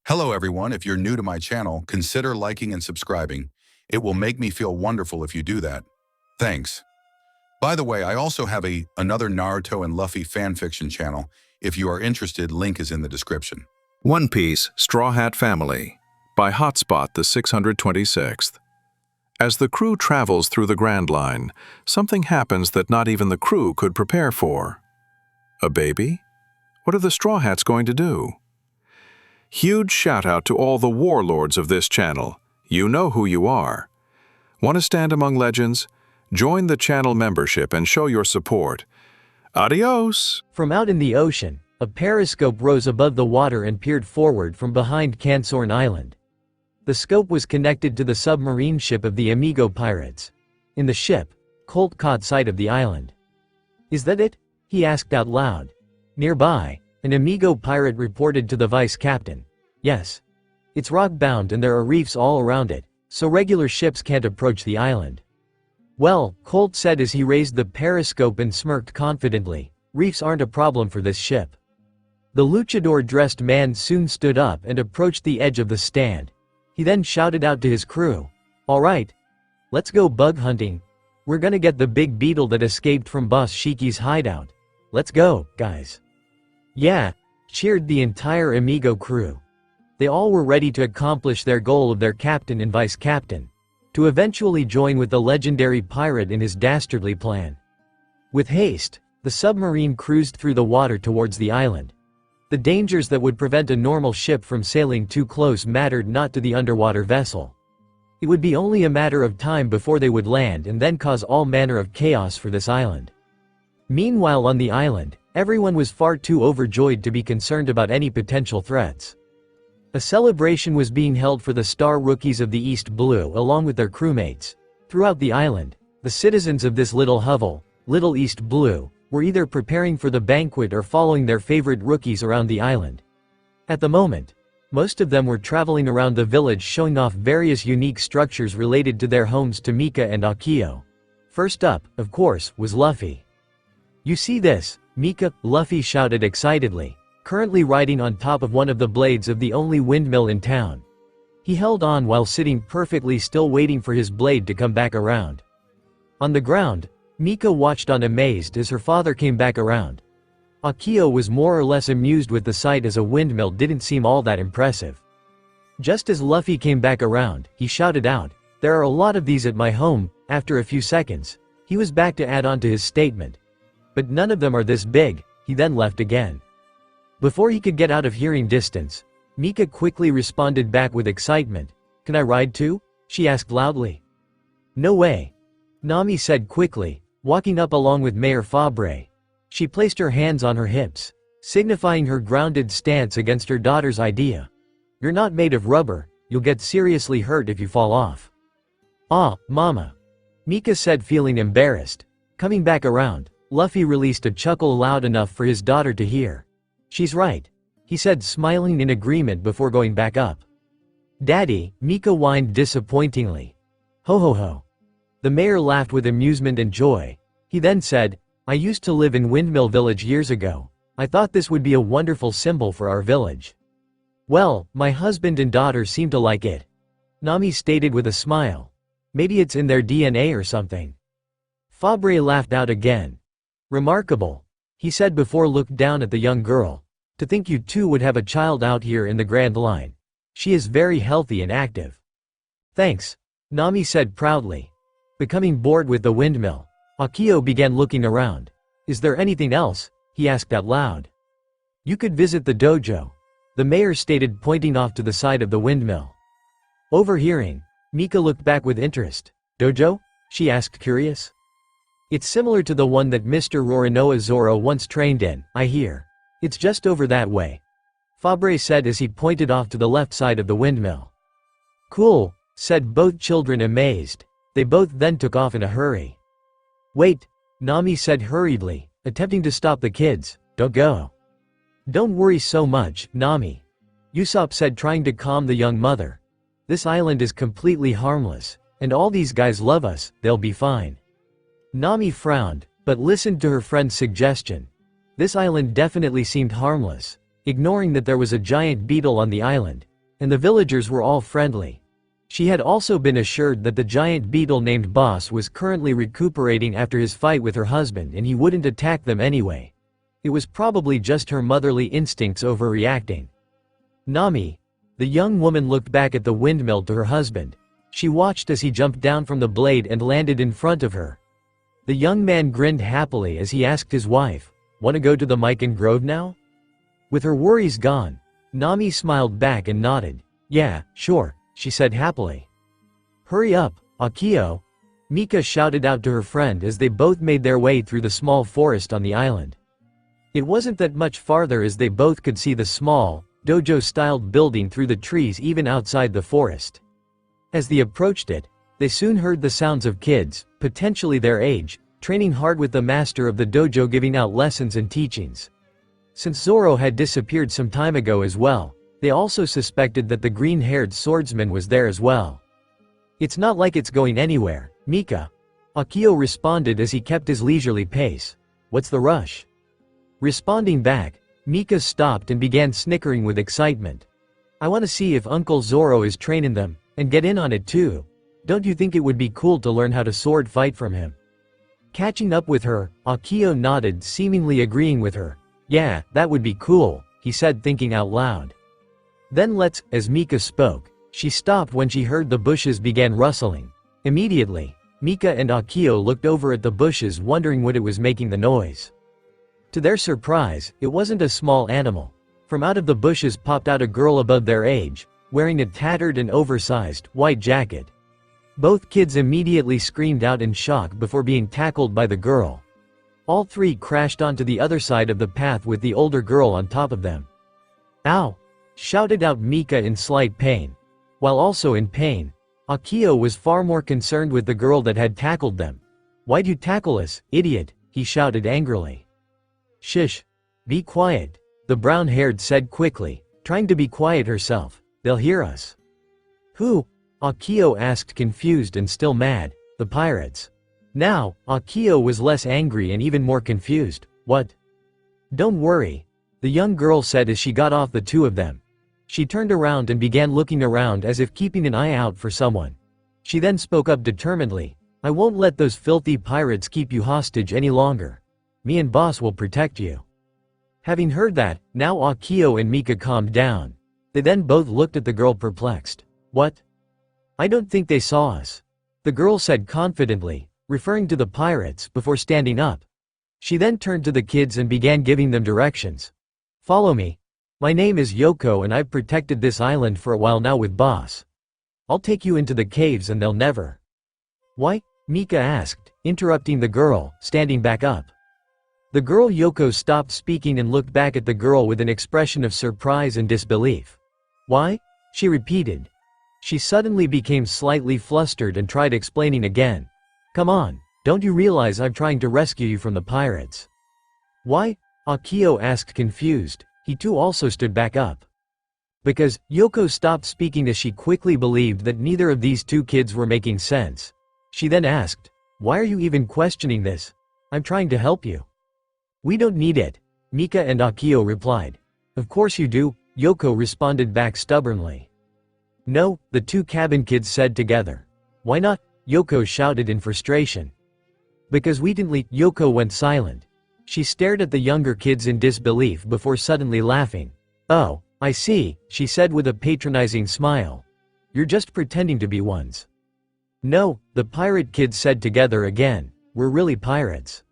Hello everyone, if you're new to my channel, consider liking and subscribing. It will make me feel wonderful if you do that. Thanks. By the way, I also have another Naruto and Luffy fanfiction channel. If you are interested, link is in the description. One Piece Straw Hat Family by Hotspot the 626th. As the crew travels through the Grand Line, something happens that not even the crew could prepare for. A baby? What are the Straw Hats going to do? Huge shout out to all the warlords of this channel. You know who you are. Want to stand among legends? Join the channel membership and show your support. Adios! From out in the ocean, a periscope rose above the water and peered forward from behind Cansorn Island. The scope was connected to the submarine ship of the Amigo pirates. In the ship, Colt caught sight of the island. "Is that it?" he asked out loud. Nearby, an Amigo pirate reported to the vice captain. "Yes. It's rock-bound and there are reefs all around it, so regular ships can't approach the island." "Well," Colt said as he raised the periscope and smirked confidently, "reefs aren't a problem for this ship." The luchador-dressed man soon stood up and approached the edge of the stand. He then shouted out to his crew, "All right. Let's go bug hunting. We're gonna get the big beetle that escaped from Boss Shiki's hideout. Let's go, guys." "Yeah," cheered the entire Amigo crew. They all were ready to accomplish their goal of their captain and vice captain, to eventually join with the legendary pirate in his dastardly plan. With haste, the submarine cruised through the water towards the island. The dangers that would prevent a normal ship from sailing too close mattered not to the underwater vessel. It would be only a matter of time before they would land and then cause all manner of chaos for this island. Meanwhile on the island, everyone was far too overjoyed to be concerned about any potential threats. A celebration was being held for the star rookies of the East Blue along with their crewmates. Throughout the island, the citizens of this little hovel, Little East Blue, were either preparing for the banquet or following their favorite rookies around the island. At the moment, most of them were traveling around the village showing off various unique structures related to their homes to Mika and Akio. First up, of course, was Luffy. "You see this, Mika?" Luffy shouted excitedly, currently riding on top of one of the blades of the only windmill in town. He held on while sitting perfectly still waiting for his blade to come back around. On the ground, Mika watched on amazed as her father came back around. Akio was more or less amused with the sight as a windmill didn't seem all that impressive. Just as Luffy came back around, he shouted out, "There are a lot of these at my home." After a few seconds, he was back to add on to his statement. "But none of them are this big." He then left again. Before he could get out of hearing distance, Mika quickly responded back with excitement. "Can I ride too?" she asked loudly. "No way," Nami said quickly, walking up along with Mayor Fabre. She placed her hands on her hips, signifying her grounded stance against her daughter's idea. "You're not made of rubber, you'll get seriously hurt if you fall off." "Ah, Mama," Mika said feeling embarrassed. Coming back around, Luffy released a chuckle loud enough for his daughter to hear. "She's right," he said smiling in agreement before going back up. "Daddy," Mika whined disappointingly. "Ho ho ho." The mayor laughed with amusement and joy. He then said, "I used to live in Windmill Village years ago. I thought this would be a wonderful symbol for our village." "Well, my husband and daughter seem to like it," Nami stated with a smile. "Maybe it's in their DNA or something." Fabre laughed out again. "Remarkable," he said before looked down at the young girl. "To think you two would have a child out here in the Grand Line. She is very healthy and active." "Thanks," Nami said proudly. Becoming bored with the windmill, Akio began looking around. "Is there anything else?" he asked out loud. "You could visit the dojo," the mayor stated pointing off to the side of the windmill. Overhearing, Mika looked back with interest. "Dojo?" she asked curious. "It's similar to the one that Mr. Rorinoa Zoro once trained in, I hear. It's just over that way," Fabre said as he pointed off to the left side of the windmill. "Cool," said both children amazed. They both then took off in a hurry. "Wait," Nami said hurriedly, attempting to stop the kids. "Don't go." "Don't worry so much, Nami," Usopp said trying to calm the young mother. "This island is completely harmless, and all these guys love us, they'll be fine." Nami frowned, but listened to her friend's suggestion. This island definitely seemed harmless. Ignoring that there was a giant beetle on the island, And the villagers were all friendly. She had also been assured that the giant beetle named Boss was currently recuperating after his fight with her husband and he wouldn't attack them anyway. It was probably just her motherly instincts overreacting. Nami. The young woman looked back at the windmill to her husband. She watched as he jumped down from the blade and landed in front of her. The young man grinned happily as he asked his wife, "Want to go to the Mikan Grove now?" With her worries gone, Nami smiled back and nodded. "Yeah, sure," she said happily. "Hurry up, Akio," Mika shouted out to her friend as they both made their way through the small forest on the island. It wasn't that much farther as they both could see the small, dojo-styled building through the trees even outside the forest. As they approached it, they soon heard the sounds of kids, potentially their age, training hard with the master of the dojo giving out lessons and teachings. Since Zoro had disappeared some time ago as well, they also suspected that the green-haired swordsman was there as well. "It's not like it's going anywhere, Mika," Akio responded as he kept his leisurely pace. "What's the rush?" Responding back, Mika stopped and began snickering with excitement. "I want to see if Uncle Zoro is training them, and get in on it too. Don't you think it would be cool to learn how to sword fight from him?" Catching up with her, Akio nodded, seemingly agreeing with her. "Yeah, that would be cool," he said, thinking out loud. "Then let's," as Mika spoke, she stopped when she heard the bushes began rustling. Immediately, Mika and Akio looked over at the bushes wondering what it was making the noise. To their surprise, it wasn't a small animal. From out of the bushes popped out a girl above their age, wearing a tattered and oversized, white jacket. Both kids immediately screamed out in shock before being tackled by the girl. All three crashed onto the other side of the path with the older girl on top of them. "Ow!" shouted out Mika in slight pain. While also in pain, Akio was far more concerned with the girl that had tackled them. "Why'd you tackle us, idiot?" he shouted angrily. "Shish. Be quiet," the brown-haired said quickly, trying to be quiet herself. "They'll hear us." "Who?" Akio asked, confused and still mad. "The pirates." Now, Akio was less angry and even more confused. "What?" "Don't worry," the young girl said as she got off the two of them. She turned around and began looking around as if keeping an eye out for someone. She then spoke up determinedly. "I won't let those filthy pirates keep you hostage any longer. Me and Boss will protect you." Having heard that, now Akio and Mika calmed down. They then both looked at the girl perplexed. "What?" "I don't think they saw us," the girl said confidently, referring to the pirates, before standing up. She then turned to the kids and began giving them directions. "Follow me. My name is Yoko and I've protected this island for a while now with Boss. I'll take you into the caves and they'll never—" "Why?" Mika asked, interrupting the girl, standing back up. The girl Yoko stopped speaking and looked back at the girl with an expression of surprise and disbelief. "Why?" she repeated. She suddenly became slightly flustered and tried explaining again. "Come on, don't you realize I'm trying to rescue you from the pirates?" "Why?" Akio asked, confused. He too also stood back up. Because Yoko stopped speaking as she quickly believed that neither of these two kids were making sense. She then asked, "Why are you even questioning this? I'm trying to help you." "We don't need it," Mika and Akio replied. "Of course you do," Yoko responded back stubbornly. "No," the two cabin kids said together. "Why not?" Yoko shouted in frustration. "Because we didn't." Yoko went silent. She stared at the younger kids in disbelief before suddenly laughing. "Oh, I see," she said with a patronizing smile. "You're just pretending to be ones." "No," the pirate kids said together again. "We're really pirates."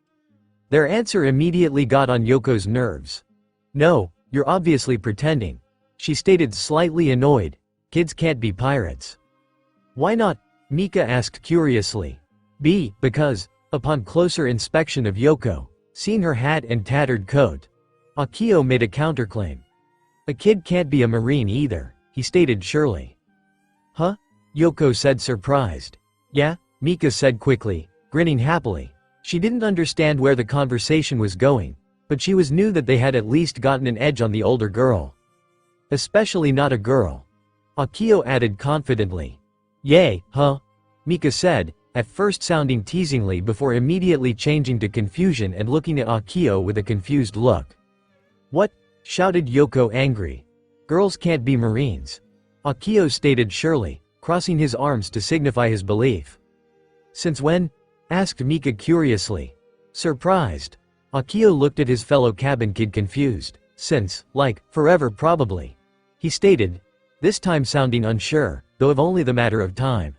Their answer immediately got on Yoko's nerves. "No, you're obviously pretending," she stated, slightly annoyed. "Kids can't be pirates." "Why not?" Mika asked curiously. Because, upon closer inspection of Yoko, seeing her hat and tattered coat, Akio made a counterclaim. "A kid can't be a marine either," he stated surely. "Huh?" Yoko said, surprised. "Yeah," Mika said quickly, grinning happily. She didn't understand where the conversation was going, but she knew that they had at least gotten an edge on the older girl. "Especially not a girl," Akio added confidently. "Yay, huh?" Mika said, at first sounding teasingly before immediately changing to confusion and looking at Akio with a confused look. "What?" shouted Yoko, angry. "Girls can't be marines." Akio stated surely, crossing his arms to signify his belief. Since when? Asked Mika curiously. Surprised. Akio looked at his fellow cabin kid confused. Since, like, forever probably. He stated, this time sounding unsure, though of only the matter of time.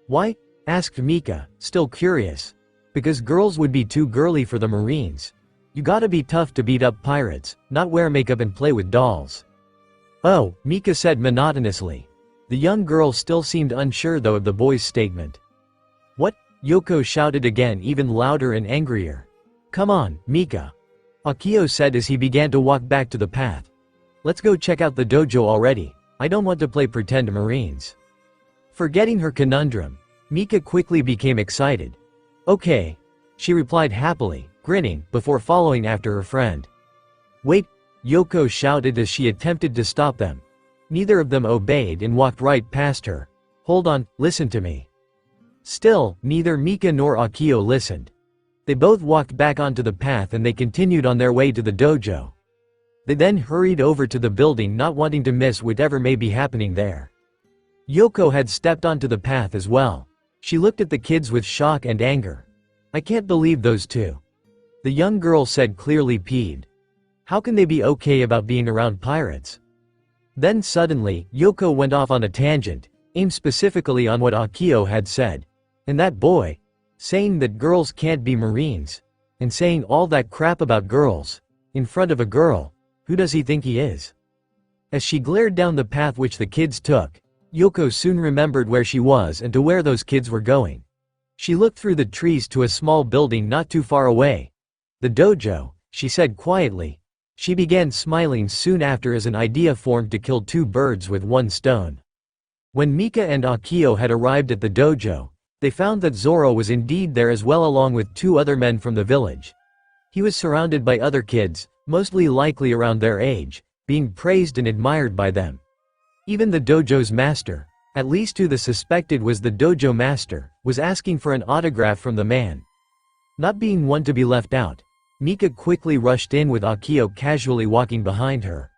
Why? Asked Mika, still curious. Because girls would be too girly for the Marines. You gotta be tough to beat up pirates, not wear makeup and play with dolls. Oh, Mika said monotonously. The young girl still seemed unsure though of the boy's statement. What? Yoko shouted again, even louder and angrier. Come on, Mika. Akio said as he began to walk back to the path. Let's go check out the dojo already. I don't want to play pretend Marines. Forgetting her conundrum, Mika quickly became excited. Okay. She replied happily, grinning, before following after her friend. Wait, Yoko shouted as she attempted to stop them. Neither of them obeyed and walked right past her. Hold on, listen to me. Still, neither Mika nor Akio listened. They both walked back onto the path and they continued on their way to the dojo. They then hurried over to the building, not wanting to miss whatever may be happening there. Yoko had stepped onto the path as well. She looked at the kids with shock and anger. I can't believe those two. The young girl said, clearly peeved. How can they be okay about being around pirates? Then suddenly, Yoko went off on a tangent, aimed specifically on what Akio had said. And that boy, saying that girls can't be Marines, and saying all that crap about girls, in front of a girl, who does he think he is? As she glared down the path which the kids took, Yoko soon remembered where she was and to where those kids were going. She looked through the trees to a small building not too far away. The dojo, she said quietly. She began smiling soon after as an idea formed to kill two birds with one stone. When Mika and Akio had arrived at the dojo, they found that Zoro was indeed there as well, along with two other men from the village. He was surrounded by other kids, mostly likely around their age, being praised and admired by them. Even the dojo's master, at least who the suspected was the dojo master, was asking for an autograph from the man. Not being one to be left out, Mika quickly rushed in with Akio casually walking behind her.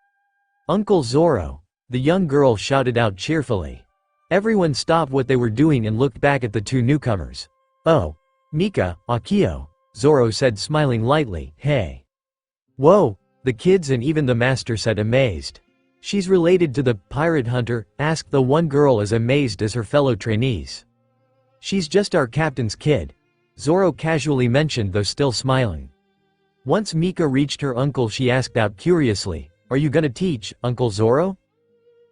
Uncle Zoro, the young girl shouted out cheerfully. Everyone stopped what they were doing and looked back at the two newcomers. Oh, Mika, Akio, Zoro said, smiling lightly. Hey. Whoa, the kids and even the master said, amazed. She's related to the pirate hunter, asked the one girl as amazed as her fellow trainees. She's just our captain's kid, Zoro casually mentioned, though still smiling. Once Mika reached her uncle, she asked out curiously, are you gonna teach, Uncle Zoro?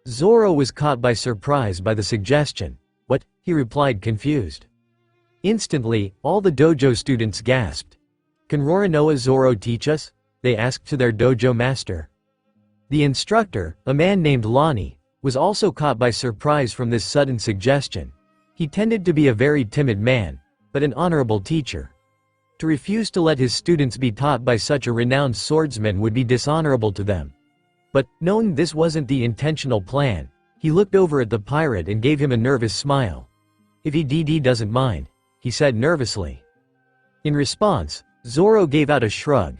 Zoro was caught by surprise by the suggestion. What? He replied, confused. Instantly, all the dojo students gasped. Can Roronoa Zoro teach us? They asked to their dojo master. The instructor, a man named Lonnie, was also caught by surprise from this sudden suggestion. He tended to be a very timid man, but an honorable teacher. To refuse to let his students be taught by such a renowned swordsman would be dishonorable to them. But, knowing this wasn't the intentional plan, he looked over at the pirate and gave him a nervous smile. If he doesn't mind, he said nervously. In response, Zoro gave out a shrug.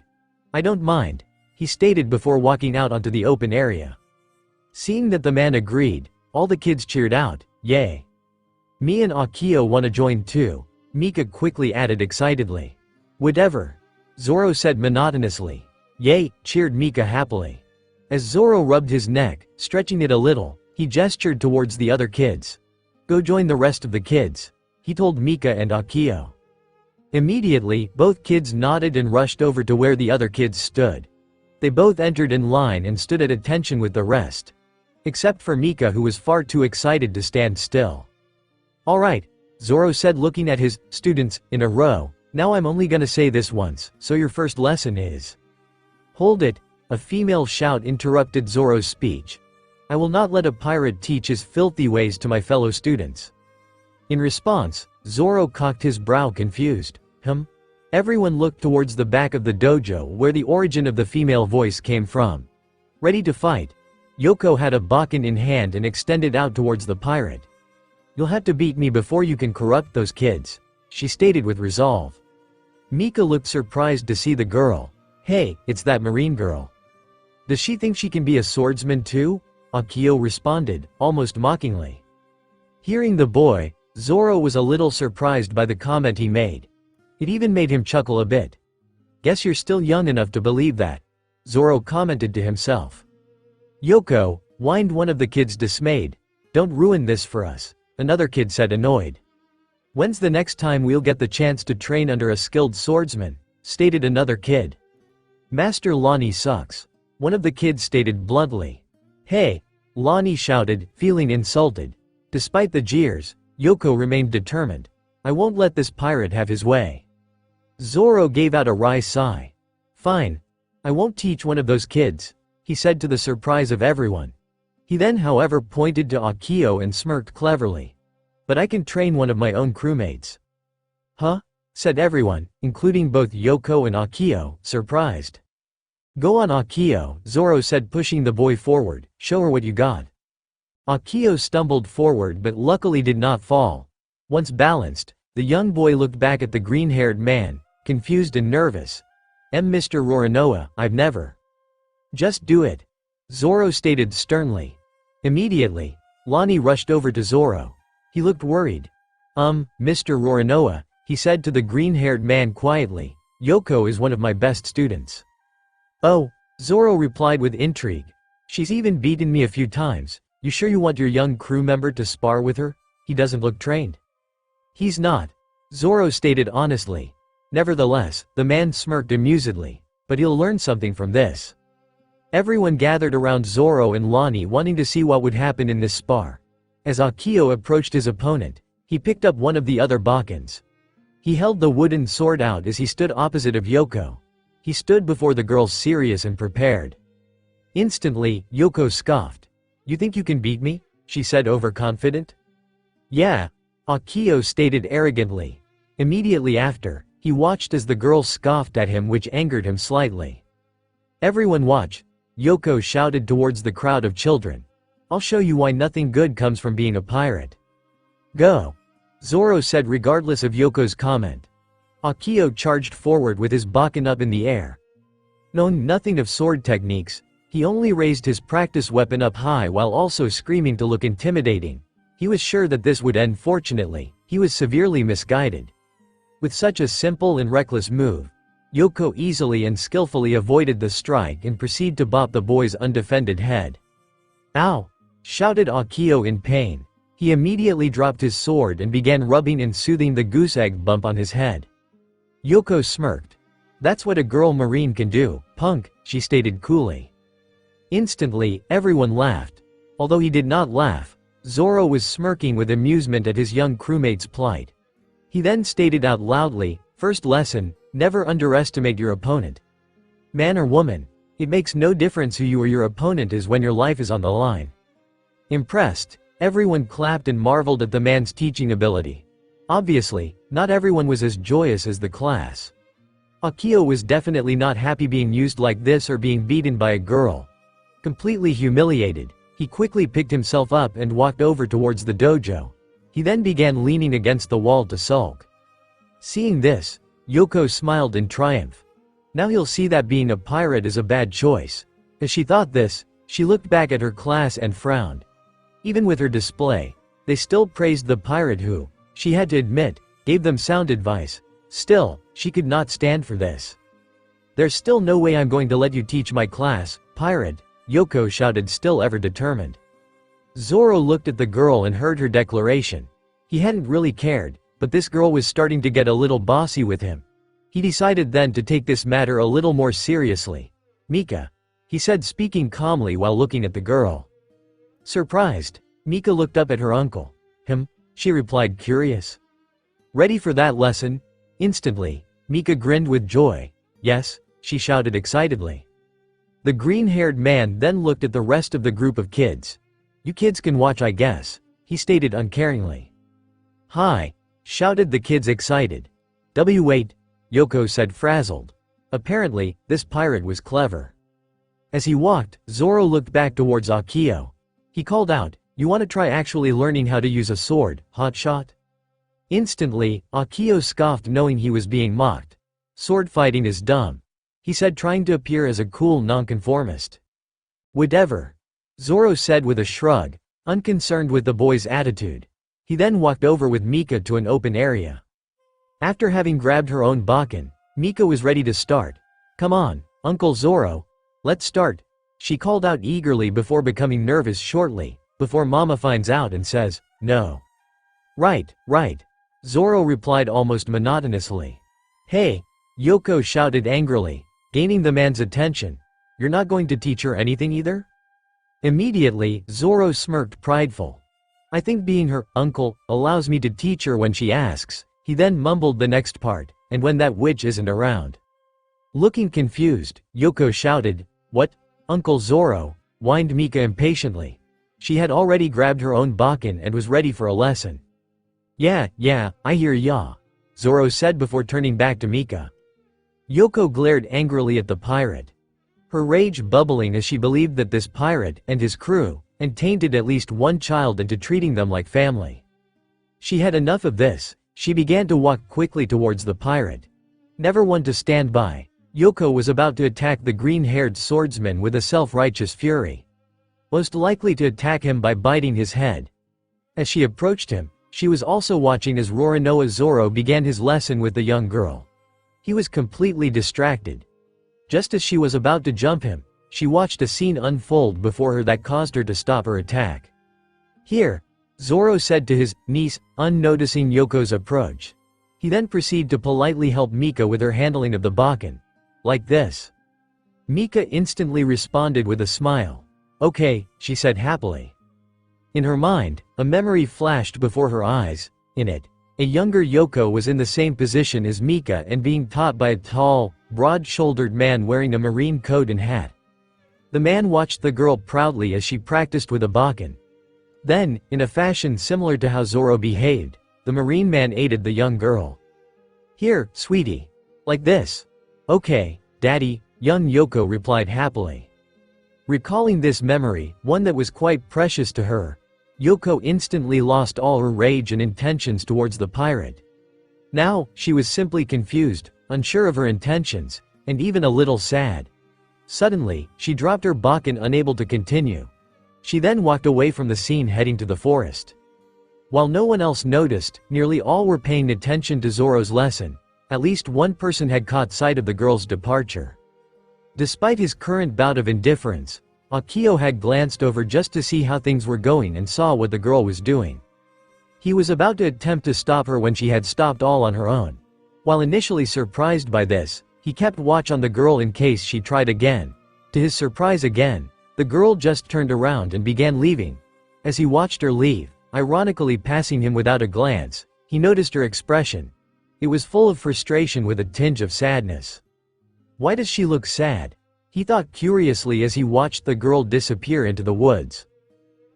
I don't mind, he stated before walking out onto the open area. Seeing that the man agreed, all the kids cheered out, yay. Me and Akio wanna join too, Mika quickly added excitedly. Whatever, Zoro said monotonously. Yay, cheered Mika happily. As Zoro rubbed his neck, stretching it a little, he gestured towards the other kids. Go join the rest of the kids, he told Mika and Akio. Immediately, both kids nodded and rushed over to where the other kids stood. They both entered in line and stood at attention with the rest. Except for Mika, who was far too excited to stand still. Alright, Zoro said, looking at his students in a row. Now I'm only gonna say this once, so your first lesson is. Hold it, a female shout interrupted Zoro's speech. I will not let a pirate teach his filthy ways to my fellow students. In response, Zoro cocked his brow, confused. Everyone looked towards the back of the dojo where the origin of the female voice came from. Ready to fight, Yoko had a bakken in hand and extended out towards the pirate. You'll have to beat me before you can corrupt those kids, she stated with resolve. Mika looked surprised to see the girl. Hey, it's that Marine girl. Does she think she can be a swordsman too? Akio responded, almost mockingly. Hearing the boy, Zoro was a little surprised by the comment he made. It even made him chuckle a bit. Guess you're still young enough to believe that, Zoro commented to himself. Yoko, whined one of the kids dismayed. Don't ruin this for us, another kid said annoyed. When's the next time we'll get the chance to train under a skilled swordsman, stated another kid. Master Lonnie sucks, one of the kids stated bluntly. Hey, Lonnie shouted, feeling insulted. Despite the jeers, Yoko remained determined. I won't let this pirate have his way. Zoro gave out a wry sigh. Fine. I won't teach one of those kids, he said to the surprise of everyone. He then however pointed to Akio and smirked cleverly. But I can train one of my own crewmates. Huh? Said everyone, including both Yoko and Akio, surprised. Go on Akio, Zoro said pushing the boy forward, show her what you got. Akio stumbled forward but luckily did not fall. Once balanced, the young boy looked back at the green-haired man, confused and nervous. Mr. Roronoa, I've never. Just do it, Zoro stated sternly. Immediately, Lonnie rushed over to Zoro. He looked worried. Mr. Roronoa, he said to the green-haired man quietly, Yoko is one of my best students. Oh, Zoro replied with intrigue. She's even beaten me a few times. You sure you want your young crew member to spar with her? He doesn't look trained. He's not, Zoro stated honestly. Nevertheless, the man smirked amusedly. But he'll learn something from this. Everyone gathered around Zoro and Lonnie wanting to see what would happen in this spar. As Akio approached his opponent, he picked up one of the other Bakans. He held the wooden sword out as he stood opposite of Yoko. He stood before the girl serious and prepared. Instantly, Yoko scoffed. You think you can beat me? She said overconfident. Yeah, Akio stated arrogantly. Immediately after, he watched as the girl scoffed at him, which angered him slightly. Everyone watch, Yoko shouted towards the crowd of children. I'll show you why nothing good comes from being a pirate. Go, Zoro said regardless of Yoko's comment. Akio charged forward with his bakan up in the air. Knowing nothing of sword techniques, he only raised his practice weapon up high while also screaming to look intimidating. He was sure that this would end. Fortunately, he was severely misguided. With such a simple and reckless move, Yoko easily and skillfully avoided the strike and proceeded to bop the boy's undefended head. Ow! Shouted Akio in pain. He immediately dropped his sword and began rubbing and soothing the goose egg bump on his head. Yoko smirked. That's what a girl marine can do, punk, she stated coolly. Instantly, everyone laughed. Although he did not laugh, Zoro was smirking with amusement at his young crewmate's plight. He then stated out loudly, first lesson, never underestimate your opponent. Man or woman, it makes no difference who you or your opponent is when your life is on the line. Impressed, everyone clapped and marveled at the man's teaching ability. Obviously, not everyone was as joyous as the class. Akio was definitely not happy being used like this or being beaten by a girl. Completely humiliated, he quickly picked himself up and walked over towards the dojo. He then began leaning against the wall to sulk. Seeing this, Yoko smiled in triumph. Now he'll see that being a pirate is a bad choice. As she thought this, she looked back at her class and frowned. Even with her display, they still praised the pirate who, she had to admit, gave them sound advice. Still, she could not stand for this. There's still no way I'm going to let you teach my class, pirate, Yoko shouted, still ever determined. Zoro looked at the girl and heard her declaration. He hadn't really cared, but this girl was starting to get a little bossy with him. He decided then to take this matter a little more seriously. Mika, he said, speaking calmly while looking at the girl. Surprised, Mika looked up at her uncle. She replied, curious. Ready for that lesson? Instantly, Mika grinned with joy. Yes, she shouted excitedly. The green-haired man then looked at the rest of the group of kids. You kids can watch, I guess, he stated uncaringly. Hi, shouted the kids excited. Wait, Yoko said frazzled. Apparently, this pirate was clever. As he walked, Zoro looked back towards Akio. He called out, you want to try actually learning how to use a sword, hotshot? Instantly, Akio scoffed knowing he was being mocked. Sword fighting is dumb, he said, trying to appear as a cool nonconformist. Whatever. Zoro said with a shrug, unconcerned with the boy's attitude. He then walked over with Mika to an open area. After having grabbed her own bakken, Mika was ready to start. "Come on, Uncle Zoro. Let's start," she called out eagerly before becoming nervous shortly, before Mama finds out and says, "No." Right, right," Zoro replied almost monotonously. "Hey," Yoko shouted angrily, gaining the man's attention. "You're not going to teach her anything either?" Immediately, Zoro smirked prideful. "I think being her uncle allows me to teach her when she asks." He then mumbled the next part, "and when that witch isn't around." Looking confused, Yoko shouted, "What? Uncle Zoro?" whined Mika impatiently. She had already grabbed her own bakken and was ready for a lesson. Yeah, I hear ya," Zoro said before turning back to Mika. Yoko glared angrily at the pirate, her rage bubbling as she believed that this pirate and his crew had tainted at least one child into treating them like family. She had enough of this. She began to walk quickly towards the pirate. Never one to stand by, Yoko was about to attack the green-haired swordsman with a self-righteous fury. Most likely to attack him by biting his head. As she approached him, she was also watching as Roronoa Zoro began his lesson with the young girl. He was completely distracted. Just as she was about to jump him, she watched a scene unfold before her that caused her to stop her attack. "Here," Zoro said to his niece, unnoticing Yoko's approach. He then proceeded to politely help Mika with her handling of the bakken. "Like this." Mika instantly responded with a smile. "Okay," she said happily. In her mind, a memory flashed before her eyes. In it, a younger Yoko was in the same position as Mika and being taught by a tall, broad-shouldered man wearing a marine coat and hat. The man watched the girl proudly as she practiced with a bakken. Then, in a fashion similar to how Zoro behaved, the marine man aided the young girl. "Here, sweetie. Like this." "Okay, daddy," young Yoko replied happily. Recalling this memory, one that was quite precious to her, Yoko instantly lost all her rage and intentions towards the pirate. Now, she was simply confused, unsure of her intentions, and even a little sad. Suddenly, she dropped her bakken, unable to continue. She then walked away from the scene, heading to the forest. While no one else noticed, nearly all were paying attention to Zoro's lesson. At least one person had caught sight of the girl's departure. Despite his current bout of indifference, Akio had glanced over just to see how things were going and saw what the girl was doing. He was about to attempt to stop her when she had stopped all on her own. While initially surprised by this, he kept watch on the girl in case she tried again. To his surprise again, the girl just turned around and began leaving. As he watched her leave, ironically passing him without a glance, he noticed her expression. It was full of frustration with a tinge of sadness. Why does she look sad? He thought curiously as he watched the girl disappear into the woods.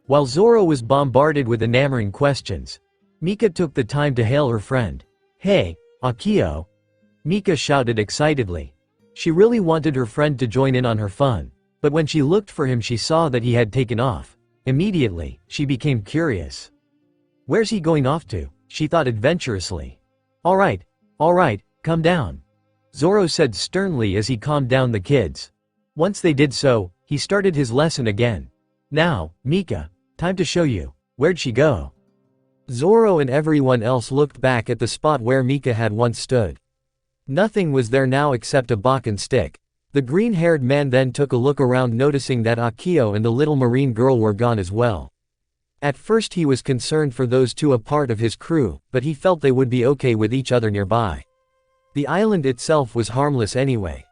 While Zoro was bombarded with enamoring questions, Mika took the time to hail her friend. "Hey, Akio," Mika shouted excitedly. She really wanted her friend to join in on her fun, but when she looked for him she saw that he had taken off. Immediately, she became curious. "Where's he going off to?" she thought adventurously. All right, calm down," Zoro said sternly as he calmed down the kids. Once they did so, he started his lesson again. "Now, Mika, time to show you. Where'd she go?" Zoro and everyone else looked back at the spot where Mika had once stood. Nothing was there now except a bakken stick. The green-haired man then took a look around, noticing that Akio and the little marine girl were gone as well. At first he was concerned for those two, a part of his crew, but he felt they would be okay with each other nearby. The island itself was harmless anyway.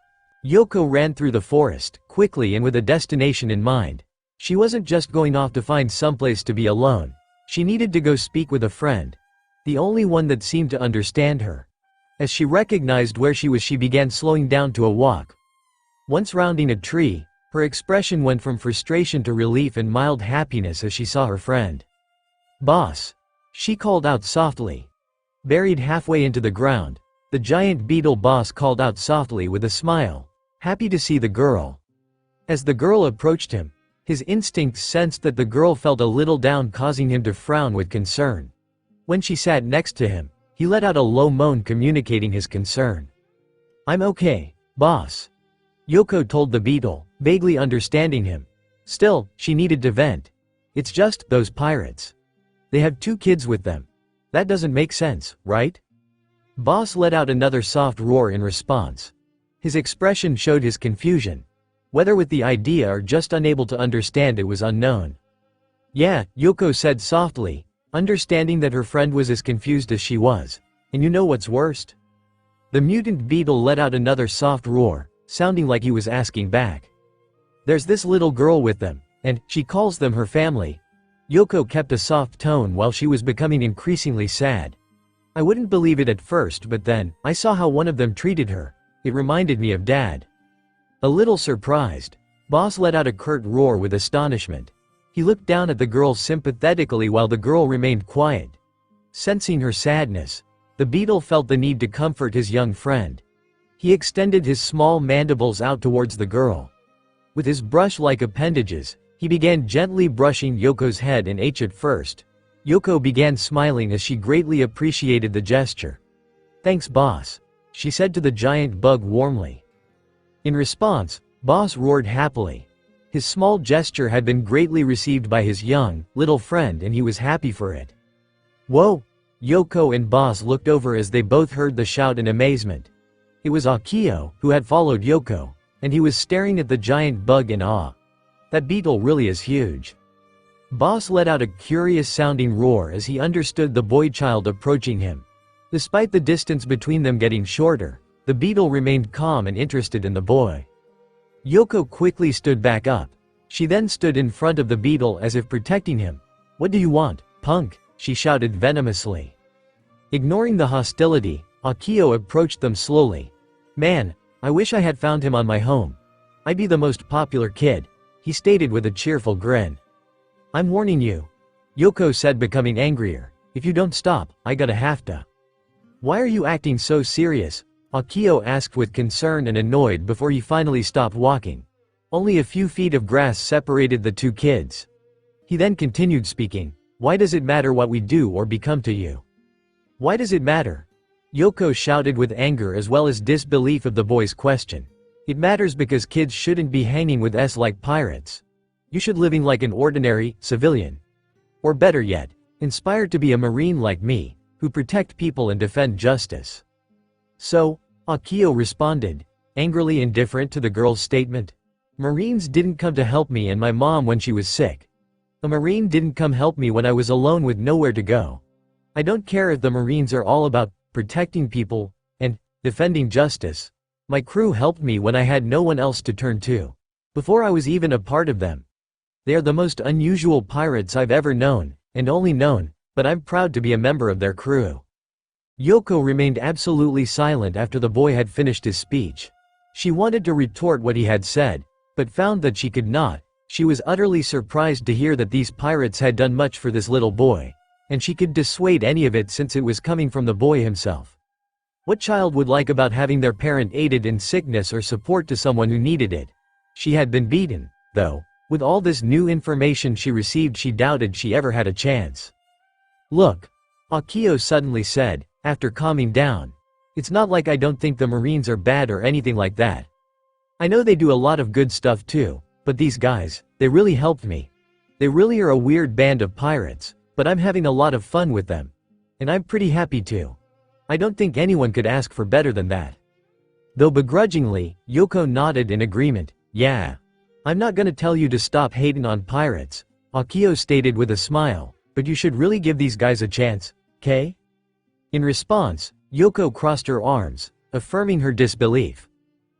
Yoko ran through the forest, quickly and with a destination in mind. She wasn't just going off to find someplace to be alone. She needed to go speak with a friend. The only one that seemed to understand her. As she recognized where she was, she began slowing down to a walk. Once rounding a tree, her expression went from frustration to relief and mild happiness as she saw her friend. "Boss," she called out softly. Buried halfway into the ground, the giant beetle boss called out softly with a smile, happy to see the girl. As the girl approached him, his instincts sensed that the girl felt a little down, causing him to frown with concern. When she sat next to him, he let out a low moan, communicating his concern. "I'm okay, boss," Yoko told the beetle, vaguely understanding him. Still, she needed to vent. It's just, those pirates. They have 2 kids with them. That doesn't make sense, right? Boss let out another soft roar in response. His expression showed his confusion. Whether with the idea or just unable to understand it was unknown. Yeah, Yoko said softly, understanding that her friend was as confused as she was. And you know what's worst? The mutant beetle let out another soft roar, sounding like he was asking back. There's this little girl with them, and she calls them her family. Yoko kept a soft tone while she was becoming increasingly sad. I wouldn't believe it at first, but then, I saw how one of them treated her. It reminded me of Dad. A little surprised, Boss let out a curt roar with astonishment. He looked down at the girl sympathetically while the girl remained quiet. Sensing her sadness, the beetle felt the need to comfort his young friend. He extended his small mandibles out towards the girl. With his brush-like appendages, he began gently brushing Yoko's head and at first. Yoko began smiling as she greatly appreciated the gesture. Thanks, boss, she said to the giant bug warmly. In response, Boss roared happily. His small gesture had been greatly received by his young, little friend and he was happy for it. Whoa! Yoko and Boss looked over as they both heard the shout in amazement. It was Akio, who had followed Yoko, and he was staring at the giant bug in awe. That beetle really is huge. Boss let out a curious-sounding roar as he understood the boy-child approaching him. Despite the distance between them getting shorter, the beetle remained calm and interested in the boy. Yoko quickly stood back up. She then stood in front of the beetle as if protecting him. What do you want, punk? She shouted venomously. Ignoring the hostility, Akio approached them slowly. Man, I wish I had found him on my home. I'd be the most popular kid, he stated with a cheerful grin. I'm warning you, Yoko said, becoming angrier. If you don't stop, I gotta have to. Why are you acting so serious? Akio asked with concern and annoyed before he finally stopped walking. Only a few feet of grass separated the 2 kids. He then continued speaking. Why does it matter what we do or become to you? Why does it matter? Yoko shouted with anger as well as disbelief of the boy's question. It matters because kids shouldn't be hanging with us like pirates. You should living like an ordinary, civilian. Or better yet, inspired to be a marine like me, who protect people and defend justice. So, Akio responded, angrily indifferent to the girl's statement. Marines didn't come to help me and my mom when she was sick. A Marine didn't come help me when I was alone with nowhere to go. I don't care if the Marines are all about protecting people and defending justice. My crew helped me when I had no one else to turn to. Before I was even a part of them. They are the most unusual pirates I've ever known, and only known, but I'm proud to be a member of their crew. Yoko remained absolutely silent after the boy had finished his speech. She wanted to retort what he had said, but found that she could not. She was utterly surprised to hear that these pirates had done much for this little boy, and she could dissuade any of it since it was coming from the boy himself. What child would like about having their parent aided in sickness or support to someone who needed it? She had been beaten, though. With all this new information she received, she doubted she ever had a chance. Look, Akio suddenly said, after calming down. It's not like I don't think the Marines are bad or anything like that. I know they do a lot of good stuff too, but these guys, they really helped me. They really are a weird band of pirates, but I'm having a lot of fun with them. And I'm pretty happy too. I don't think anyone could ask for better than that. Though begrudgingly, Yoko nodded in agreement. Yeah. I'm not gonna tell you to stop hating on pirates, Akio stated with a smile, but you should really give these guys a chance, okay? In response, Yoko crossed her arms, affirming her disbelief.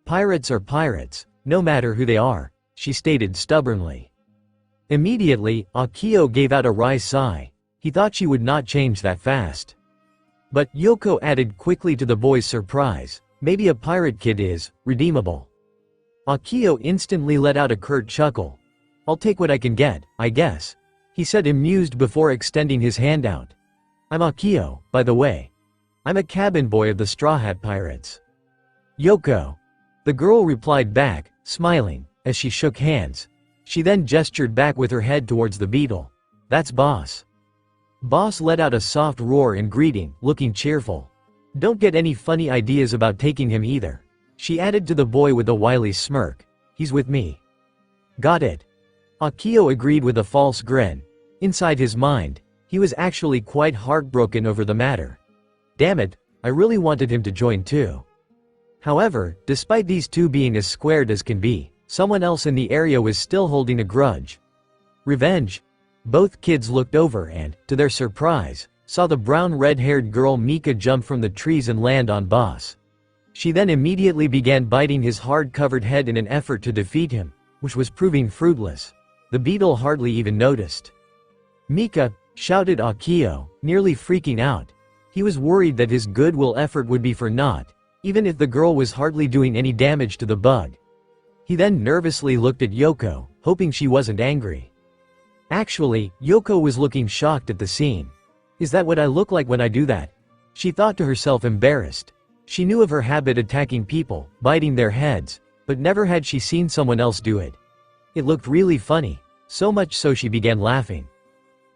Pirates are pirates, no matter who they are, she stated stubbornly. Immediately, Akio gave out a wry sigh. He thought she would not change that fast. But Yoko added quickly to the boy's surprise, maybe a pirate kid is redeemable. Akio instantly let out a curt chuckle. I'll take what I can get, I guess, he said, amused before extending his hand out. I'm Akio, by the way. I'm a cabin boy of the Straw Hat Pirates. Yoko. The girl replied back, smiling, as she shook hands. She then gestured back with her head towards the beetle. That's Boss. Boss let out a soft roar in greeting, looking cheerful. Don't get any funny ideas about taking him either, she added to the boy with a wily smirk. He's with me. Got it. Akio agreed with a false grin. Inside his mind, he was actually quite heartbroken over the matter. Damn it, I really wanted him to join too. However, despite these two being as squared as can be, someone else in the area was still holding a grudge. Revenge. Both kids looked over and, to their surprise, saw the brown red-haired girl Mika jump from the trees and land on Boss. She then immediately began biting his hard-covered head in an effort to defeat him, which was proving fruitless. The beetle hardly even noticed. "Mika!" shouted Akio, nearly freaking out. He was worried that his goodwill effort would be for naught, even if the girl was hardly doing any damage to the bug. He then nervously looked at Yoko, hoping she wasn't angry. Actually, Yoko was looking shocked at the scene. "Is that what I look like when I do that?" she thought to herself, embarrassed. She knew of her habit attacking people, biting their heads, but never had she seen someone else do it. It looked really funny, so much so she began laughing.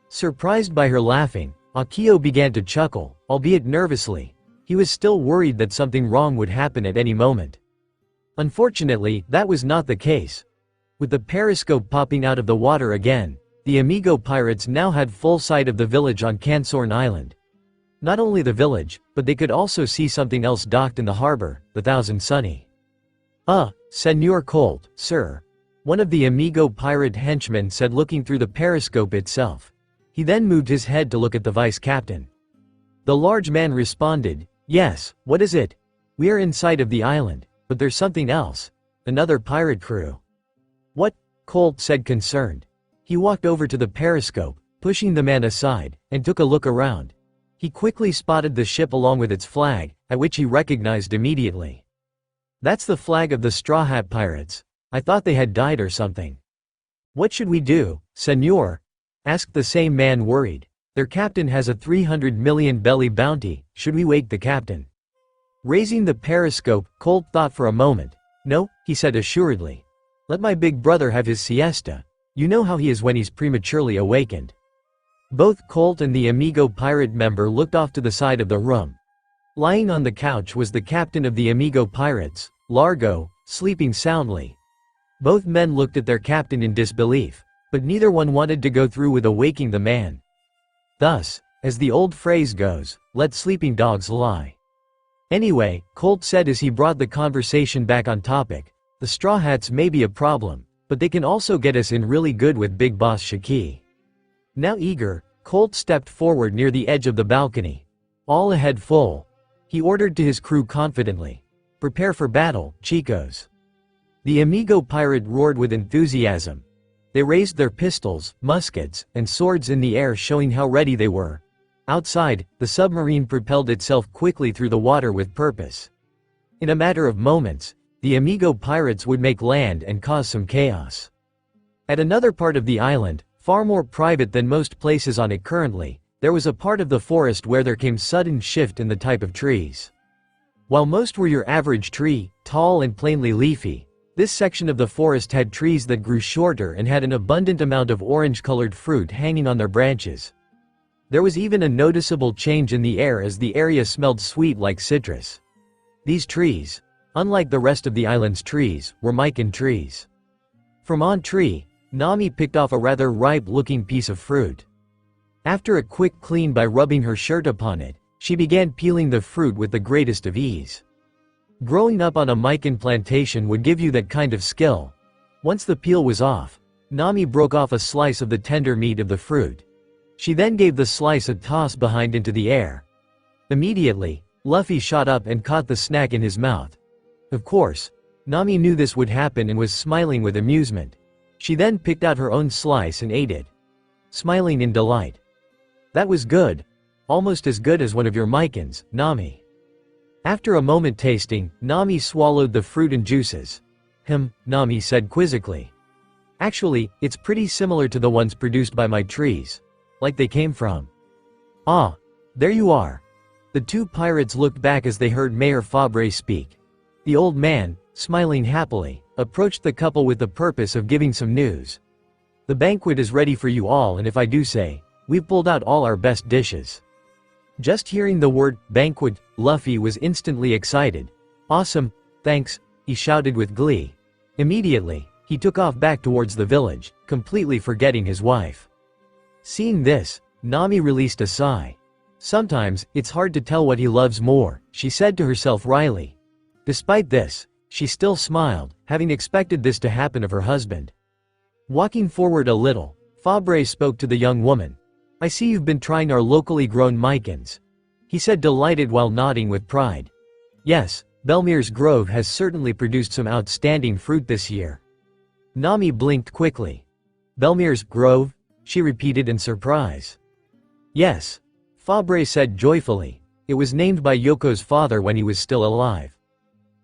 Surprised by her laughing, Akio began to chuckle, albeit nervously. He was still worried that something wrong would happen at any moment. Unfortunately, that was not the case. With the periscope popping out of the water again, the Amigo pirates now had full sight of the village on Cansorn Island. Not only the village, but they could also see something else docked in the harbor, the Thousand Sunny. Senor Colt, sir," one of the Amigo pirate henchmen said, looking through the periscope itself. He then moved his head to look at the vice-captain. The large man responded, "Yes, what is it? We are inside of the island, but there's something else. Another pirate crew." "What?" Colt said, concerned. He walked over to the periscope, pushing the man aside, and took a look around. He quickly spotted the ship along with its flag, at which he recognized immediately. "That's the flag of the Straw Hat Pirates. I thought they had died or something." "What should we do, senor?" asked the same man, worried. "Their captain has a 300 million belly bounty, should we wake the captain?" Raising the periscope, Colt thought for a moment. "No," he said assuredly. "Let my big brother have his siesta. You know how he is when he's prematurely awakened." Both Colt and the Amigo pirate member looked off to the side of the room. Lying on the couch was the captain of the Amigo pirates, Largo, sleeping soundly. Both men looked at their captain in disbelief, but neither one wanted to go through with awaking the man. Thus, as the old phrase goes, let sleeping dogs lie. "Anyway," Colt said as he brought the conversation back on topic, "the Straw Hats may be a problem, but they can also get us in really good with Big Boss Shiki." Now eager, Colt stepped forward near the edge of the balcony. All ahead full. He ordered to his crew confidently, "Prepare for battle, chicos." The Amigo pirate roared with enthusiasm. They raised their pistols, muskets, and swords in the air, showing how ready they were. Outside, the submarine propelled itself quickly through the water with purpose. In a matter of moments, the Amigo pirates would make land and cause some chaos. At another part of the island, far more private than most places on it currently, there was a part of the forest where there came sudden shift in the type of trees. While most were your average tree, tall and plainly leafy, this section of the forest had trees that grew shorter and had an abundant amount of orange-colored fruit hanging on their branches. There was even a noticeable change in the air, as the area smelled sweet like citrus. These trees, unlike the rest of the island's trees, were mikan trees. From on tree, Nami picked off a rather ripe-looking piece of fruit. After a quick clean by rubbing her shirt upon it, she began peeling the fruit with the greatest of ease. Growing up on a mikan plantation would give you that kind of skill. Once the peel was off, Nami broke off a slice of the tender meat of the fruit. She then gave the slice a toss behind into the air. Immediately, Luffy shot up and caught the snack in his mouth. Of course, Nami knew this would happen and was smiling with amusement. She then picked out her own slice and ate it, smiling in delight. "That was good. Almost as good as one of your mikans, Nami." After a moment tasting, Nami swallowed the fruit and juices. Nami said quizzically. "Actually, it's pretty similar to the ones produced by my trees. Like they came from." "Ah, there you are." The two pirates looked back as they heard Mayor Fabre speak. The old man, smiling happily, approached the couple with the purpose of giving some news. "The banquet is ready for you all, and if I do say, we've pulled out all our best dishes." Just hearing the word banquet, Luffy was instantly excited. "Awesome, thanks," he shouted with glee. Immediately, He took off back towards the village, completely forgetting his wife. Seeing this, Nami released a sigh. Sometimes, it's hard to tell what he loves more, she said to herself wryly. Despite this, she still smiled, having expected this to happen of her husband. Walking forward a little, Fore spoke to the young woman. I see you've been trying our locally grown micans. He said, delighted while nodding with pride. Yes, Belmir's grove has certainly produced some outstanding fruit this year. Nami blinked quickly. Belmir's grove? She repeated in surprise. Yes. Fore said joyfully. It was named by Yoko's father when he was still alive.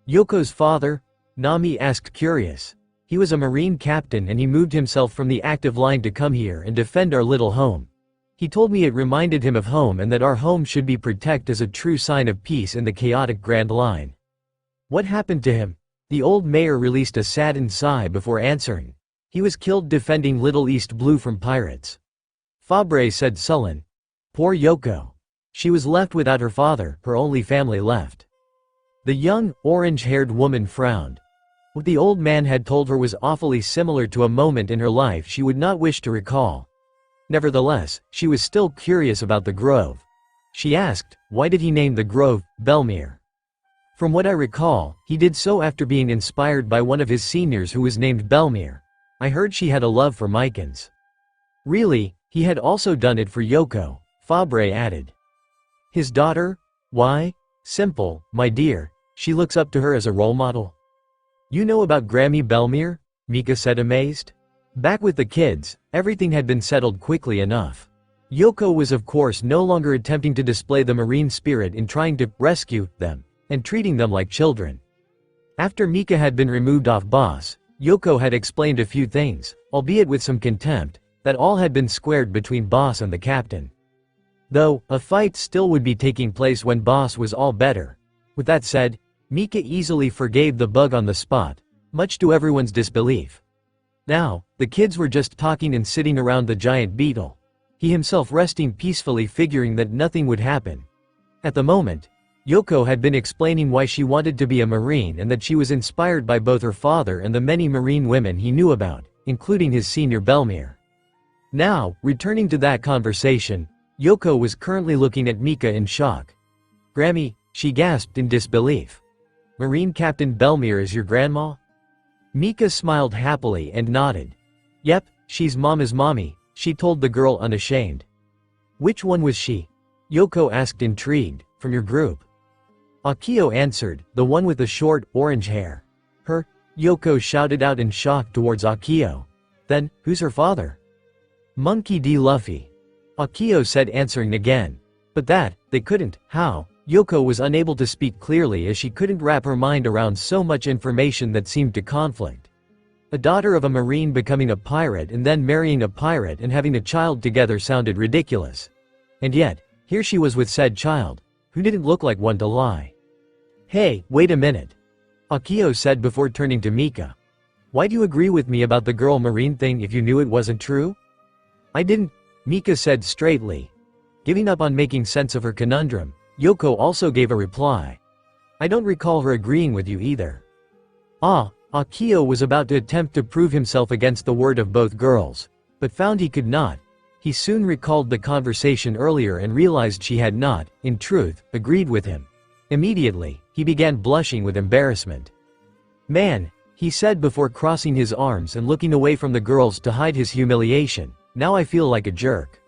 Yoko's father? Nami asked curious. He was a marine captain and he moved himself from the active line to come here and defend our little home. He told me it reminded him of home and that our home should be protected as a true sign of peace in the chaotic Grand Line. What happened to him? The old mayor released a saddened sigh before answering. He was killed defending Little East Blue from pirates. Fore said sullen. Poor Yoko. She was left without her father, her only family left. The young, orange-haired woman frowned. What the old man had told her was awfully similar to a moment in her life she would not wish to recall. Nevertheless, she was still curious about the grove. She asked, why did he name the grove, Belmir? From what I recall, he did so after being inspired by one of his seniors who was named Belmir. I heard she had a love for micans. Really, he had also done it for Yoko, Fore added. His daughter? Why? Simple, my dear, she looks up to her as a role model. You know about Grammy Belmir? Mika said amazed. Back with the kids, everything had been settled quickly enough. Yoko was of course no longer attempting to display the marine spirit in trying to rescue them, and treating them like children. After Mika had been removed off boss, Yoko had explained a few things, albeit with some contempt, that all had been squared between boss and the captain. Though, a fight still would be taking place when boss was all better. With that said, Mika easily forgave the bug on the spot, much to everyone's disbelief. Now, the kids were just talking and sitting around the giant beetle. He himself resting peacefully, figuring that nothing would happen. At the moment, Yoko had been explaining why she wanted to be a marine and that she was inspired by both her father and the many marine women he knew about, including his senior Belmir. Now, returning to that conversation, Yoko was currently looking at Mika in shock. Grammy, she gasped in disbelief. Marine Captain Belmir is your grandma? Mika smiled happily and nodded. Yep, she's Mama's mommy, she told the girl unashamed. Which one was she? Yoko asked intrigued. From your group? Akio answered, the one with the short, orange hair. Her? Yoko shouted out in shock towards Akio. Then, who's her father? Monkey D. Luffy. Akio said, answering again. But that, they couldn't, how? Yoko was unable to speak clearly as she couldn't wrap her mind around so much information that seemed to conflict. A daughter of a marine becoming a pirate and then marrying a pirate and having a child together sounded ridiculous. And yet, here she was with said child, who didn't look like one to lie. Hey, wait a minute. Akio said before turning to Mika. Why do you agree with me about the girl marine thing if you knew it wasn't true? I didn't, Mika said straightly. Giving up on making sense of her conundrum, Yoko also gave a reply. I don't recall her agreeing with you either. Akio was about to attempt to prove himself against the word of both girls, but found he could not. He soon recalled the conversation earlier and realized she had not, in truth, agreed with him. Immediately, he began blushing with embarrassment. Man, he said before crossing his arms and looking away from the girls to hide his humiliation, now I feel like a jerk.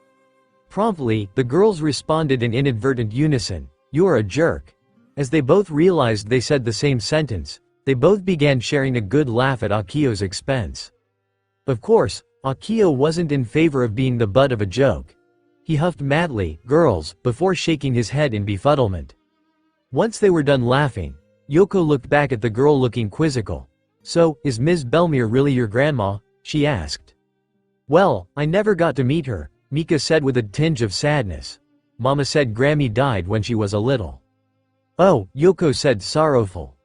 Promptly, the girls responded in inadvertent unison, you're a jerk. As they both realized they said the same sentence, they both began sharing a good laugh at Akio's expense. Of course, Akio wasn't in favor of being the butt of a joke. He huffed madly, girls, before shaking his head in befuddlement. Once they were done laughing, Yoko looked back at the girl looking quizzical. So, is Ms. Belmir really your grandma? She asked. Well, I never got to meet her, Mika said with a tinge of sadness. Mama said Grammy died when she was a little. Oh, Yoko said sorrowful.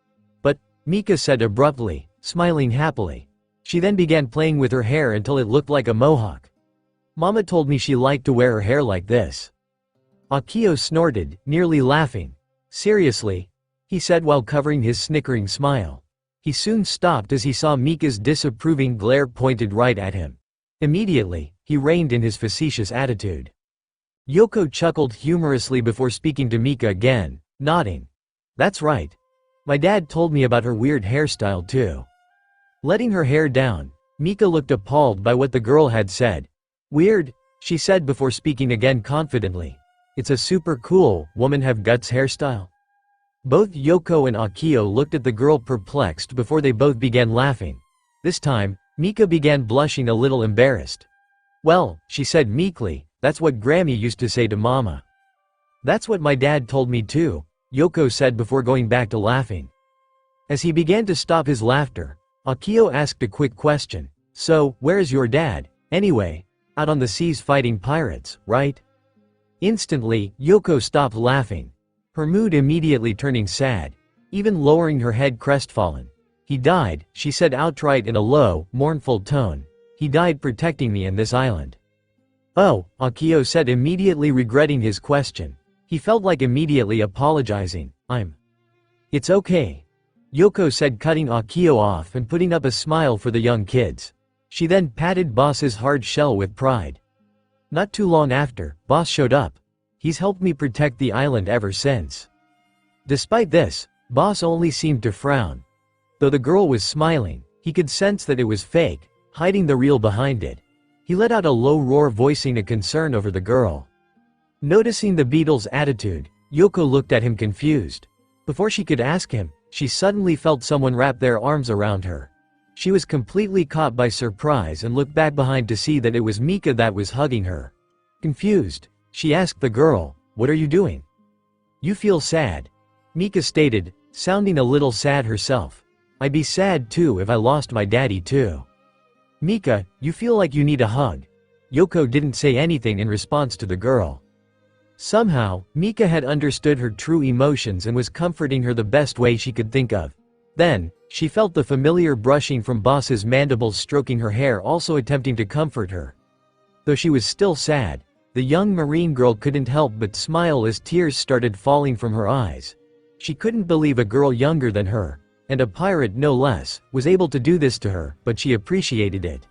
But, Mika said abruptly, smiling happily. She then began playing with her hair until it looked like a mohawk. Mama told me she liked to wear her hair like this. Akio snorted, nearly laughing. Seriously? He said while covering his snickering smile. He soon stopped as he saw Mika's disapproving glare pointed right at him. Immediately, he reined in his facetious attitude. Yoko chuckled humorously before speaking to Mika again, nodding. That's right. My dad told me about her weird hairstyle too. Letting her hair down, Mika looked appalled by what the girl had said. Weird, she said before speaking again confidently. It's a super cool, woman have guts hairstyle. Both Yoko and Akio looked at the girl perplexed before they both began laughing. This time, Mika began blushing a little embarrassed. Well, she said meekly, that's what Grammy used to say to Mama. That's what my dad told me too, Yoko said before going back to laughing. As he began to stop his laughter, Akio asked a quick question. So, where's your dad, anyway? Out on the seas fighting pirates, right? Instantly, Yoko stopped laughing. Her mood immediately turning sad, even lowering her head crestfallen. He died, she said outright in a low, mournful tone. He died protecting me and this island. Oh, Akio said immediately regretting his question. He felt like immediately apologizing. It's okay. Yoko said cutting Akio off and putting up a smile for the young kids. She then patted Boss's hard shell with pride. Not too long after, Boss showed up. He's helped me protect the island ever since. Despite this, Boss only seemed to frown. Though the girl was smiling, he could sense that it was fake, hiding the real behind it. He let out a low roar voicing a concern over the girl. Noticing the beetle's attitude, Yoko looked at him confused. Before she could ask him, she suddenly felt someone wrap their arms around her. She was completely caught by surprise and looked back behind to see that it was Mika that was hugging her. Confused, she asked the girl, "What are you doing?" "You feel sad," Mika stated, sounding a little sad herself. "I'd be sad too if I lost my daddy too." "Mika, you feel like you need a hug." Yoko didn't say anything in response to the girl. Somehow, Mika had understood her true emotions and was comforting her the best way she could think of. Then, she felt the familiar brushing from Boss's mandibles stroking her hair, also attempting to comfort her. Though she was still sad, the young marine girl couldn't help but smile as tears started falling from her eyes. She couldn't believe a girl younger than her, and a pirate no less, was able to do this to her, but she appreciated it.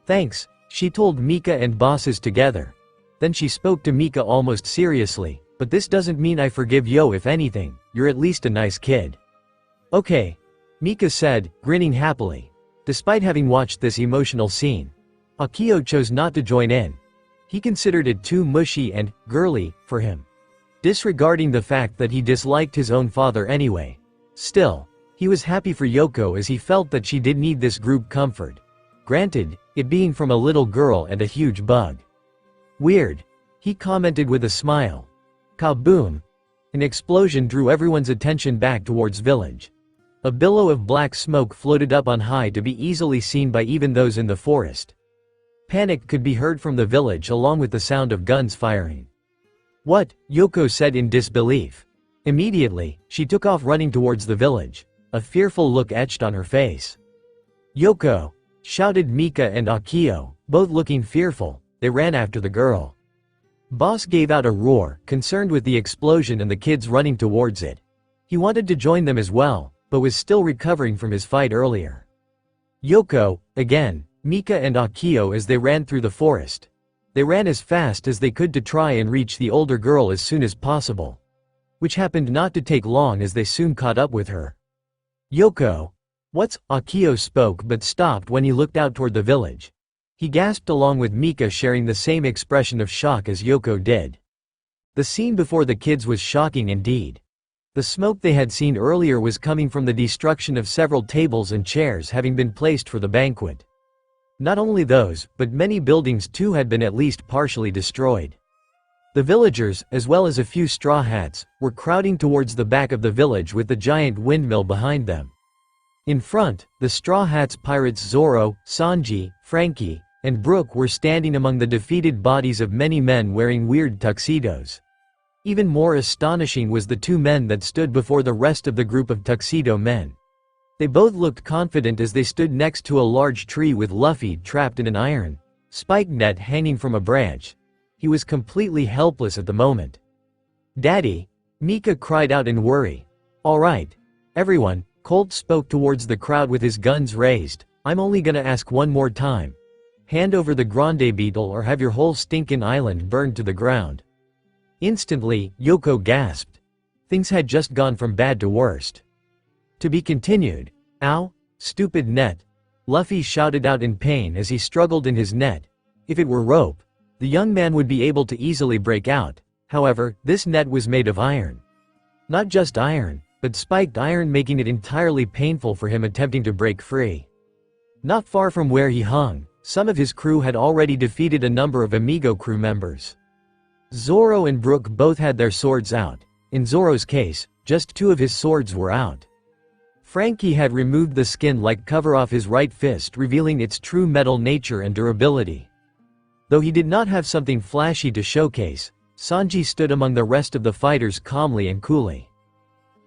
"Thanks," she told Mika and Bosses together. Then she spoke to Mika almost seriously, "But this doesn't mean I forgive Yo. If anything, you're at least a nice kid." "Okay," Mika said, grinning happily. Despite having watched this emotional scene, Akio chose not to join in. He considered it too mushy and girly for him, disregarding the fact that he disliked his own father anyway. Still, he was happy for Yoko as he felt that she did need this group comfort. Granted, it being from a little girl and a huge bug. "Weird," he commented with a smile. Kaboom! An explosion drew everyone's attention back towards village. A billow of black smoke floated up on high to be easily seen by even those in the forest. Panic could be heard from the village along with the sound of guns firing. "What?" Yoko said in disbelief. Immediately, she took off running towards the village, a fearful look etched on her face. "Yoko!" shouted Mika and Akio, both looking fearful. They ran after the girl. Boss gave out a roar, concerned with the explosion and the kids running towards it. He wanted to join them as well, but was still recovering from his fight earlier. "Yoko!" again, Mika and Akio as they ran through the forest. They ran as fast as they could to try and reach the older girl as soon as possible. Which happened not to take long as they soon caught up with her. "Yoko! What's—" Akio spoke but stopped when he looked out toward the village. He gasped along with Mika, sharing the same expression of shock as Yoko did. The scene before the kids was shocking indeed. The smoke they had seen earlier was coming from the destruction of several tables and chairs having been placed for the banquet. Not only those, but many buildings too had been at least partially destroyed. The villagers, as well as a few straw hats, were crowding towards the back of the village with the giant windmill behind them. In front, the straw hats pirates Zoro, Sanji, Frankie, and Brooke were standing among the defeated bodies of many men wearing weird tuxedos. Even more astonishing was the two men that stood before the rest of the group of tuxedo men. They both looked confident as they stood next to a large tree with Luffy trapped in an iron spike net hanging from a branch. He was completely helpless at the moment. "Daddy!" Mika cried out in worry. "All right. Everyone, Colt spoke towards the crowd with his guns raised. I'm only gonna ask one more time. Hand over the grande beetle or have your whole stinkin' island burned to the ground. Instantly, Yoko gasped. Things had just gone from bad to worst. To be continued. Ow, stupid net. Luffy shouted out in pain as he struggled in his net. If it were rope, the young man would be able to easily break out. However, this net was made of iron. Not just iron, but spiked iron, making it entirely painful for him attempting to break free. Not far from where he hung, some of his crew had already defeated a number of Amigo crew members. Zoro and Brook both had their swords out. In Zoro's case, just 2 of his swords were out. Frankie had removed the skin-like cover off his right fist, revealing its true metal nature and durability. Though he did not have something flashy to showcase, Sanji stood among the rest of the fighters calmly and coolly,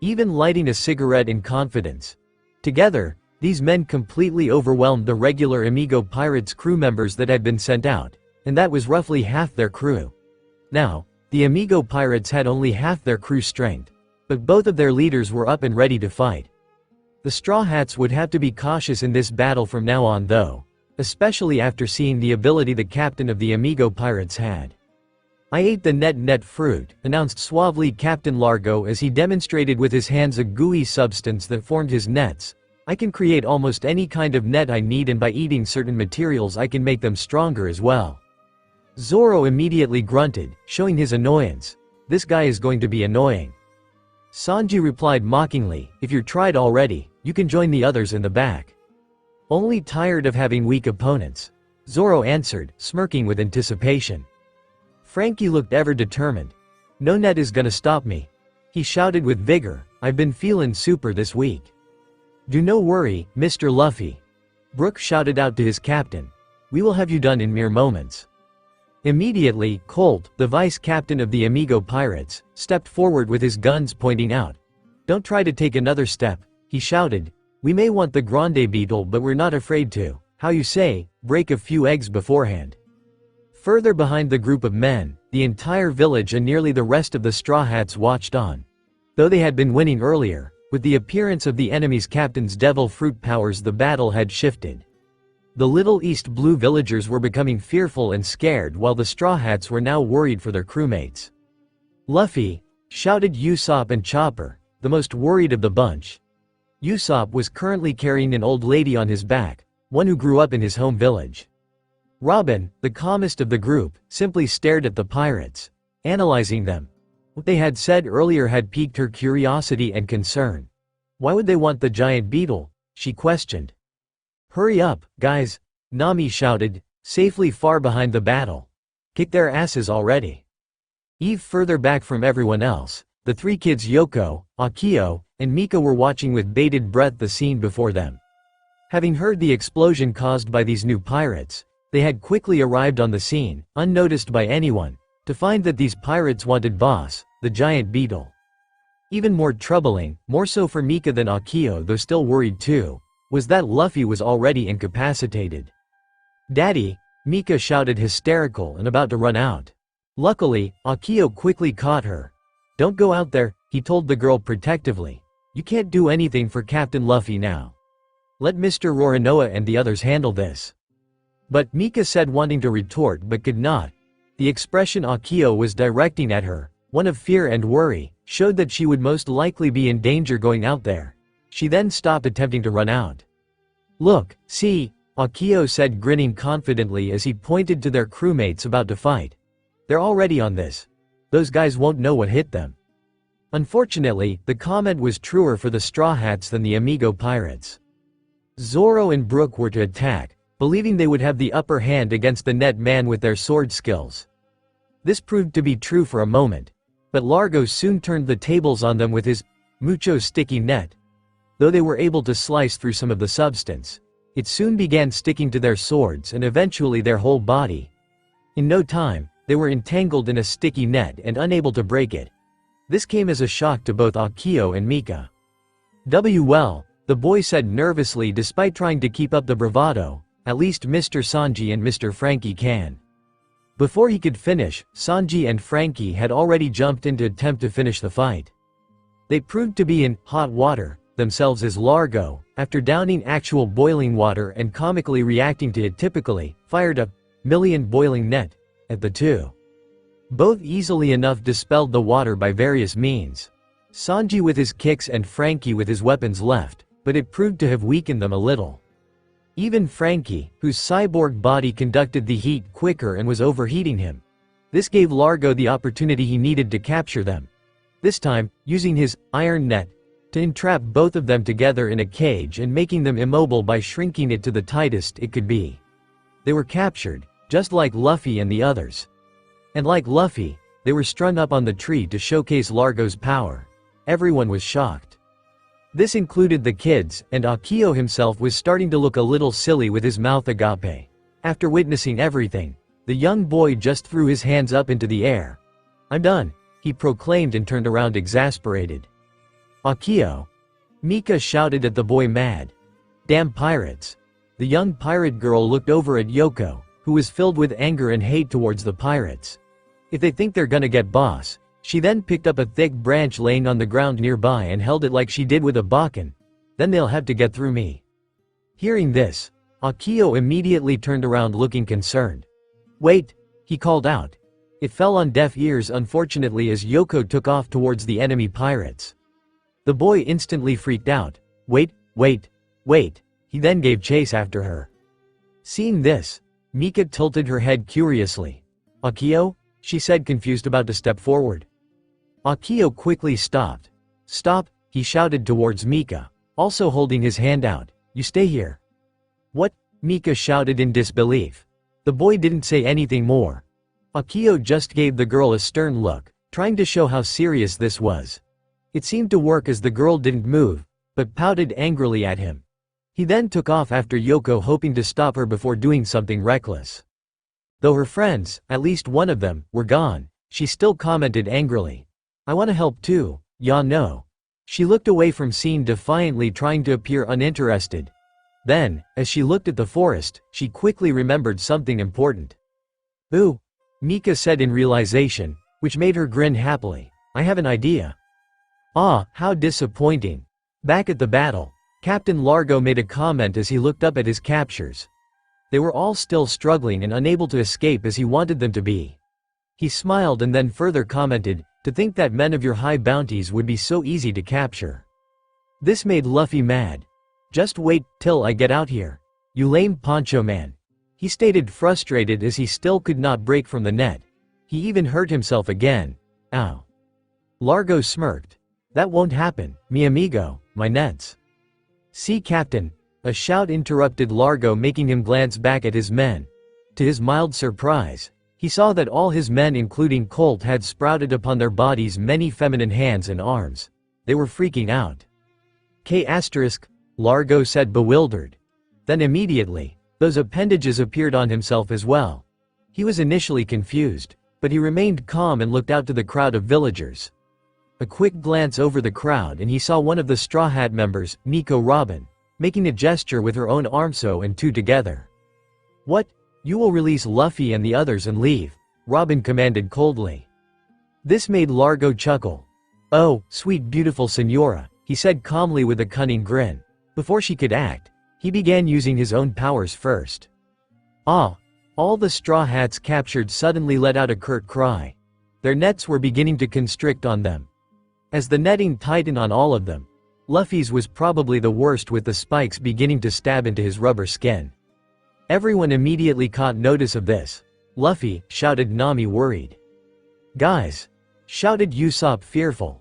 even lighting a cigarette in confidence. Together, these men completely overwhelmed the regular Amigo pirates crew members that had been sent out, and that was roughly half their crew. Now, the Amigo pirates had only half their crew strength, but both of their leaders were up and ready to fight. The Straw Hats would have to be cautious in this battle from now on though, especially after seeing the ability the captain of the Amigo pirates had. I ate the net fruit, announced suavely Captain Largo as he demonstrated with his hands a gooey substance that formed his nets. I can create almost any kind of net I need, and by eating certain materials I can make them stronger as well. Zoro immediately grunted, showing his annoyance. This guy is going to be annoying. Sanji replied mockingly, if you're tried already, you can join the others in the back. Only tired of having weak opponents. Zoro answered, smirking with anticipation. Frankie looked ever determined. No net is gonna stop me. He shouted with vigor, I've been feelin' super this week. Do no worry, Mr. Luffy. Brook shouted out to his captain. We will have you done in mere moments. Immediately, Colt, the vice-captain of the Amigo pirates, stepped forward with his guns pointing out. Don't try to take another step, he shouted. We may want the grande beetle, but we're not afraid to, how you say, break a few eggs beforehand. Further behind the group of men, the entire village and nearly the rest of the Straw Hats watched on. Though they had been winning earlier, with the appearance of the enemy's captain's devil fruit powers, the battle had shifted. The Little East Blue villagers were becoming fearful and scared, while the Straw Hats were now worried for their crewmates. Luffy, shouted Usopp and Chopper, the most worried of the bunch. Usopp was currently carrying an old lady on his back, one who grew up in his home village. Robin, the calmest of the group, simply stared at the pirates, analyzing them. What they had said earlier had piqued her curiosity and concern. Why would they want the giant beetle? She questioned. Hurry up, guys, Nami shouted, safely far behind the battle. Kick their asses already. Eve further back from everyone else, the 3 kids Yoko, Akio, and Mika were watching with bated breath the scene before them. Having heard the explosion caused by these new pirates, they had quickly arrived on the scene, unnoticed by anyone, to find that these pirates wanted Boss, the giant beetle. Even more troubling, more so for Mika than Akio, though still worried too, was that Luffy was already incapacitated. Daddy, Mika shouted, hysterical and about to run out. Luckily, Akio quickly caught her. Don't go out there, he told the girl protectively. You can't do anything for Captain Luffy now. Let Mr. Roronoa and the others handle this. But Mika said, wanting to retort but could not. The expression Akio was directing at her, one of fear and worry, showed that she would most likely be in danger going out there. She then stopped attempting to run out. Look, see, Akio said, grinning confidently as he pointed to their crewmates about to fight. They're already on this. Those guys won't know what hit them. Unfortunately, the comment was truer for the Straw Hats than the Amigo pirates. Zoro and Brook were to attack, believing they would have the upper hand against the net man with their sword skills. This proved to be true for a moment, but Largo soon turned the tables on them with his mucho sticky net. Though they were able to slice through some of the substance, it soon began sticking to their swords and eventually their whole body. In no time, they were entangled in a sticky net and unable to break it. This came as a shock to both Akio and Mika. Well, the boy said nervously, despite trying to keep up the bravado, at least Mr. Sanji and Mr. Frankie can. Before he could finish, Sanji and Frankie had already jumped in to attempt to finish the fight. They proved to be in hot water, themselves as Largo, after downing actual boiling water and comically reacting to it typically, fired a million boiling net at the two. Both easily enough dispelled the water by various means. Sanji with his kicks and Frankie with his weapons left, but it proved to have weakened them a little. Even Frankie, whose cyborg body conducted the heat quicker and was overheating him. This gave Largo the opportunity he needed to capture them. This time, using his iron net to entrap both of them together in a cage and making them immobile by shrinking it to the tightest it could be. They were captured, just like Luffy and the others. And like Luffy, they were strung up on the tree to showcase Largo's power. Everyone was shocked. This included the kids, and Akio himself was starting to look a little silly with his mouth agape. After witnessing everything, the young boy just threw his hands up into the air. "I'm done," he proclaimed and turned around exasperated. "Akio!" Mika shouted at the boy, mad. "Damn pirates!" The young pirate girl looked over at Yoko, who was filled with anger and hate towards the pirates. "If they think they're gonna get boss." She then picked up a thick branch laying on the ground nearby and held it like she did with a bakken. "Then they'll have to get through me." Hearing this, Akio immediately turned around looking concerned. "Wait," he called out. It fell on deaf ears unfortunately as Yoko took off towards the enemy pirates. The boy instantly freaked out. "Wait, wait, wait." He then gave chase after her. Seeing this, Mika tilted her head curiously. "Akio?" she said, confused, about to step forward. Akio quickly stopped. "Stop," he shouted towards Mika, also holding his hand out. "You stay here." "What?" Mika shouted in disbelief. The boy didn't say anything more. Akio just gave the girl a stern look, trying to show how serious this was. It seemed to work as the girl didn't move, but pouted angrily at him. He then took off after Yoko, hoping to stop her before doing something reckless. Though her friends, at least one of them, were gone, she still commented angrily. "I want to help too, ya know." She looked away from scene defiantly, trying to appear uninterested. Then, as she looked at the forest, she quickly remembered something important. "Ooh," Mika said in realization, which made her grin happily. "I have an idea." "Ah, how disappointing." Back at the battle, Captain Largo made a comment as he looked up at his captures. They were all still struggling and unable to escape as he wanted them to be. He smiled and then further commented, "To think that men of your high bounties would be so easy to capture." This made Luffy mad. "Just wait till I get out here, you lame poncho man," he stated, frustrated as he still could not break from the net. He even hurt himself again. "Ow." Largo smirked. "That won't happen, mi amigo, my nets." "See, Captain," a shout interrupted Largo, making him glance back at his men. To his mild surprise, he saw that all his men, including Colt, had sprouted upon their bodies many feminine hands and arms. They were freaking out. Largo said, bewildered. Then immediately, those appendages appeared on himself as well. He was initially confused, but he remained calm and looked out to the crowd of villagers. A quick glance over the crowd and he saw one of the Straw Hat members, Nico Robin, making a gesture with her own arm, so and two together. "What? You will release Luffy and the others and leave," Robin commanded coldly. This made Largo chuckle. "Oh, sweet beautiful Senora," he said calmly with a cunning grin. Before she could act, he began using his own powers first. "Ah!" All the Straw Hats captured suddenly let out a curt cry. Their nets were beginning to constrict on them. As the netting tightened on all of them, Luffy's was probably the worst, with the spikes beginning to stab into his rubber skin. Everyone immediately caught notice of this. "Luffy," shouted Nami, worried. "Guys!" shouted Usopp, fearful.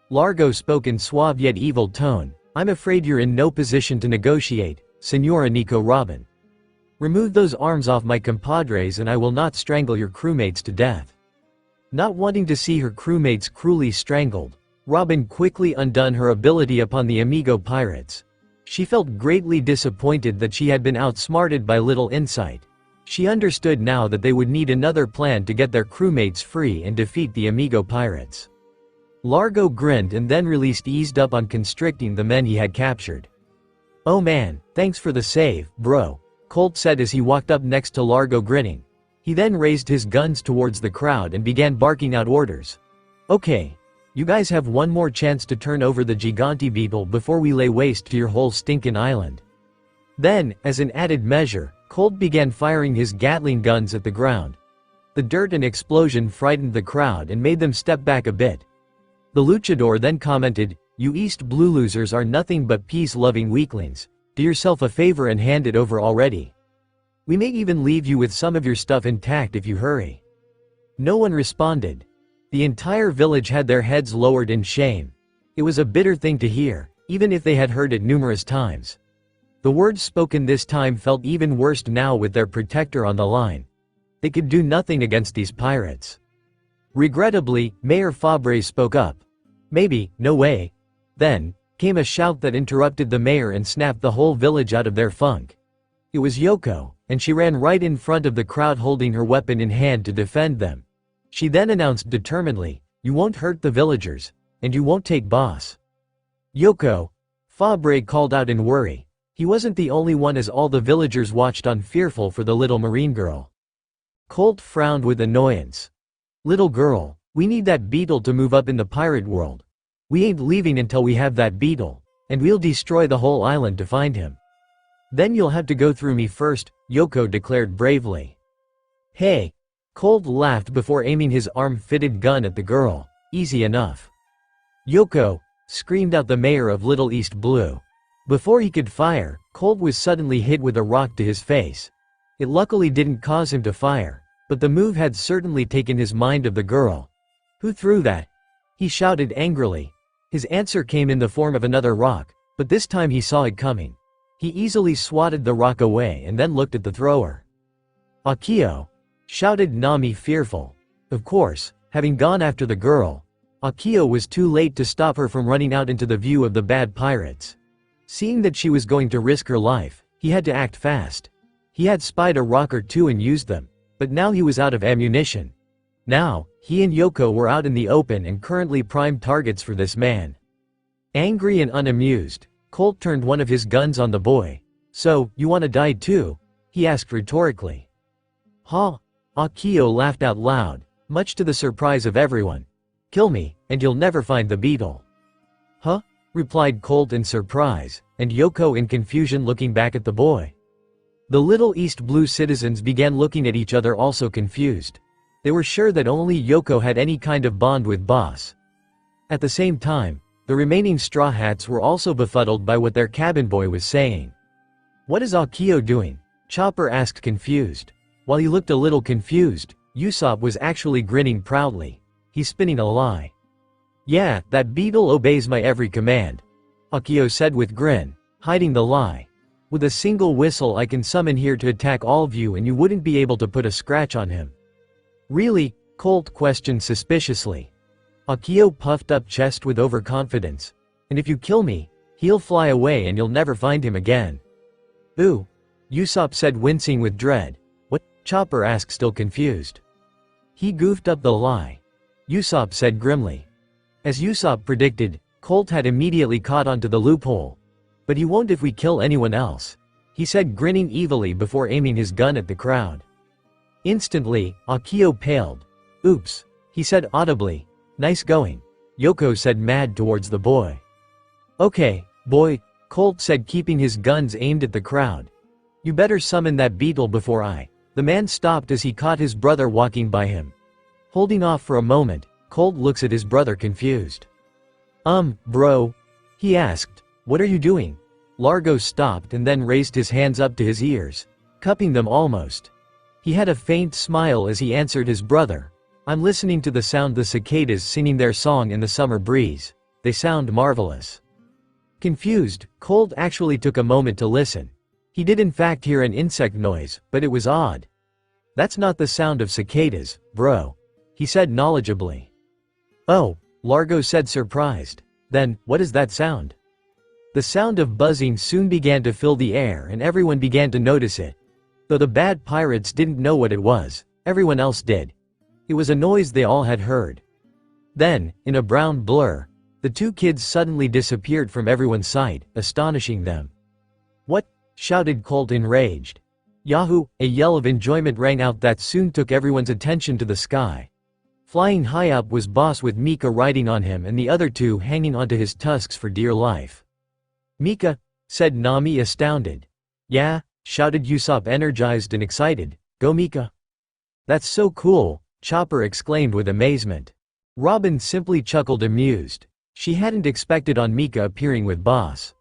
Largo spoke in suave yet evil tone. "I'm afraid you're in no position to negotiate, Senora Nico Robin. Remove those arms off my compadres and I will not strangle your crewmates to death." Not wanting to see her crewmates cruelly strangled, Robin quickly undone her ability upon the Amigo pirates. She felt greatly disappointed that she had been outsmarted by little insight. She understood now that they would need another plan to get their crewmates free and defeat the Amigo pirates. Largo grinned and then eased up on constricting the men he had captured. "Oh man, thanks for the save, bro," Colt said as he walked up next to Largo, grinning. He then raised his guns towards the crowd and began barking out orders. "Okay. You guys have one more chance to turn over the Gigante beetle before we lay waste to your whole stinkin' island." Then, as an added measure, Colt began firing his Gatling guns at the ground. The dirt and explosion frightened the crowd and made them step back a bit. The luchador then commented, "You East Blue losers are nothing but peace-loving weaklings. Do yourself a favor and hand it over already. We may even leave you with some of your stuff intact if you hurry." No one responded. The entire village had their heads lowered in shame. It was a bitter thing to hear, even if they had heard it numerous times. The words spoken this time felt even worse now with their protector on the line. They could do nothing against these pirates. Regrettably, Mayor Fabre spoke up. "Maybe, no way." Then came a shout that interrupted the mayor and snapped the whole village out of their funk. It was Yoko, and she ran right in front of the crowd holding her weapon in hand to defend them. She then announced determinedly, "You won't hurt the villagers, and you won't take boss." "Yoko," Fabre called out in worry. He wasn't the only one as all the villagers watched on fearful for the little marine girl. Colt frowned with annoyance. "Little girl, we need that beetle to move up in the pirate world. We ain't leaving until we have that beetle, and we'll destroy the whole island to find him." "Then you'll have to go through me first," Yoko declared bravely. "Hey." Colt laughed before aiming his arm-fitted gun at the girl. "Easy enough." "Yoko!" screamed out the mayor of Little East Blue. Before he could fire, Colt was suddenly hit with a rock to his face. It luckily didn't cause him to fire, but the move had certainly taken his mind of the girl. "Who threw that?" he shouted angrily. His answer came in the form of another rock, but this time he saw it coming. He easily swatted the rock away and then looked at the thrower. "Akio!" shouted Nami fearful. Of course, having gone after the girl, Akio was too late to stop her from running out into the view of the bad pirates. Seeing that she was going to risk her life, he had to act fast. He had spied a rock or two and used them, but now he was out of ammunition. Now, he and Yoko were out in the open and currently prime targets for this man. Angry and unamused, Colt turned one of his guns on the boy. "So, you wanna die too?" he asked rhetorically. "Huh?" Akio laughed out loud, much to the surprise of everyone. "Kill me, and you'll never find the beetle." "Huh?" replied Colt in surprise, and Yoko in confusion looking back at the boy. The Little East Blue citizens began looking at each other also confused. They were sure that only Yoko had any kind of bond with Boss. At the same time, the remaining Straw Hats were also befuddled by what their cabin boy was saying. "What is Akio doing?" Chopper asked confused. While he looked a little confused, Usopp was actually grinning proudly. He's spinning a lie. "Yeah, that beetle obeys my every command," Akio said with grin, hiding the lie. "With a single whistle I can summon here to attack all of you and you wouldn't be able to put a scratch on him." "Really?" Colt questioned suspiciously. Akio puffed up chest with overconfidence. "And if you kill me, he'll fly away and you'll never find him again." "Ooh," Usopp said wincing with dread. "What?" Chopper asked still confused. "He goofed up the lie," Usopp said grimly. As Usopp predicted, Colt had immediately caught onto the loophole. "But he won't if we kill anyone else," he said grinning evilly before aiming his gun at the crowd. Instantly, Akio paled. "Oops," he said audibly. "Nice going," Yoko said mad towards the boy. "Okay, boy," Colt said keeping his guns aimed at the crowd. "You better summon that beetle before I—" The man stopped as he caught his brother walking by him. Holding off for a moment, Colt looks at his brother confused. Bro?" he asked. "What are you doing?" Largo stopped and then raised his hands up to his ears, cupping them almost. He had a faint smile as he answered his brother. "I'm listening to the sound the cicadas singing their song in the summer breeze. They sound marvelous." Confused, Colt actually took a moment to listen. He did in fact hear an insect noise, but it was odd. "That's not the sound of cicadas, bro," he said knowledgeably. "Oh," Largo said surprised. "Then, what is that sound?" The sound of buzzing soon began to fill the air and everyone began to notice it. Though the bad pirates didn't know what it was, everyone else did. It was a noise they all had heard. Then, in a brown blur, the two kids suddenly disappeared from everyone's sight, astonishing them. "What?" shouted Colt enraged. "Yahoo!" A yell of enjoyment rang out that soon took everyone's attention to the sky. Flying high up was Boss with Mika riding on him and the other two hanging onto his tusks for dear life. "Mika," said Nami astounded. "Yeah," shouted Usopp energized and excited. "Go Mika." "That's so cool," Chopper exclaimed with amazement. Robin simply chuckled amused. She hadn't expected on Mika appearing with Boss.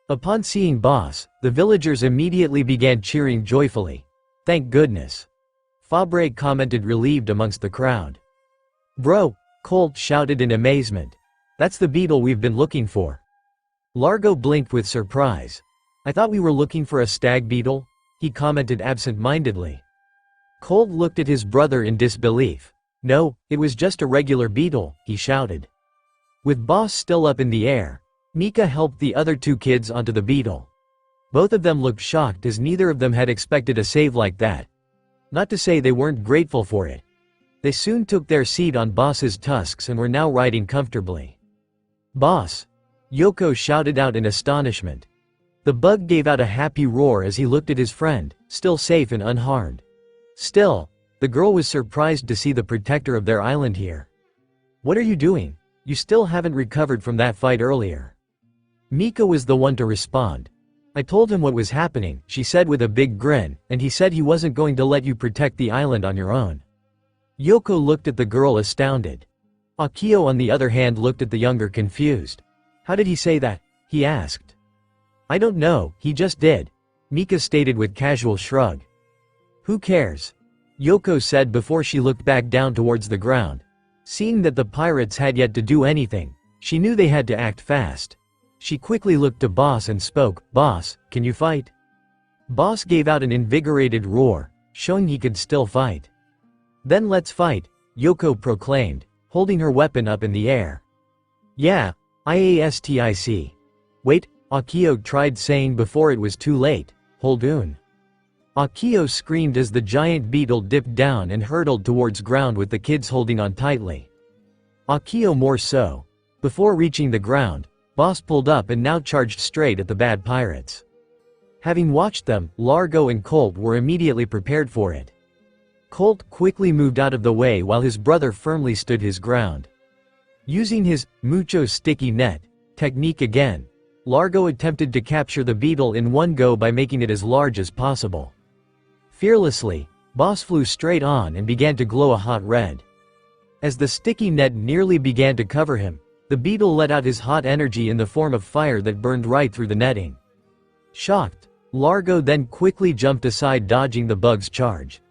Upon seeing Boss, the villagers immediately began cheering joyfully. "Thank goodness," Fabre commented relieved amongst the crowd. "Bro," Colt shouted in amazement. "That's the beetle we've been looking for." Largo blinked with surprise. "I thought we were looking for a stag beetle," he commented absent-mindedly. Colt looked at his brother in disbelief. "No, it was just a regular beetle," he shouted. With Boss still up in the air, Mika helped the other two kids onto the beetle. Both of them looked shocked as neither of them had expected a save like that. Not to say they weren't grateful for it. They soon took their seat on Boss's tusks and were now riding comfortably. "Boss!" Yoko shouted out in astonishment. The bug gave out a happy roar as he looked at his friend, still safe and unharmed. Still, the girl was surprised to see the protector of their island here. "What are you doing? You still haven't recovered from that fight earlier." Mika was the one to respond. "I told him what was happening," she said with a big grin, "and he said he wasn't going to let you protect the island on your own." Yoko looked at the girl astounded. Akio on the other hand looked at the younger confused. "How did he say that?" he asked. "I don't know, he just did," Mika stated with casual shrug. "Who cares?" Yoko said before she looked back down towards the ground. Seeing that the pirates had yet to do anything, she knew they had to act fast. She quickly looked to Boss and spoke. "Boss, can you fight?" Boss gave out an invigorated roar, showing he could still fight. "Then let's fight," Yoko proclaimed, holding her weapon up in the air. "Yeah, IASTIC. Wait," Akio tried saying before it was too late. "Hold on." Akio screamed as the giant beetle dipped down and hurtled towards ground with the kids holding on tightly. Akio more so. Before reaching the ground, Boss pulled up and now charged straight at the bad pirates. Having watched them, Largo and Colt were immediately prepared for it. Colt quickly moved out of the way while his brother firmly stood his ground. Using his mucho sticky net technique again, Largo attempted to capture the beetle in one go by making it as large as possible. Fearlessly, Boss flew straight on and began to glow a hot red. As the sticky net nearly began to cover him, the beetle let out his hot energy in the form of fire that burned right through the netting. Shocked, Largo then quickly jumped aside dodging the bug's charge.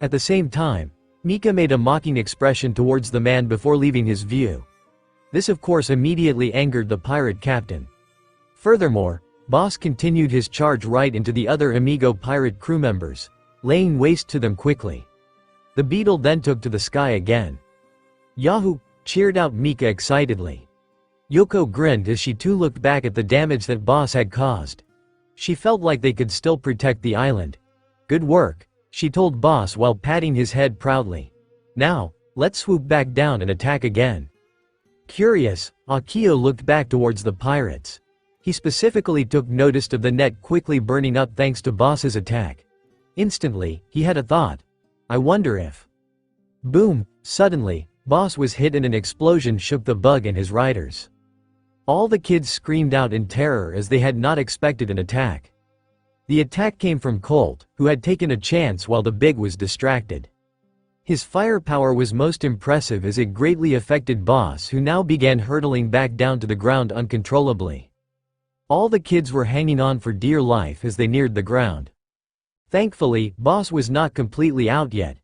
At the same time, Mika made a mocking expression towards the man before leaving his view. This of course immediately angered the pirate captain. Furthermore, Boss continued his charge right into the other Amigo pirate crew members, laying waste to them quickly. The beetle then took to the sky again. "Yahoo!" cheered out Mika excitedly. Yoko grinned as she too looked back at the damage that Boss had caused. She felt like they could still protect the island. "Good work," she told Boss while patting his head proudly. "Now, let's swoop back down and attack again." Curious, Akio looked back towards the pirates. He specifically took notice of the net quickly burning up thanks to Boss's attack. Instantly, he had a thought. "I wonder if..." Boom! Suddenly, Boss was hit and an explosion shook the bug and his riders. All the kids screamed out in terror as they had not expected an attack. The attack came from Colt, who had taken a chance while the big was distracted. His firepower was most impressive as it greatly affected Boss, who now began hurtling back down to the ground uncontrollably. All the kids were hanging on for dear life as they neared the ground. Thankfully, Boss was not completely out yet.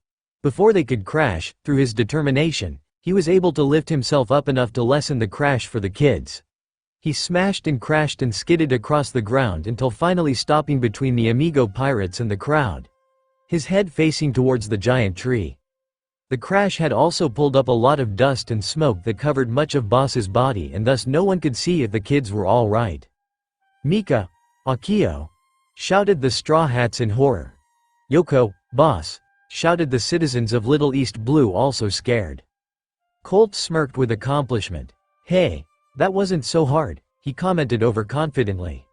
Before they could crash, through his determination, he was able to lift himself up enough to lessen the crash for the kids. He smashed and crashed and skidded across the ground until finally stopping between the Amigo pirates and the crowd, his head facing towards the giant tree. The crash had also pulled up a lot of dust and smoke that covered much of Boss's body, and thus no one could see if the kids were all right. "Mika! Akio!" shouted the Straw Hats in horror. "Yoko! Boss!" shouted the citizens of Little East Blue, also scared. Colt smirked with accomplishment. "Hey, that wasn't so hard," he commented overconfidently.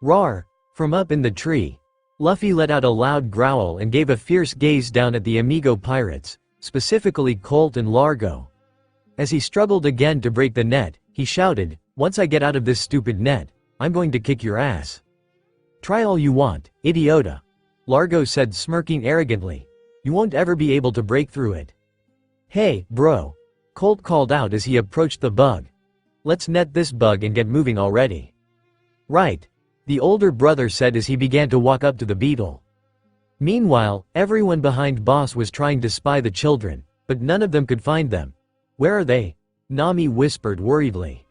"Rawr!" From up in the tree, Luffy let out a loud growl and gave a fierce gaze down at the Amigo pirates, specifically Colt and Largo. As he struggled again to break the net, he shouted, "Once I get out of this stupid net, I'm going to kick your ass." "Try all you want, idiota," Largo said, smirking arrogantly. "You won't ever be able to break through it." "Hey, bro," Colt called out as he approached the bug. "Let's net this bug and get moving already." "Right," the older brother said as he began to walk up to the beetle. Meanwhile, everyone behind Boss was trying to spy the children, but none of them could find them. "Where are they?" Nami whispered worriedly.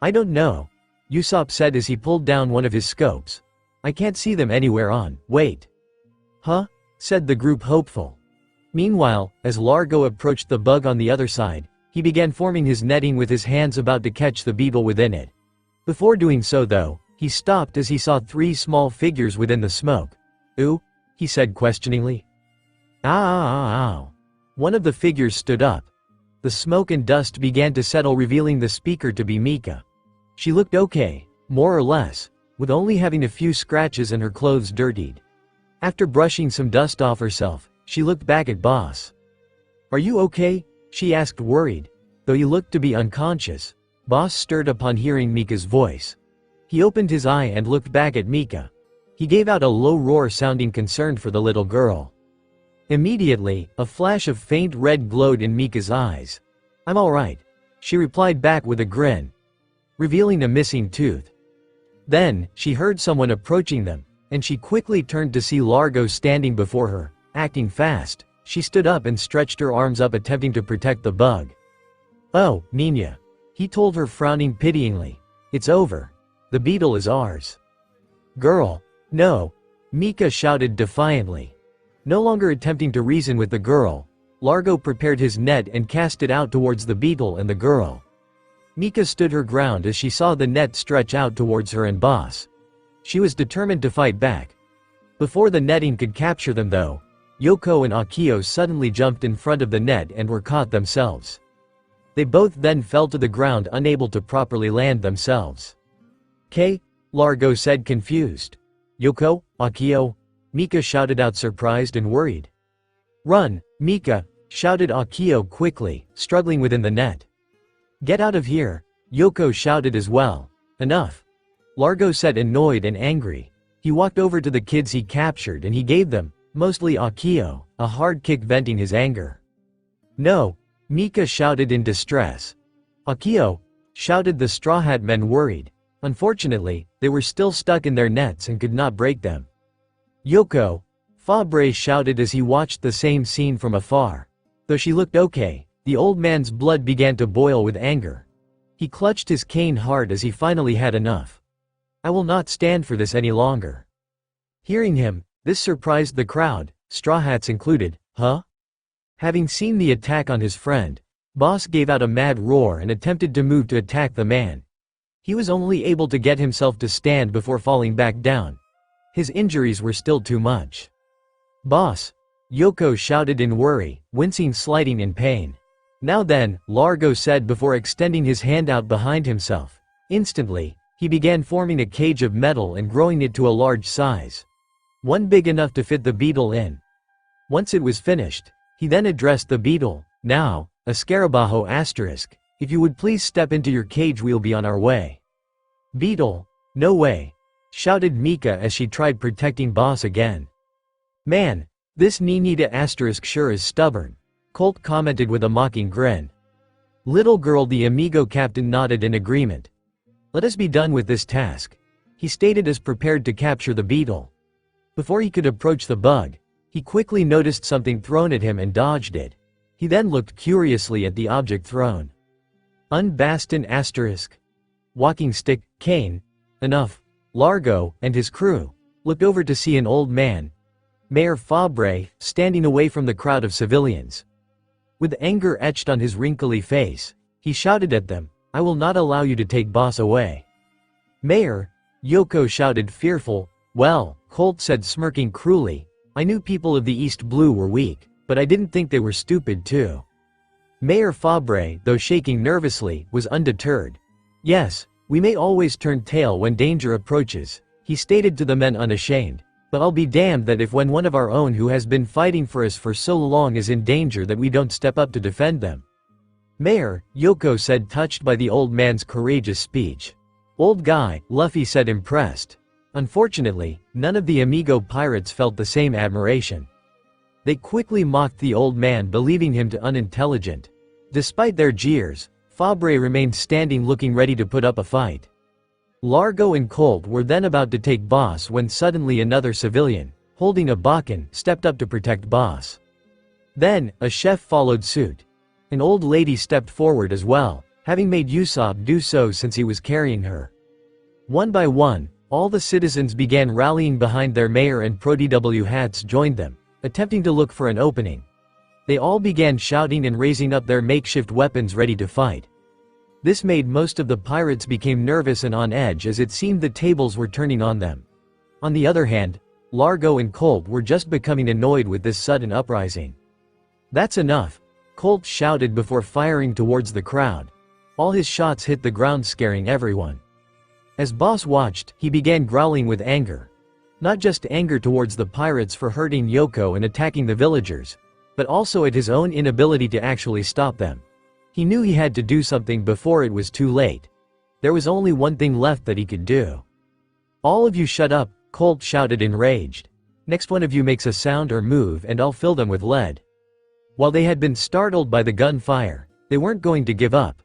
"I don't know," Usopp said as he pulled down one of his scopes. "I can't see them anywhere on, wait." "Huh?" said the group hopeful. Meanwhile, as Largo approached the bug on the other side, he began forming his netting with his hands about to catch the beetle within it. Before doing so though, he stopped as he saw 3 small figures within the smoke. "Ooh?" he said questioningly. Ow. One of the figures stood up. The smoke and dust began to settle, revealing the speaker to be Mika. She looked okay, more or less, with only having a few scratches and her clothes dirtied. After brushing some dust off herself, she looked back at Boss. "Are you okay?" she asked, worried. Though he looked to be unconscious, Boss stirred upon hearing Mika's voice. He opened his eye and looked back at Mika. He gave out a low roar, sounding concerned for the little girl. Immediately, a flash of faint red glowed in Mika's eyes. "I'm alright," she replied back with a grin, revealing a missing tooth. Then, she heard someone approaching them, and she quickly turned to see Largo standing before her. Acting fast, she stood up and stretched her arms up, attempting to protect the bug. "Oh, Nina," he told her, frowning pityingly. "It's over. The beetle is ours." "Girl, no," Mika shouted defiantly. No longer attempting to reason with the girl, Largo prepared his net and cast it out towards the beetle and the girl. Mika stood her ground as she saw the net stretch out towards her and Boss. She was determined to fight back. Before the netting could capture them though, Yoko and Akio suddenly jumped in front of the net and were caught themselves. They both then fell to the ground, unable to properly land themselves. "K?" Largo said, confused. "Yoko? Akio?" Mika shouted out, surprised and worried. "Run, Mika!" shouted Akio quickly, struggling within the net. "Get out of here!" Yoko shouted as well. "Enough!" Largo said, annoyed and angry. He walked over to the kids he captured and he gave them, mostly Akio, a hard kick, venting his anger. "No!" Mika shouted in distress. "Akio!" shouted the Straw Hat men, worried. Unfortunately, they were still stuck in their nets and could not break them. "Yoko!" Fabre shouted as he watched the same scene from afar. Though she looked okay, the old man's blood began to boil with anger. He clutched his cane hard as he finally had enough. "I will not stand for this any longer." Hearing him, this surprised the crowd, Straw Hats included. "Huh?" Having seen the attack on his friend, Boss gave out a mad roar and attempted to move to attack the man. He was only able to get himself to stand before falling back down. His injuries were still too much. "Boss!" Yoko shouted in worry, wincing, sliding in pain. "Now then," Largo said before extending his hand out behind himself. Instantly, he began forming a cage of metal and growing it to a large size. One big enough to fit the beetle in. Once it was finished, he then addressed the beetle. "Now, Escarabajo asterisk, if you would please step into your cage, we'll be on our way." "Beetle, no way," shouted Mika as she tried protecting Boss again. "Man, this Ninita asterisk sure is stubborn," Colt commented with a mocking grin. "Little girl," the Amigo captain nodded in agreement. "Let us be done with this task," he stated as prepared to capture the beetle. Before he could approach the bug, he quickly noticed something thrown at him and dodged it. He then looked curiously at the object thrown. Unbaston asterisk. Walking stick, cane. Enough. Largo and his crew looked over to see an old man, Mayor Fabre, standing away from the crowd of civilians. With anger etched on his wrinkly face, he shouted at them, "I will not allow you to take Boss away." "Mayor," Yoko shouted, fearful. "Well," Colt said, smirking cruelly, "I knew people of the East Blue were weak, but I didn't think they were stupid too." Mayor Fabre, though shaking nervously, was undeterred. "Yes, we may always turn tail when danger approaches," he stated to the men, unashamed. But I'll be damned that if when one of our own who has been fighting for us for so long is in danger that we don't step up to defend them." "Mayor," Yoko said, touched by the old man's courageous speech. "Old guy," Luffy said, impressed. Unfortunately, none of the Amigo pirates felt the same admiration. They quickly mocked the old man, believing him to unintelligent. Despite their jeers, Fore remained standing, looking ready to put up a fight. Largo and Colt were then about to take Boss when suddenly another civilian, holding a bakken, stepped up to protect Boss. Then, a chef followed suit. An old lady stepped forward as well, having made Usopp do so since he was carrying her. One by one, all the citizens began rallying behind their mayor, and Pro-DW hats joined them, attempting to look for an opening. They all began shouting and raising up their makeshift weapons ready to fight. This made most of the pirates became nervous and on edge, as it seemed the tables were turning on them. On the other hand, Largo and Colt were just becoming annoyed with this sudden uprising. "That's enough," Colt shouted before firing towards the crowd. All his shots hit the ground, scaring everyone. As Boss watched, he began growling with anger. Not just anger towards the pirates for hurting Yoko and attacking the villagers, but also at his own inability to actually stop them. He knew he had to do something before it was too late. There was only one thing left that he could do. "All of you shut up," Colt shouted, enraged. "Next one of you makes a sound or move and I'll fill them with lead." While they had been startled by the gunfire, they weren't going to give up.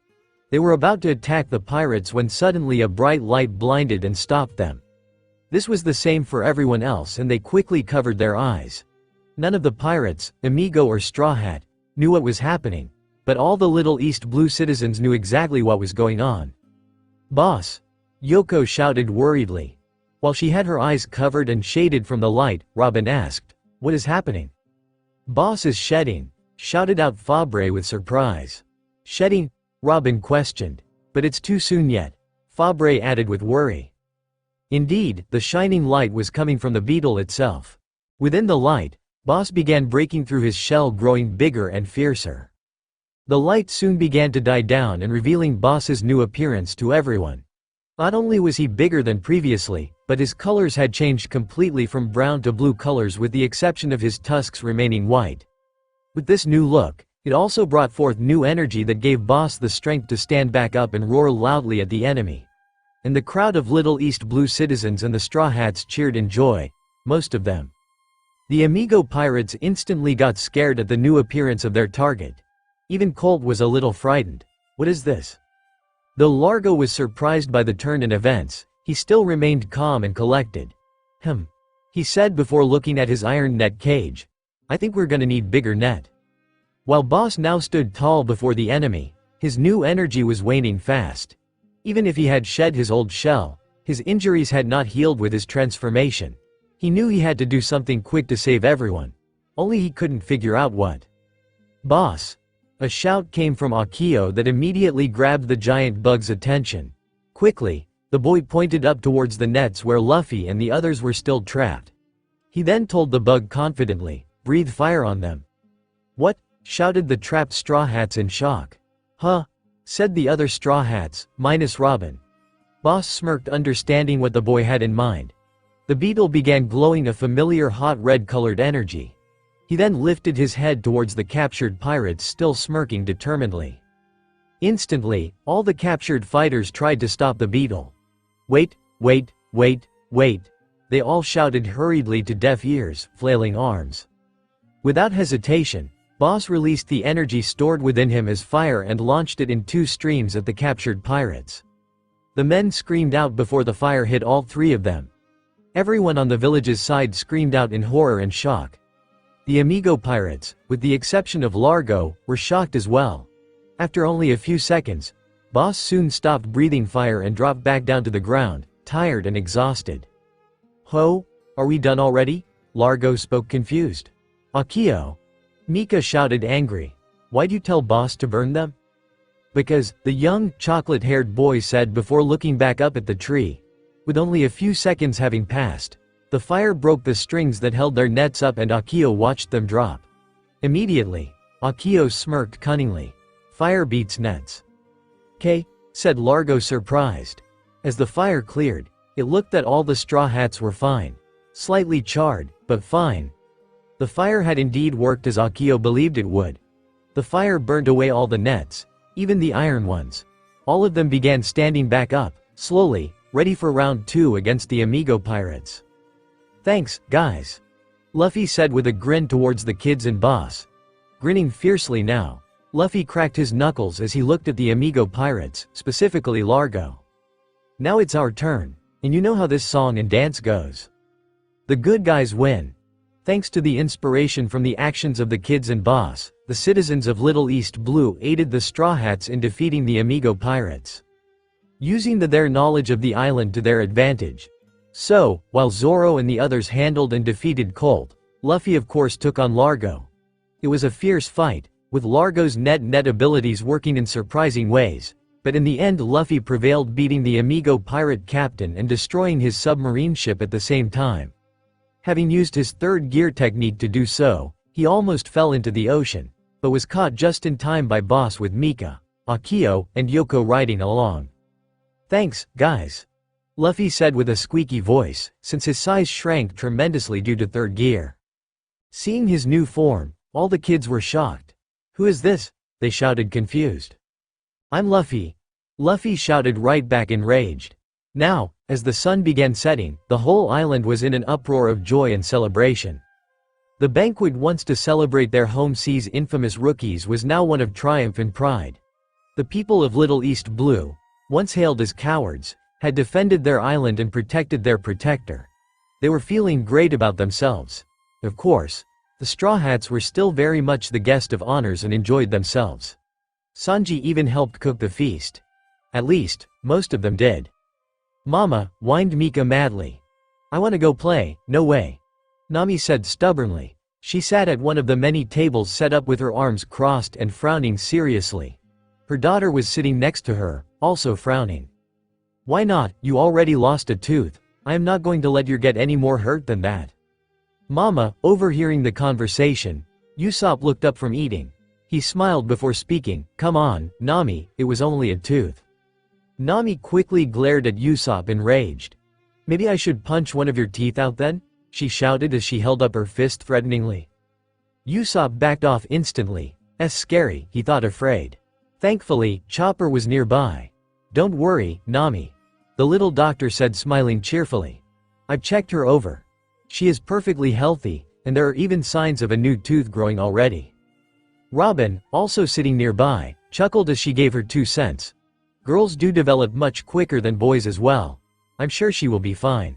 They were about to attack the pirates when suddenly a bright light blinded and stopped them. This was the same for everyone else, and they quickly covered their eyes. None of the pirates, Amigo or Straw Hat, knew what was happening, but all the Little East Blue citizens knew exactly what was going on. "Boss!" Yoko shouted worriedly. While she had her eyes covered and shaded from the light, Robin asked, "What is happening?" "Boss is shedding," shouted out Fore with surprise. "Shedding?" Robin questioned. "But it's too soon yet," Fore added with worry. Indeed, the shining light was coming from the beetle itself. Within the light, Boss began breaking through his shell, growing bigger and fiercer. The light soon began to die down and revealing Boss's new appearance to everyone. Not only was he bigger than previously, but his colors had changed completely from brown to blue colors, with the exception of his tusks remaining white. With this new look, it also brought forth new energy that gave Boss the strength to stand back up and roar loudly at the enemy. And the crowd of Little East Blue citizens and the Straw Hats cheered in joy, most of them. The Amigo pirates instantly got scared at the new appearance of their target. Even Colt was a little frightened. "What is this?" Though Largo was surprised by the turn in events, he still remained calm and collected. He said before looking at his iron net cage. "I think we're gonna need bigger net." While Boss now stood tall before the enemy, his new energy was waning fast. Even if he had shed his old shell, his injuries had not healed with his transformation. He knew he had to do something quick to save everyone. Only he couldn't figure out what. "Boss!" A shout came from Akio that immediately grabbed the giant bug's attention. Quickly, the boy pointed up towards the nets where Luffy and the others were still trapped. He then told the bug confidently, "Breathe fire on them." "What?" shouted the trapped Straw Hats in shock. "Huh?" said the other Straw Hats, minus Robin. Boss smirked, understanding what the boy had in mind. The beetle began glowing a familiar hot red-colored energy. He then lifted his head towards the captured pirates, still smirking determinedly. Instantly, all the captured fighters tried to stop the beetle. "Wait, wait, wait, wait!" They all shouted hurriedly to deaf ears, flailing arms. Without hesitation, Boss released the energy stored within him as fire and launched it in 2 streams at the captured pirates. The men screamed out before the fire hit all 3 of them. Everyone on the village's side screamed out in horror and shock. The Amigo pirates, with the exception of Largo, were shocked as well. After only a few seconds, Boss soon stopped breathing fire and dropped back down to the ground, tired and exhausted. "Ho? Are we done already?" Largo spoke confused. "Akio!" Mika shouted angry. "Why'd you tell Boss to burn them?" "Because," the young, chocolate-haired boy said before looking back up at the tree. With only a few seconds having passed, the fire broke the strings that held their nets up and Akio watched them drop. Immediately, Akio smirked cunningly. "Fire beats nets." "'Kay," said Largo, surprised. As the fire cleared, it looked that all the Straw Hats were fine. Slightly charred, but fine. The fire had indeed worked as Akio believed it would. The fire burned away all the nets, even the iron ones. All of them began standing back up, slowly, ready for round 2 against the Amigo pirates. "Thanks, guys," Luffy said with a grin towards the kids and boss. Grinning fiercely now, Luffy cracked his knuckles as he looked at the Amigo pirates, specifically Largo. "Now it's our turn, and you know how this song and dance goes. The good guys win." Thanks to the inspiration from the actions of the kids and boss, the citizens of Little East Blue aided the Straw Hats in defeating the Amigo pirates, using their knowledge of the island to their advantage. So, while Zoro and the others handled and defeated Colt, Luffy of course took on Largo. It was a fierce fight, with Largo's net abilities working in surprising ways, but in the end Luffy prevailed, beating the Amigo pirate captain and destroying his submarine ship at the same time. Having used his third gear technique to do so, he almost fell into the ocean, but was caught just in time by Boss with Mika, Akio, and Yoko riding along. "Thanks, guys," Luffy said with a squeaky voice, since his size shrank tremendously due to third gear. Seeing his new form, all the kids were shocked. "Who is this?" they shouted confused. "I'm Luffy," Luffy shouted right back enraged. Now, as the sun began setting, the whole island was in an uproar of joy and celebration. The banquet once to celebrate their home sea's infamous rookies was now one of triumph and pride. The people of Little East Blue, once hailed as cowards, had defended their island and protected their protector. They were feeling great about themselves. Of course, the Straw Hats were still very much the guest of honors and enjoyed themselves. Sanji even helped cook the feast. At least, most of them did. "Mama," whined Mika madly. "I want to go play." "No way," Nami said stubbornly. She sat at one of the many tables set up with her arms crossed and frowning seriously. Her daughter was sitting next to her, also frowning. "Why not? You already lost a tooth. I am not going to let you get any more hurt than that." Mama, overhearing the conversation, Usopp looked up from eating. He smiled before speaking. "Come on, Nami, it was only a tooth." Nami quickly glared at Usopp enraged. "Maybe I should punch one of your teeth out then?" she shouted as she held up her fist threateningly. Usopp backed off instantly. Scary, he thought, afraid. Thankfully, Chopper was nearby. "Don't worry, Nami," the little doctor said, smiling cheerfully. "I've checked her over. She is perfectly healthy, and there are even signs of a new tooth growing already." Robin, also sitting nearby, chuckled as she gave her 2 cents. "Girls do develop much quicker than boys as well. I'm sure she will be fine."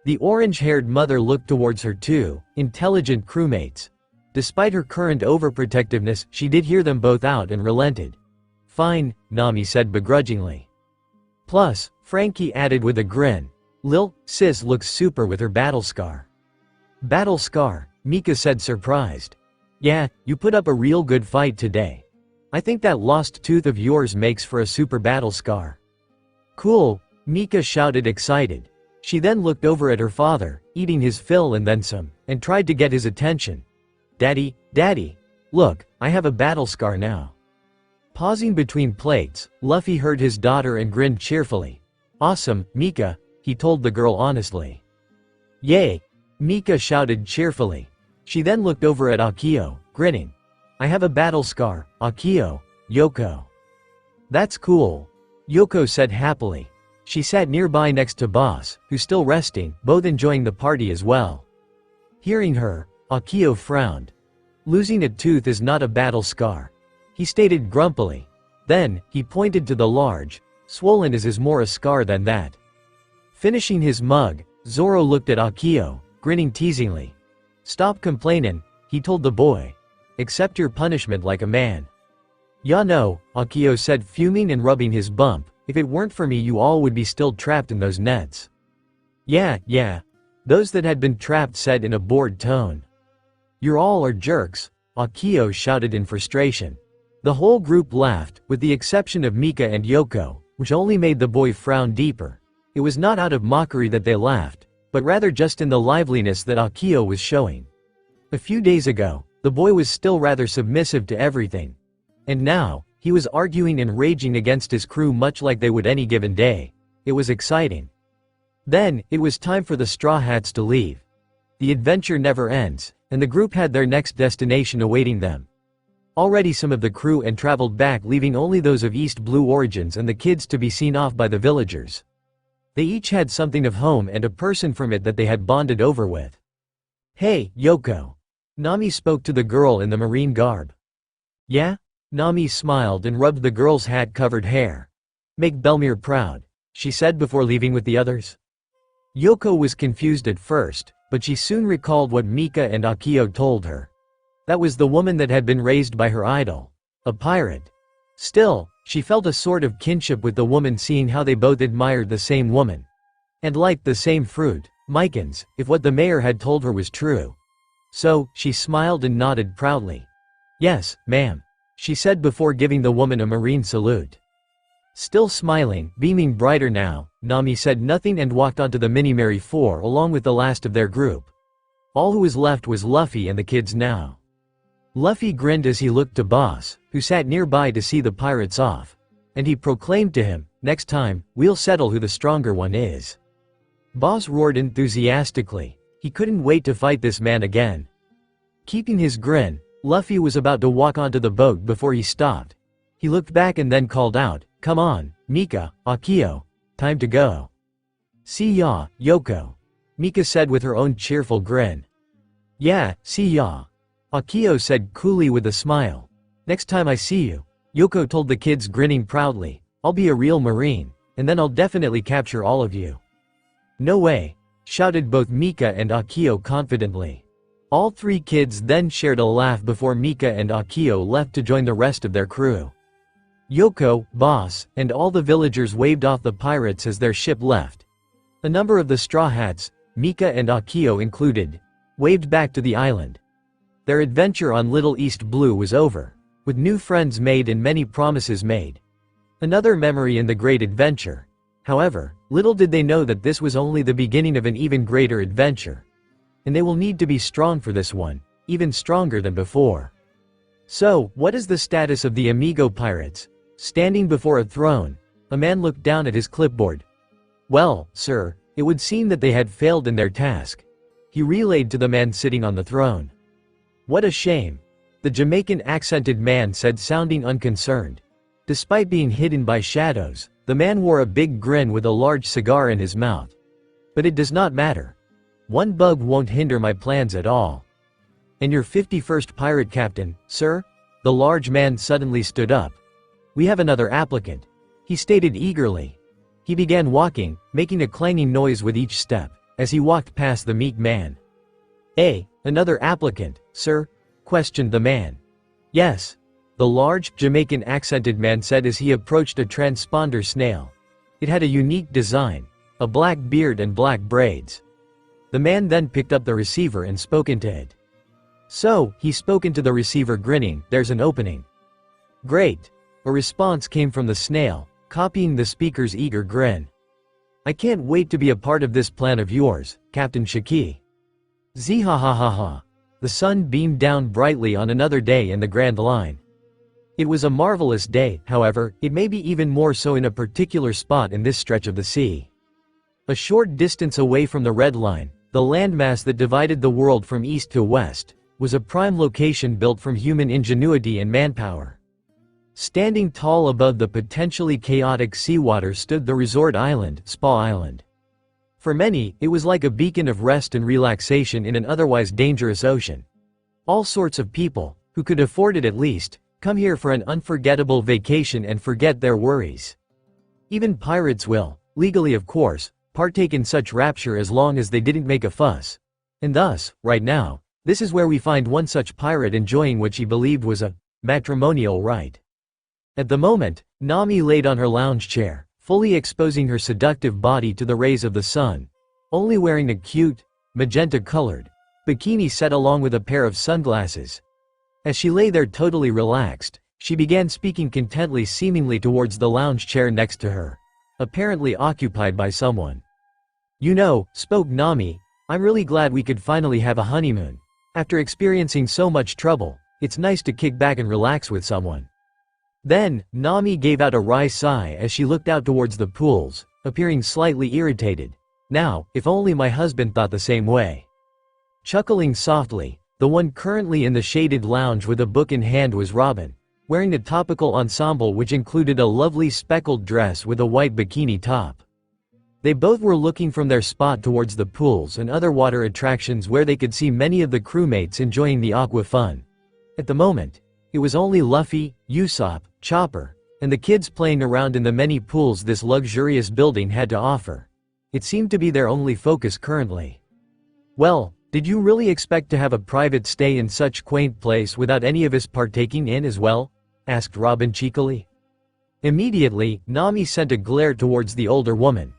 The orange-haired mother looked towards her 2 intelligent crewmates. Despite her current overprotectiveness, she did hear them both out and relented. "Fine," Nami said begrudgingly. "Plus," Frankie added with a grin, "Sis looks super with her battle scar." "Battle scar?" Mika said, surprised. "Yeah, you put up a real good fight today. I think that lost tooth of yours makes for a super battle scar." "Cool," Mika shouted excited. She then looked over at her father, eating his fill and then some, and tried to get his attention. Daddy, look, I have a battle scar now." Pausing between plates, Luffy heard his daughter and grinned cheerfully. "Awesome, Mika," he told the girl honestly. "Yay," Mika shouted cheerfully. She then looked over at Akio, grinning. "I have a battle scar, Akio, Yoko." "That's cool," Yoko said happily. She sat nearby next to Boss, who's still resting, both enjoying the party as well. Hearing her, Akio frowned. "Losing a tooth is not a battle scar," he stated grumpily. Then, he pointed to the large, swollen is more a scar than that. Finishing his mug, Zoro looked at Akio, grinning teasingly. "Stop complainin'," he told the boy. "Accept your punishment like a man." "Ya no," Akio said, fuming and rubbing his bump. "If it weren't for me, you all would be still trapped in those nets." Yeah, those that had been trapped said in a bored tone. "You're all are jerks," Akio shouted in frustration. The whole group laughed, with the exception of Mika and Yoko, which only made the boy frown deeper. It was not out of mockery that they laughed, but rather just in the liveliness that Akio was showing. A few days ago, the boy was still rather submissive to everything. And now, he was arguing and raging against his crew much like they would any given day. It was exciting. Then, it was time for the Straw Hats to leave. The adventure never ends, and the group had their next destination awaiting them. Already some of the crew and traveled back, leaving only those of East Blue origins and the kids to be seen off by the villagers. They each had something of home and a person from it that they had bonded over with. "Hey, Yoko." Nami spoke to the girl in the marine garb. "Yeah?" Nami smiled and rubbed the girl's hat-covered hair. "Make Belmir proud," she said before leaving with the others. Yoko was confused at first, but she soon recalled what Mika and Akio told her. That was the woman that had been raised by her idol, a pirate. Still, she felt a sort of kinship with the woman, seeing how they both admired the same woman. And liked the same fruit, Mycons, if what the mayor had told her was true. So, she smiled and nodded proudly. "Yes, ma'am," she said before giving the woman a marine salute. Still smiling, beaming brighter now, Nami said nothing and walked onto the Mini-Mary Fore along with the last of their group. All who was left was Luffy and the kids now. Luffy grinned as he looked to Boss, who sat nearby to see the pirates off. And he proclaimed to him, "Next time, we'll settle who the stronger one is." Boss roared enthusiastically. He couldn't wait to fight this man again. Keeping his grin, Luffy was about to walk onto the boat before he stopped. He looked back and then called out, "Come on, Mika, Akio, time to go." "See ya, Yoko," Mika said with her own cheerful grin. "Yeah, see ya," Akio said coolly with a smile. "Next time I see you," Yoko told the kids, grinning proudly, "I'll be a real marine, and then I'll definitely capture all of you." "No way," shouted both Mika and Akio confidently. All three kids then shared a laugh before Mika and Akio left to join the rest of their crew. Yoko, Boss, and all the villagers waved off the pirates as their ship left. A number of the Straw Hats, Mika and Akio included, waved back to the island. Their adventure on Little East Blue was over, with new friends made and many promises made. Another memory in the great adventure. However, little did they know that this was only the beginning of an even greater adventure. And they will need to be strong for this one, even stronger than before. So, what is the status of the Amigo pirates? Standing before a throne, a man looked down at his clipboard. "Well, sir, it would seem that they had failed in their task," he relayed to the man sitting on the throne. "What a shame," the Jamaican-accented man said, sounding unconcerned. Despite being hidden by shadows, the man wore a big grin with a large cigar in his mouth. "But it does not matter. One bug won't hinder my plans at all." "And your 51st pirate captain, sir?" The large man suddenly stood up. "We have another applicant," he stated eagerly. He began walking, making a clanging noise with each step, as he walked past the meek man. Another applicant, sir?" questioned the man. "Yes," the large, Jamaican-accented man said as he approached a transponder snail. It had a unique design, a black beard and black braids. The man then picked up the receiver and spoke into it. "So," he spoke into the receiver, grinning, "there's an opening." "Great," a response came from the snail, copying the speaker's eager grin. "I can't wait to be a part of this plan of yours, Captain Shiki." Zihahahaha. The sun beamed down brightly on another day in the Grand Line. It was a marvelous day, however, it may be even more so in a particular spot in this stretch of the sea. A short distance away from the Red Line, the landmass that divided the world from east to west, was a prime location built from human ingenuity and manpower. Standing tall above the potentially chaotic seawater stood the resort island, Spa Island. For many, it was like a beacon of rest and relaxation in an otherwise dangerous ocean. All sorts of people, who could afford it at least, come here for an unforgettable vacation and forget their worries. Even pirates will, legally of course, partake in such rapture as long as they didn't make a fuss. And thus, right now, this is where we find one such pirate enjoying what she believed was a matrimonial rite. At the moment, Nami laid on her lounge chair, fully exposing her seductive body to the rays of the sun, only wearing a cute, magenta-colored bikini set along with a pair of sunglasses. As she lay there totally relaxed, she began speaking contently, seemingly towards the lounge chair next to her, apparently occupied by someone. "You know," spoke Nami, "I'm really glad we could finally have a honeymoon. After experiencing so much trouble, it's nice to kick back and relax with someone." Then, Nami gave out a wry sigh as she looked out towards the pools, appearing slightly irritated. Now, if only my husband thought the same way. Chuckling softly, the one currently in the shaded lounge with a book in hand was Robin, wearing a topical ensemble which included a lovely speckled dress with a white bikini top. They both were looking from their spot towards the pools and other water attractions where they could see many of the crewmates enjoying the aqua fun. At the moment, it was only Luffy, Usopp, Chopper, and the kids playing around in the many pools this luxurious building had to offer. It seemed to be their only focus currently. Well, did you really expect to have a private stay in such quaint place without any of us partaking in as well? Asked Robin cheekily. Immediately, Nami sent a glare towards the older woman.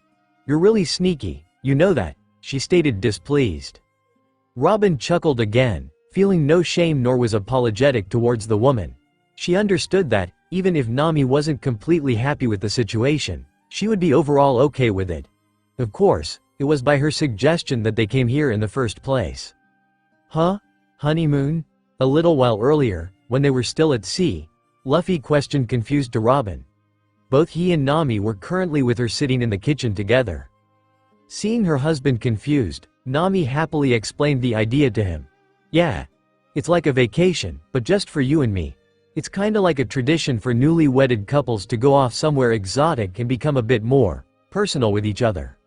You're really sneaky, you know that, she stated displeased. Robin chuckled again, feeling no shame nor was apologetic towards the woman. She understood that, even if Nami wasn't completely happy with the situation, she would be overall okay with it. Of course, it was by her suggestion that they came here in the first place. Huh? Honeymoon? A little while earlier, when they were still at sea, Luffy questioned confused to Robin. Both he and Nami were currently with her sitting in the kitchen together. Seeing her husband confused, Nami happily explained the idea to him. Yeah. It's like a vacation, but just for you and me. It's kinda like a tradition for newly wedded couples to go off somewhere exotic and become a bit more personal with each other.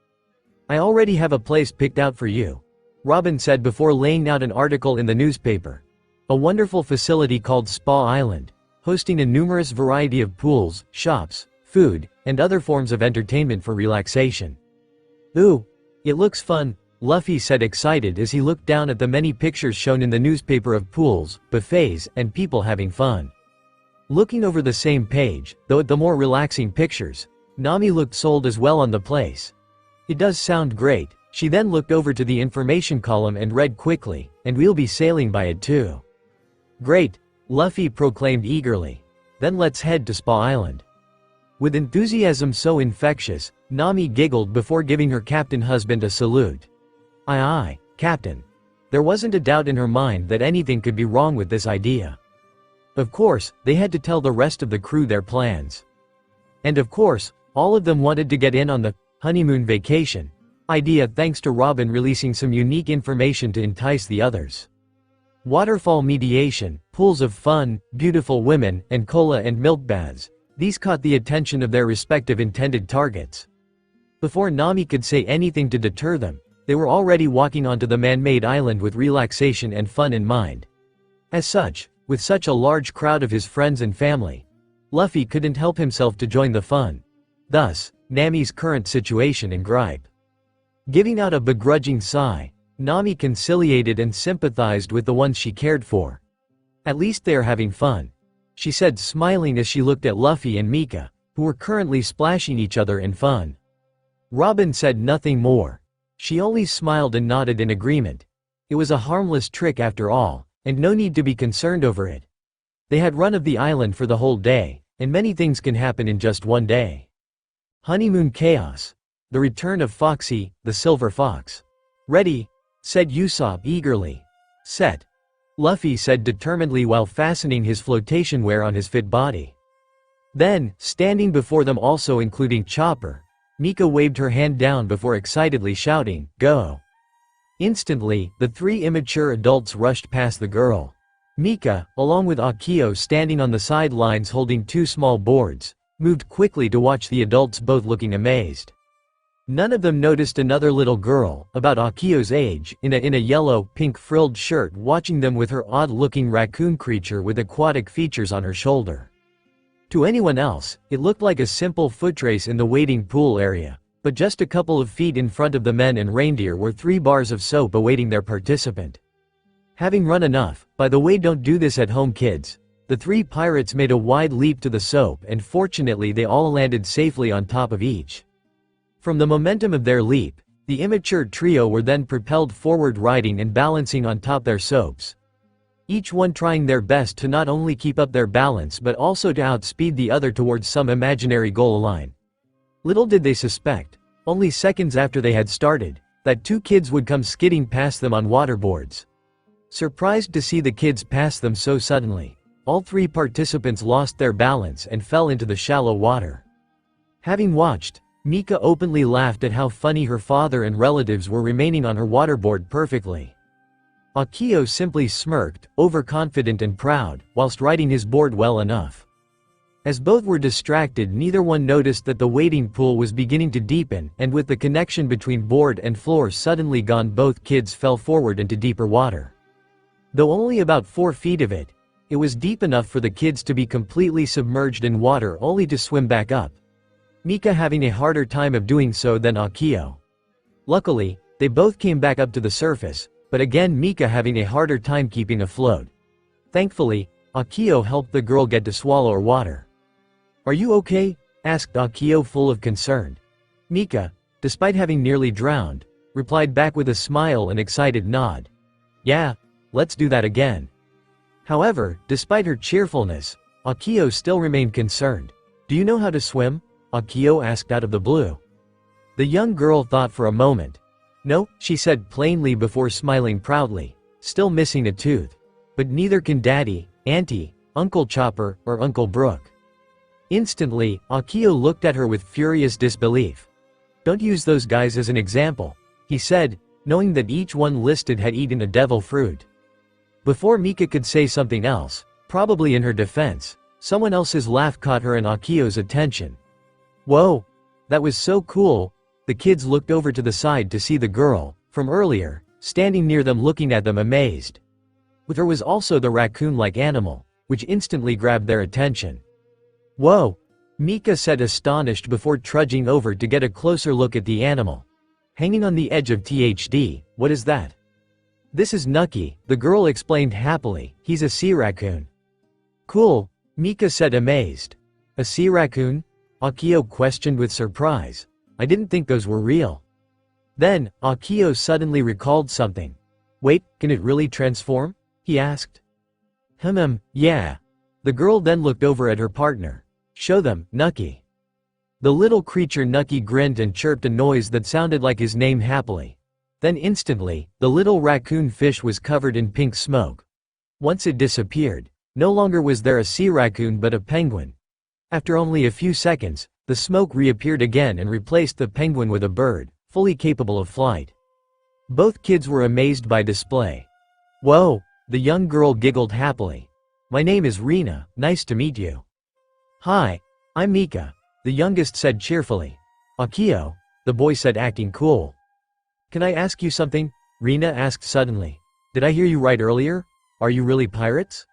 I already have a place picked out for you, Robin said before laying out an article in the newspaper. A wonderful facility called Spa Island, hosting a numerous variety of pools, shops, food, and other forms of entertainment for relaxation. Ooh, it looks fun, Luffy said excited as he looked down at the many pictures shown in the newspaper of pools, buffets, and people having fun. Looking over the same page, though at the more relaxing pictures, Nami looked sold as well on the place. It does sound great, she then looked over to the information column and read quickly, and we'll be sailing by it too. Great, Luffy proclaimed eagerly. Then let's head to Spa Island. With enthusiasm so infectious, Nami giggled before giving her captain husband a salute. Aye aye, Captain. There wasn't a doubt in her mind that anything could be wrong with this idea. Of course, they had to tell the rest of the crew their plans. And of course, all of them wanted to get in on the honeymoon vacation idea thanks to Robin releasing some unique information to entice the others. Waterfall mediation, pools of fun, beautiful women, and cola and milk baths. These caught the attention of their respective intended targets. Before Nami could say anything to deter them, they were already walking onto the man-made island with relaxation and fun in mind. As such, with such a large crowd of his friends and family, Luffy couldn't help himself to join the fun. Thus, Nami's current situation and gripe. Giving out a begrudging sigh, Nami conciliated and sympathized with the ones she cared for. At least they are having fun, she said smiling as she looked at Luffy and Mika, who were currently splashing each other in fun. Robin said nothing more. She only smiled and nodded in agreement. It was a harmless trick after all, and no need to be concerned over it. They had run of the island for the whole day, and many things can happen in just one day. Honeymoon chaos. The return of Foxy, the silver fox. Ready, said Usopp eagerly. Set, Luffy said determinedly while fastening his flotation wear on his fit body. Then, standing before them also including Chopper, Mika waved her hand down before excitedly shouting, "Go!" Instantly, the three immature adults rushed past the girl. Mika, along with Akio standing on the sidelines holding two small boards, moved quickly to watch the adults both looking amazed. None of them noticed another little girl, about Akio's age, in a yellow, pink frilled shirt watching them with her odd-looking raccoon creature with aquatic features on her shoulder. To anyone else, it looked like a simple footrace in the waiting pool area, but just a couple of feet in front of the men and reindeer were 3 bars of soap awaiting their participant. Having run enough, by the way, don't do this at home, kids. The 3 pirates made a wide leap to the soap and fortunately they all landed safely on top of each. From the momentum of their leap, the immature trio were then propelled forward riding and balancing on top their soaps. Each one trying their best to not only keep up their balance but also to outspeed the other towards some imaginary goal line. Little did they suspect, only seconds after they had started, that 2 kids would come skidding past them on waterboards. Surprised to see the kids pass them so suddenly, all 3 participants lost their balance and fell into the shallow water. Having watched, Mika openly laughed at how funny her father and relatives were remaining on her waterboard perfectly. Akio simply smirked, overconfident and proud, whilst riding his board well enough. As both were distracted, neither one noticed that the wading pool was beginning to deepen, and with the connection between board and floor suddenly gone, both kids fell forward into deeper water. Though only about 4 feet of it, it was deep enough for the kids to be completely submerged in water only to swim back up. Mika having a harder time of doing so than Akio. Luckily, they both came back up to the surface, but again Mika having a harder time keeping afloat. Thankfully, Akio helped the girl get to swallow her water. "Are you okay?" asked Akio full of concern. Mika, despite having nearly drowned, replied back with a smile and excited nod. "Yeah, let's do that again." However, despite her cheerfulness, Akio still remained concerned. "Do you know how to swim?" Akio asked out of the blue. The young girl thought for a moment. "No," she said plainly before smiling proudly, still missing a tooth. "But neither can Daddy, Auntie, Uncle Chopper, or Uncle Brooke." Instantly, Akio looked at her with furious disbelief. "Don't use those guys as an example," he said, knowing that each one listed had eaten a devil fruit. Before Mika could say something else, probably in her defense, someone else's laugh caught her and Akio's attention. "Whoa! That was so cool!" The kids looked over to the side to see the girl, from earlier, standing near them looking at them amazed. With her was also the raccoon-like animal, which instantly grabbed their attention. "Whoa!" Mika said astonished before trudging over to get a closer look at the animal. Hanging on the edge of THD, "What is that?" "This is Nucky," the girl explained happily, "he's a sea raccoon." "Cool," Mika said amazed. "A sea raccoon?" Akio questioned with surprise. "I didn't think those were real." Then, Akio suddenly recalled something. "Wait, can it really transform?" he asked. Yeah." The girl then looked over at her partner. "Show them, Nucky." The little creature Nucky grinned and chirped a noise that sounded like his name happily. Then instantly, the little raccoon fish was covered in pink smoke. Once it disappeared, no longer was there a sea raccoon but a penguin. After only a few seconds, the smoke reappeared again and replaced the penguin with a bird, fully capable of flight. Both kids were amazed by display. "Whoa," the young girl giggled happily. "My name is Rena, nice to meet you." "Hi, I'm Mika," the youngest said cheerfully. "Akio," the boy said acting cool. "Can I ask you something?" Rena asked suddenly. "Did I hear you right earlier? Are you really pirates?"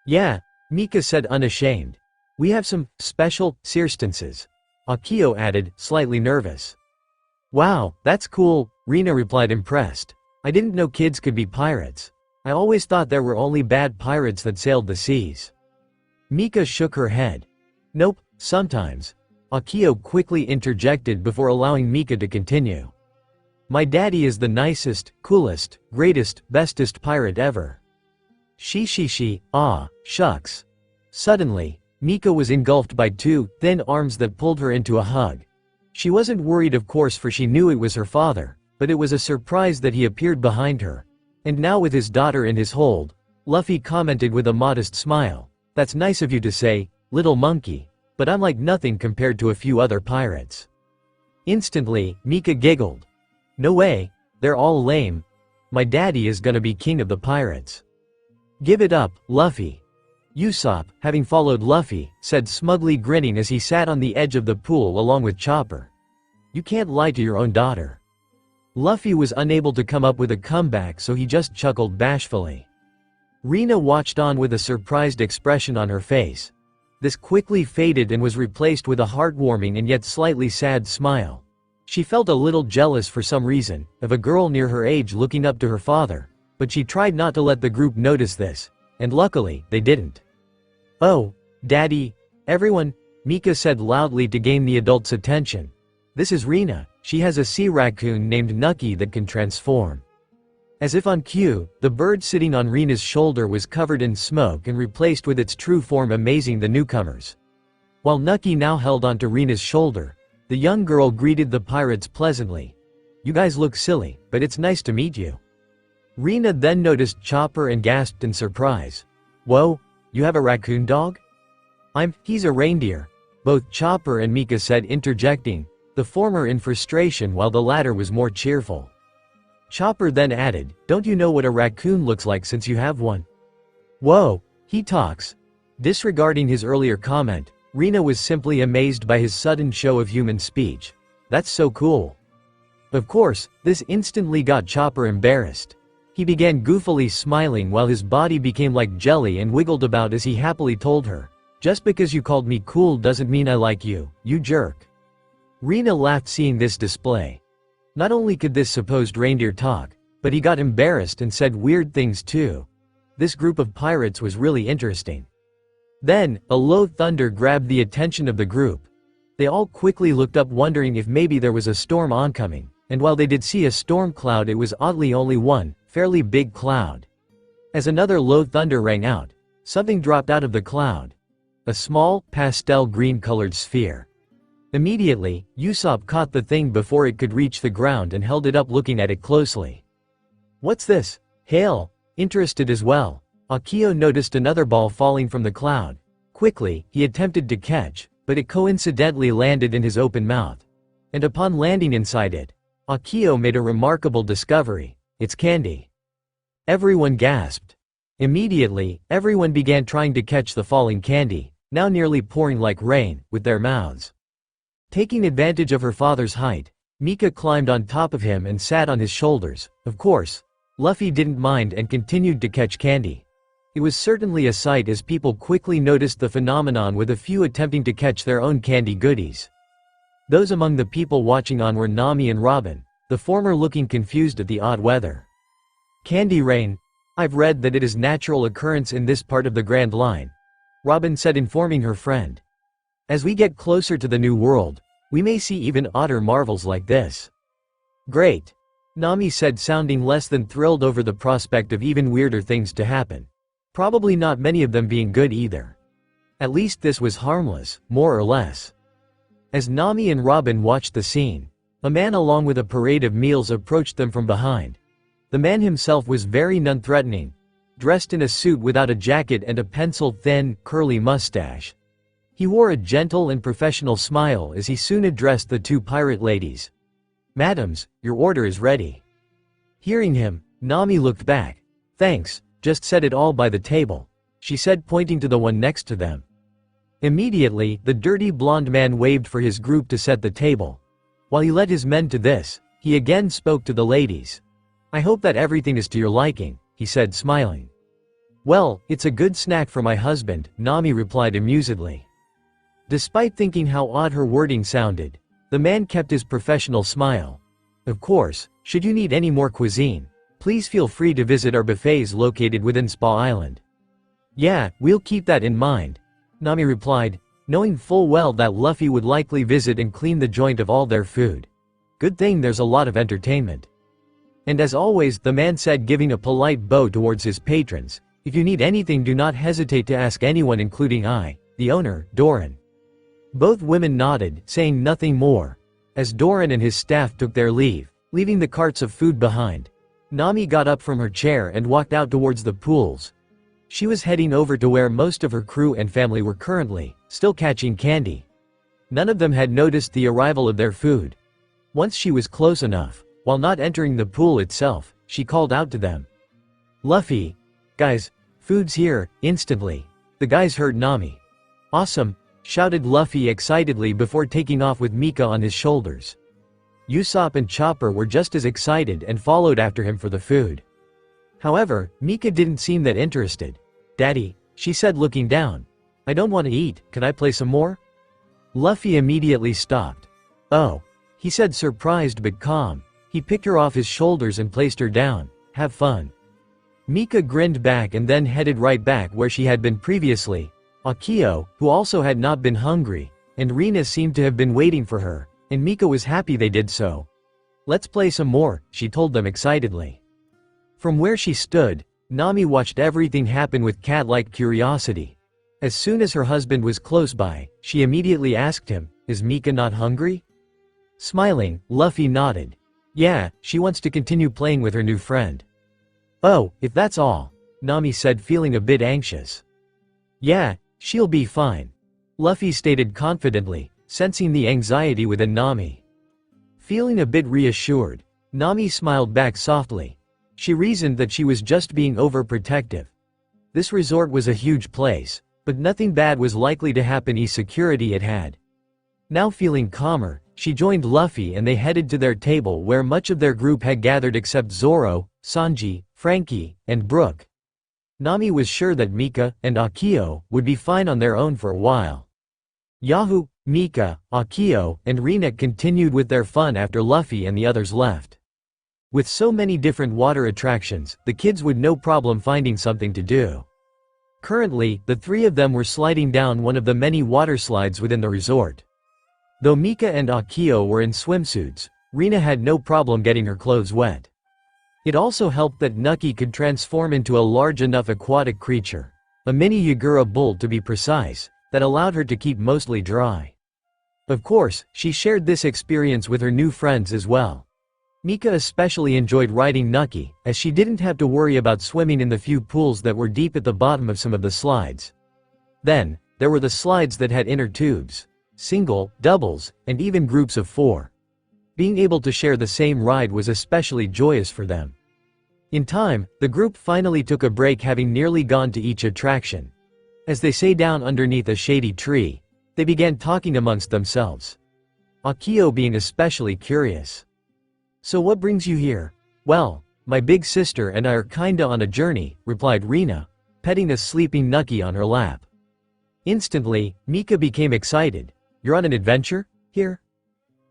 "Yeah," Mika said unashamed. "We have some special circumstances," Akio added, slightly nervous. "Wow, that's cool," Rena replied impressed. "I didn't know kids could be pirates. I always thought there were only bad pirates that sailed the seas." Mika shook her head. "Nope, sometimes," Akio quickly interjected before allowing Mika to continue. "My daddy is the nicest, coolest, greatest, bestest pirate ever." Ah, shucks. Suddenly, Mika was engulfed by 2 thin arms that pulled her into a hug. She wasn't worried of course, for she knew it was her father, but it was a surprise that he appeared behind her. And now with his daughter in his hold, Luffy commented with a modest smile, "That's nice of you to say, little monkey, but I'm like nothing compared to a few other pirates." Instantly, Mika giggled. "No way, they're all lame. My daddy is gonna be king of the pirates." "Give it up, Luffy." Usopp, having followed Luffy, said smugly grinning as he sat on the edge of the pool along with Chopper. "You can't lie to your own daughter." Luffy was unable to come up with a comeback, so he just chuckled bashfully. Rena watched on with a surprised expression on her face. This quickly faded and was replaced with a heartwarming and yet slightly sad smile. She felt a little jealous for some reason, of a girl near her age looking up to her father, but she tried not to let the group notice this, and luckily, they didn't. "Oh, Daddy, everyone," Mika said loudly to gain the adults' attention. "This is Rena, she has a sea raccoon named Nucky that can transform." As if on cue, the bird sitting on Rena's shoulder was covered in smoke and replaced with its true form, amazing the newcomers. While Nucky now held onto Rena's shoulder, the young girl greeted the pirates pleasantly. "You guys look silly, but it's nice to meet you." Rena then noticed Chopper and gasped in surprise. "Whoa, you have a raccoon dog?" He's a reindeer," both Chopper and Mika said, interjecting. the former in frustration while the latter was more cheerful. Chopper then added, "Don't you know what a raccoon looks like since you have one?" "Whoa, he talks." Disregarding his earlier comment, Rena was simply amazed by his sudden show of human speech. "That's so cool." Of course, this instantly got Chopper embarrassed. He began goofily smiling while his body became like jelly and wiggled about as he happily told her, "Just because you called me cool doesn't mean I like you, you jerk." Rena laughed seeing this display. Not only could this supposed reindeer talk, but he got embarrassed and said weird things too. This group of pirates was really interesting. Then, a low thunder grabbed the attention of the group. They all quickly looked up wondering if maybe there was a storm oncoming, and while they did see a storm cloud, it was oddly only one, fairly big cloud. As another low thunder rang out, something dropped out of the cloud. A small, pastel green-colored sphere. Immediately, Usopp caught the thing before it could reach the ground and held it up looking at it closely. "What's this?" Hail, interested as well, Akio noticed another ball falling from the cloud. Quickly, he attempted to catch, but it coincidentally landed in his open mouth. And upon landing inside it, Akio made a remarkable discovery: it's candy. Everyone gasped. Immediately, everyone began trying to catch the falling candy, now nearly pouring like rain, with their mouths. Taking advantage of her father's height, Mika climbed on top of him and sat on his shoulders. Of course, Luffy didn't mind and continued to catch candy. It was certainly a sight as people quickly noticed the phenomenon, with a few attempting to catch their own candy goodies. Those among the people watching on were Nami and Robin, the former looking confused at the odd weather. "Candy rain? I've read that it is natural occurrence in this part of the Grand Line," Robin said, informing her friend. "As we get closer to the New World, we may see even odder marvels like this." "Great," Nami said, sounding less than thrilled over the prospect of even weirder things to happen. Probably not many of them being good either. At least this was harmless, more or less. As Nami and Robin watched the scene, a man along with a parade of meals approached them from behind. The man himself was very non-threatening, dressed in a suit without a jacket and a penciled thin, curly mustache. He wore a gentle and professional smile as he soon addressed the two pirate ladies. "Madams, your order is ready." Hearing him, Nami looked back. "Thanks, just set it all by the table," she said, pointing to the one next to them. Immediately, the dirty blonde man waved for his group to set the table. While he led his men to this, he again spoke to the ladies. "I hope that everything is to your liking," he said, smiling. "Well, it's a good snack for my husband," Nami replied amusedly. Despite thinking how odd her wording sounded, the man kept his professional smile. "Of course, should you need any more cuisine, please feel free to visit our buffets located within Spa Island." "Yeah, we'll keep that in mind," Nami replied, knowing full well that Luffy would likely visit and clean the joint of all their food. Good thing there's a lot of entertainment. And as always, the man said, giving a polite bow towards his patrons, "If you need anything, do not hesitate to ask anyone, including I, the owner, Doran." Both women nodded, saying nothing more. As Doran and his staff took their leave, leaving the carts of food behind, Nami got up from her chair and walked out towards the pools. She was heading over to where most of her crew and family were currently, still catching candy. None of them had noticed the arrival of their food. Once she was close enough, while not entering the pool itself, she called out to them. "Luffy! Guys, food's here," instantly. The guys heard Nami. "Awesome!" shouted Luffy excitedly before taking off with Mika on his shoulders. Usopp and Chopper were just as excited and followed after him for the food. However, Mika didn't seem that interested. "Daddy," she said, looking down. "I don't want to eat, can I play some more?" Luffy immediately stopped. "Oh," he said, surprised but calm. He picked her off his shoulders and placed her down. "Have fun." Mika grinned back and then headed right back where she had been previously. Akio, who also had not been hungry, and Rena seemed to have been waiting for her, and Mika was happy they did so. "Let's play some more," she told them excitedly. From where she stood, Nami watched everything happen with cat-like curiosity. As soon as her husband was close by, she immediately asked him, "Is Mika not hungry?" Smiling, Luffy nodded. "Yeah, she wants to continue playing with her new friend." "Oh, if that's all," Nami said, feeling a bit anxious. "Yeah, she'll be fine," Luffy stated confidently, sensing the anxiety within Nami. Feeling a bit reassured, Nami smiled back softly. She reasoned that she was just being overprotective. This resort was a huge place, but nothing bad was likely to happen. Security it had. Now feeling calmer, she joined Luffy and they headed to their table where much of their group had gathered except Zoro, Sanji, Frankie, and Brook. Nami was sure that Mika and Akio would be fine on their own for a while. Yahoo, Mika, Akio, and Rina continued with their fun after Luffy and the others left. With so many different water attractions, the kids would no problem finding something to do. Currently, the three of them were sliding down one of the many water slides within the resort. Though Mika and Akio were in swimsuits, Rina had no problem getting her clothes wet. It also helped that Nucky could transform into a large enough aquatic creature, a mini Yagura bull to be precise, that allowed her to keep mostly dry. Of course, she shared this experience with her new friends as well. Mika especially enjoyed riding Nucky, as she didn't have to worry about swimming in the few pools that were deep at the bottom of some of the slides. Then, there were the slides that had inner tubes, single, doubles, and even groups of 4. Being able to share the same ride was especially joyous for them. In time, the group finally took a break, having nearly gone to each attraction. As they sat down underneath a shady tree, they began talking amongst themselves. Akio being especially curious. "So what brings you here?" "Well, my big sister and I are kinda on a journey," replied Rina, petting a sleeping Nucky on her lap. Instantly, Mika became excited. "You're on an adventure? Here?"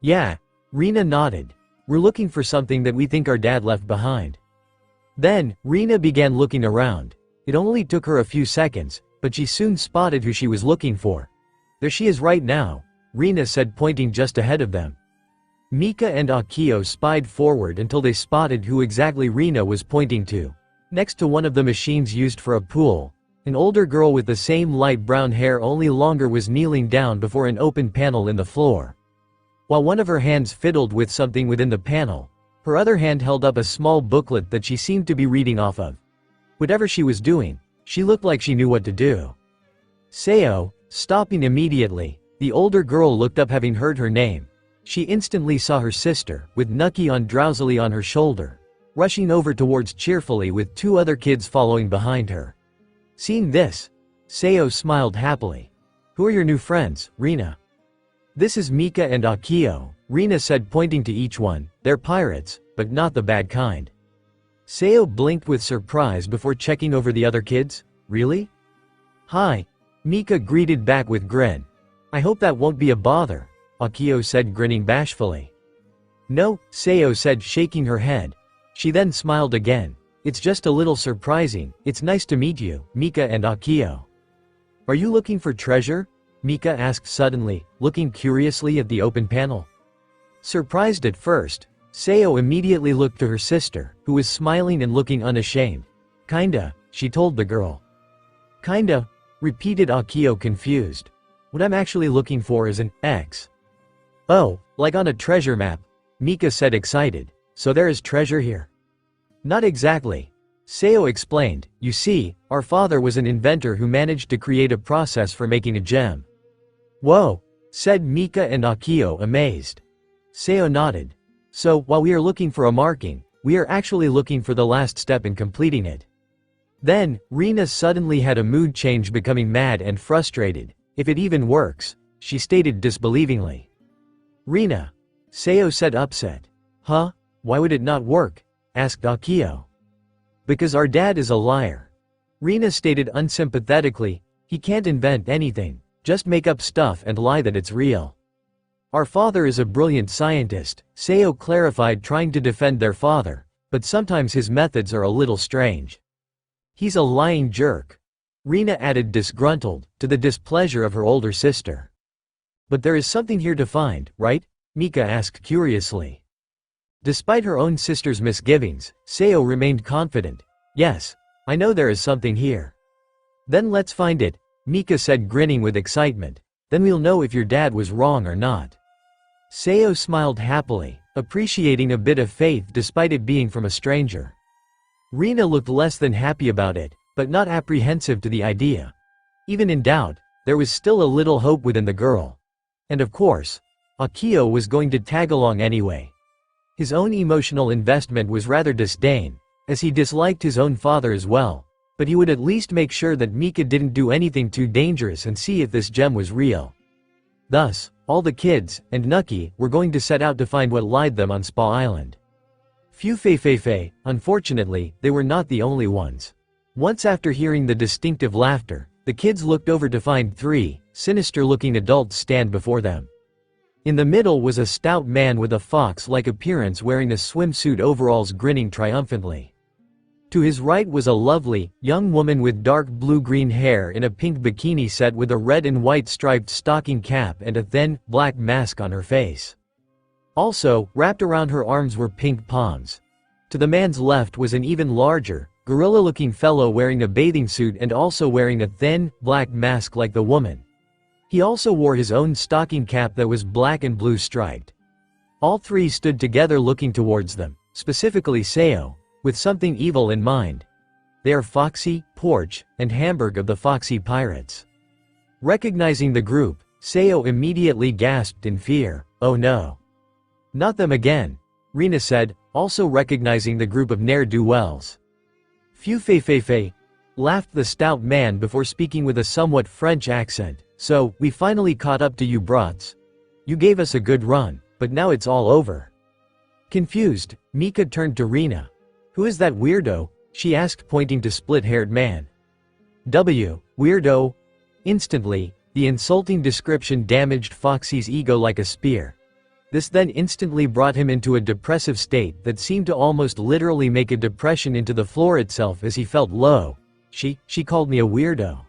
"Yeah." Rina nodded. "We're looking for something that we think our dad left behind." Then, Rina began looking around. It only took her a few seconds, but she soon spotted who she was looking for. "There she is right now," Rina said, pointing just ahead of them. Mika and Akio spied forward until they spotted who exactly Rina was pointing to. Next to one of the machines used for a pool, an older girl with the same light brown hair only longer was kneeling down before an open panel in the floor. While one of her hands fiddled with something within the panel, her other hand held up a small booklet that she seemed to be reading off of. Whatever she was doing, she looked like she knew what to do. "Sayo," stopping immediately, the older girl looked up, having heard her name. She instantly saw her sister, with Nucky on drowsily on her shoulder, rushing over towards cheerfully with 2 other kids following behind her. Seeing this, Sayo smiled happily. "Who are your new friends, Rina?" "This is Mika and Akio," Rina said, pointing to each one. "They're pirates, but not the bad kind." Sayo blinked with surprise before checking over the other kids. "Really?" "Hi," Mika greeted back with grin. "I hope that won't be a bother," Akio said, grinning bashfully. "No," Sayo said, shaking her head. She then smiled again. "It's just a little surprising. It's nice to meet you, Mika and Akio." "Are you looking for treasure?" Mika asked suddenly, looking curiously at the open panel. Surprised at first, Sayo immediately looked to her sister, who was smiling and looking unashamed. "Kinda," she told the girl. "Kinda?" repeated Akio, confused. "What I'm actually looking for is an X." "Oh, like on a treasure map," Mika said, excited. "So there is treasure here?" "Not exactly," Sayo explained. "You see, our father was an inventor who managed to create a process for making a gem." "Whoa," said Mika and Akio, amazed. Sayo nodded. "So, while we are looking for a marking, we are actually looking for the last step in completing it." Then, Rina suddenly had a mood change, becoming mad and frustrated. "If it even works," she stated disbelievingly. "Rina," Sayo said, upset. "Huh? Why would it not work?" asked Akio. "Because our dad is a liar," Rina stated unsympathetically. "He can't invent anything, just make up stuff and lie that it's real." "Our father is a brilliant scientist," Sayo clarified, trying to defend their father, "but sometimes his methods are a little strange." "He's a lying jerk," Rina added, disgruntled, to the displeasure of her older sister. "But there is something here to find, right?" Mika asked curiously. Despite her own sister's misgivings, Sayo remained confident. "Yes, I know there is something here." "Then let's find it," Mika said, grinning with excitement. "Then we'll know if your dad was wrong or not." Sayo smiled happily, appreciating a bit of faith despite it being from a stranger. Rina looked less than happy about it, but not apprehensive to the idea. Even in doubt, there was still a little hope within the girl. And of course, Akio was going to tag along anyway. His own emotional investment was rather disdain, as he disliked his own father as well, but he would at least make sure that Mika didn't do anything too dangerous and see if this gem was real. Thus, all the kids, and Nucky, were going to set out to find what lied them on Spa Island. Phew, unfortunately, they were not the only ones. Once after hearing the distinctive laughter, the kids looked over to find three sinister-looking adults stand before them. In the middle was a stout man with a fox-like appearance wearing a swimsuit overalls grinning triumphantly. To his right was a lovely, young woman with dark blue-green hair in a pink bikini set with a red and white striped stocking cap and a thin, black mask on her face. Also, wrapped around her arms were pink palms. To the man's left was an even larger, gorilla-looking fellow wearing a bathing suit and also wearing a thin, black mask like the woman. He also wore his own stocking cap that was black and blue striped. All three stood together looking towards them, specifically Seo, with something evil in mind. They are Foxy, Porch, and Hamburg of the Foxy Pirates. Recognizing the group, Seo immediately gasped in fear. "Oh no. Not them again," Rina said, also recognizing the group of ne'er-do-wells. "Phew," laughed the stout man before speaking with a somewhat French accent. "So, we finally caught up to you brats. You gave us a good run, but now it's all over." Confused, Mika turned to Rina. "Who is that weirdo?" she asked, pointing to split-haired man. Weirdo. Instantly, the insulting description damaged Foxy's ego like a spear. This then instantly brought him into a depressive state that seemed to almost literally make a depression into the floor itself as he felt low. She called me a weirdo.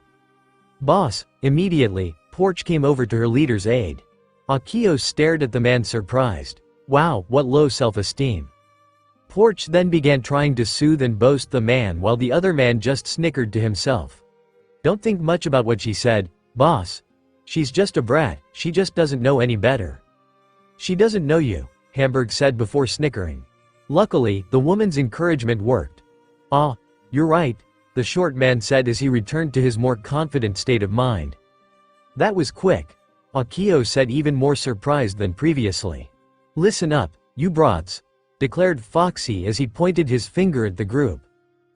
"Boss." Immediately, Porch came over to her leader's aid. Akio stared at the man surprised. Wow, what low self-esteem. Porch then began trying to soothe and boast the man while the other man just snickered to himself. "Don't think much about what she said, boss. She's just a brat, she just doesn't know any better." "She doesn't know you," Hamburg said before snickering. Luckily, the woman's encouragement worked. "Ah, you're right," the short man said as he returned to his more confident state of mind. "That was quick," Akio said, even more surprised than previously. "Listen up, you brats," declared Foxy as he pointed his finger at the group.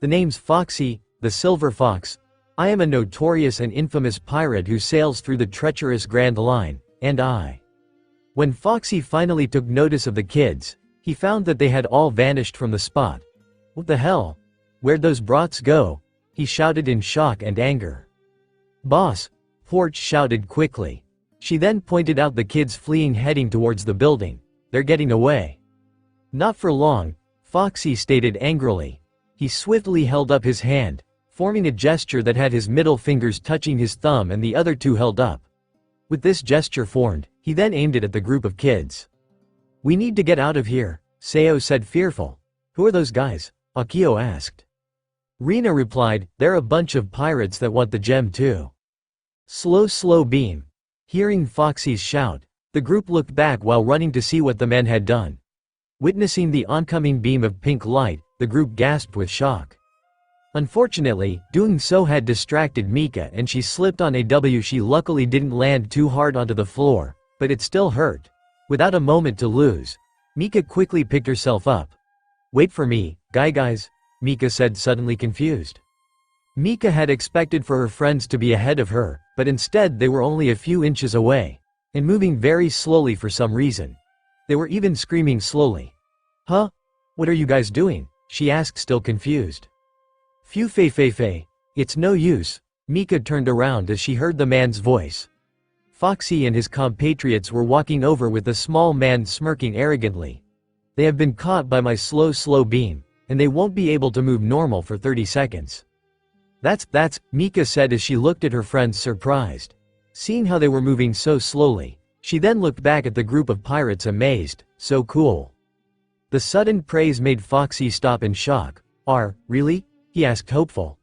"The name's Foxy, the Silver Fox. I am a notorious and infamous pirate who sails through the treacherous Grand Line, and I." When Foxy finally took notice of the kids, he found that they had all vanished from the spot. "What the hell? Where'd those brats go?" he shouted in shock and anger. "Boss," Porch shouted quickly. She then pointed out the kids fleeing, heading towards the building. "They're getting away." "Not for long," Foxy stated angrily. He swiftly held up his hand, forming a gesture that had his middle fingers touching his thumb and the other two held up. With this gesture formed, he then aimed it at the group of kids. "We need to get out of here," Seo said, fearful. "Who are those guys?" Akio asked. Rina replied, "They're a bunch of pirates that want the gem too." Slow beam. Hearing Foxy's shout, the group looked back while running to see what the men had done. Witnessing the oncoming beam of pink light, the group gasped with shock. Unfortunately, doing so had distracted Mika and she slipped on a W. She luckily didn't land too hard onto the floor, but it still hurt. Without a moment to lose, Mika quickly picked herself up. "Wait for me, guys," Mika said, suddenly confused. Mika had expected for her friends to be ahead of her, but instead they were only a few inches away, and moving very slowly for some reason. They were even screaming slowly. "Huh? What are you guys doing?" she asked, still confused. "Phew, it's no use." Mika turned around as she heard the man's voice. Foxy and his compatriots were walking over with the small man smirking arrogantly. "They have been caught by my slow beam, and they won't be able to move normal for 30 seconds. That's, Mika said as she looked at her friends surprised. Seeing how they were moving so slowly, she then looked back at the group of pirates amazed. "So cool." The sudden praise made Foxy stop in shock. Really? He asked, hopeful.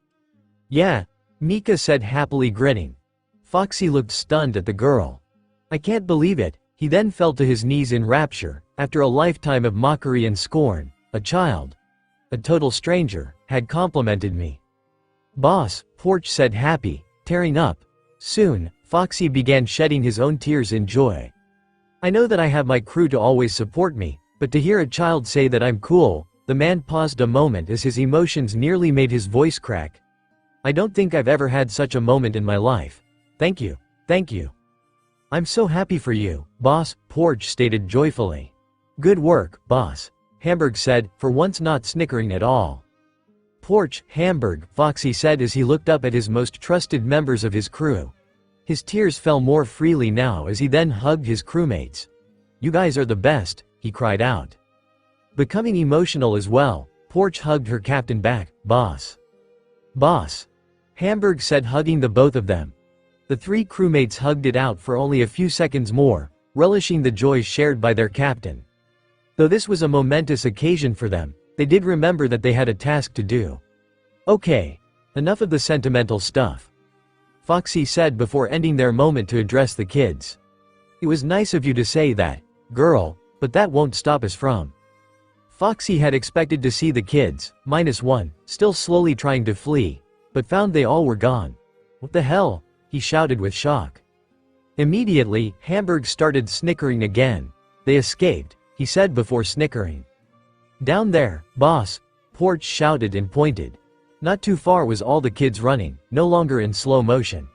"Yeah," Mika said, happily grinning. Foxy looked stunned at the girl. "I can't believe it." He then fell to his knees in rapture. After a lifetime of mockery and scorn, a child, a total stranger, had complimented me. "Boss," Porch said, happy, tearing up. Soon, Foxy began shedding his own tears in joy. I know that I have my crew to always support me, but to hear a child say that I'm cool." The man paused a moment as his emotions nearly made his voice crack. "I don't think I've ever had such a moment in my life. Thank you. Thank you. I'm so happy for you, boss," Porch stated joyfully. "Good work, boss," Hamburg said, for once not snickering at all. "Porch, Hamburg," Foxy said as he looked up at his most trusted members of his crew. His tears fell more freely now as he then hugged his crewmates. "You guys are the best," he cried out. Becoming emotional as well, Porch hugged her captain back. "Boss. Boss," Hamburg said, hugging the both of them. The three crewmates hugged it out for only a few seconds more, relishing the joys shared by their captain. Though this was a momentous occasion for them, they did remember that they had a task to do. "Okay. Enough of the sentimental stuff," Foxy said before ending their moment to address the kids. "It was nice of you to say that, girl, but that won't stop us from." Foxy had expected to see the kids, -1, still slowly trying to flee, but found they all were gone. "What the hell?" he shouted with shock. Immediately, Hamburg started snickering again. "They escaped," he said before snickering. "Down there, boss," Porch shouted and pointed. Not too far was all the kids running, no longer in slow motion.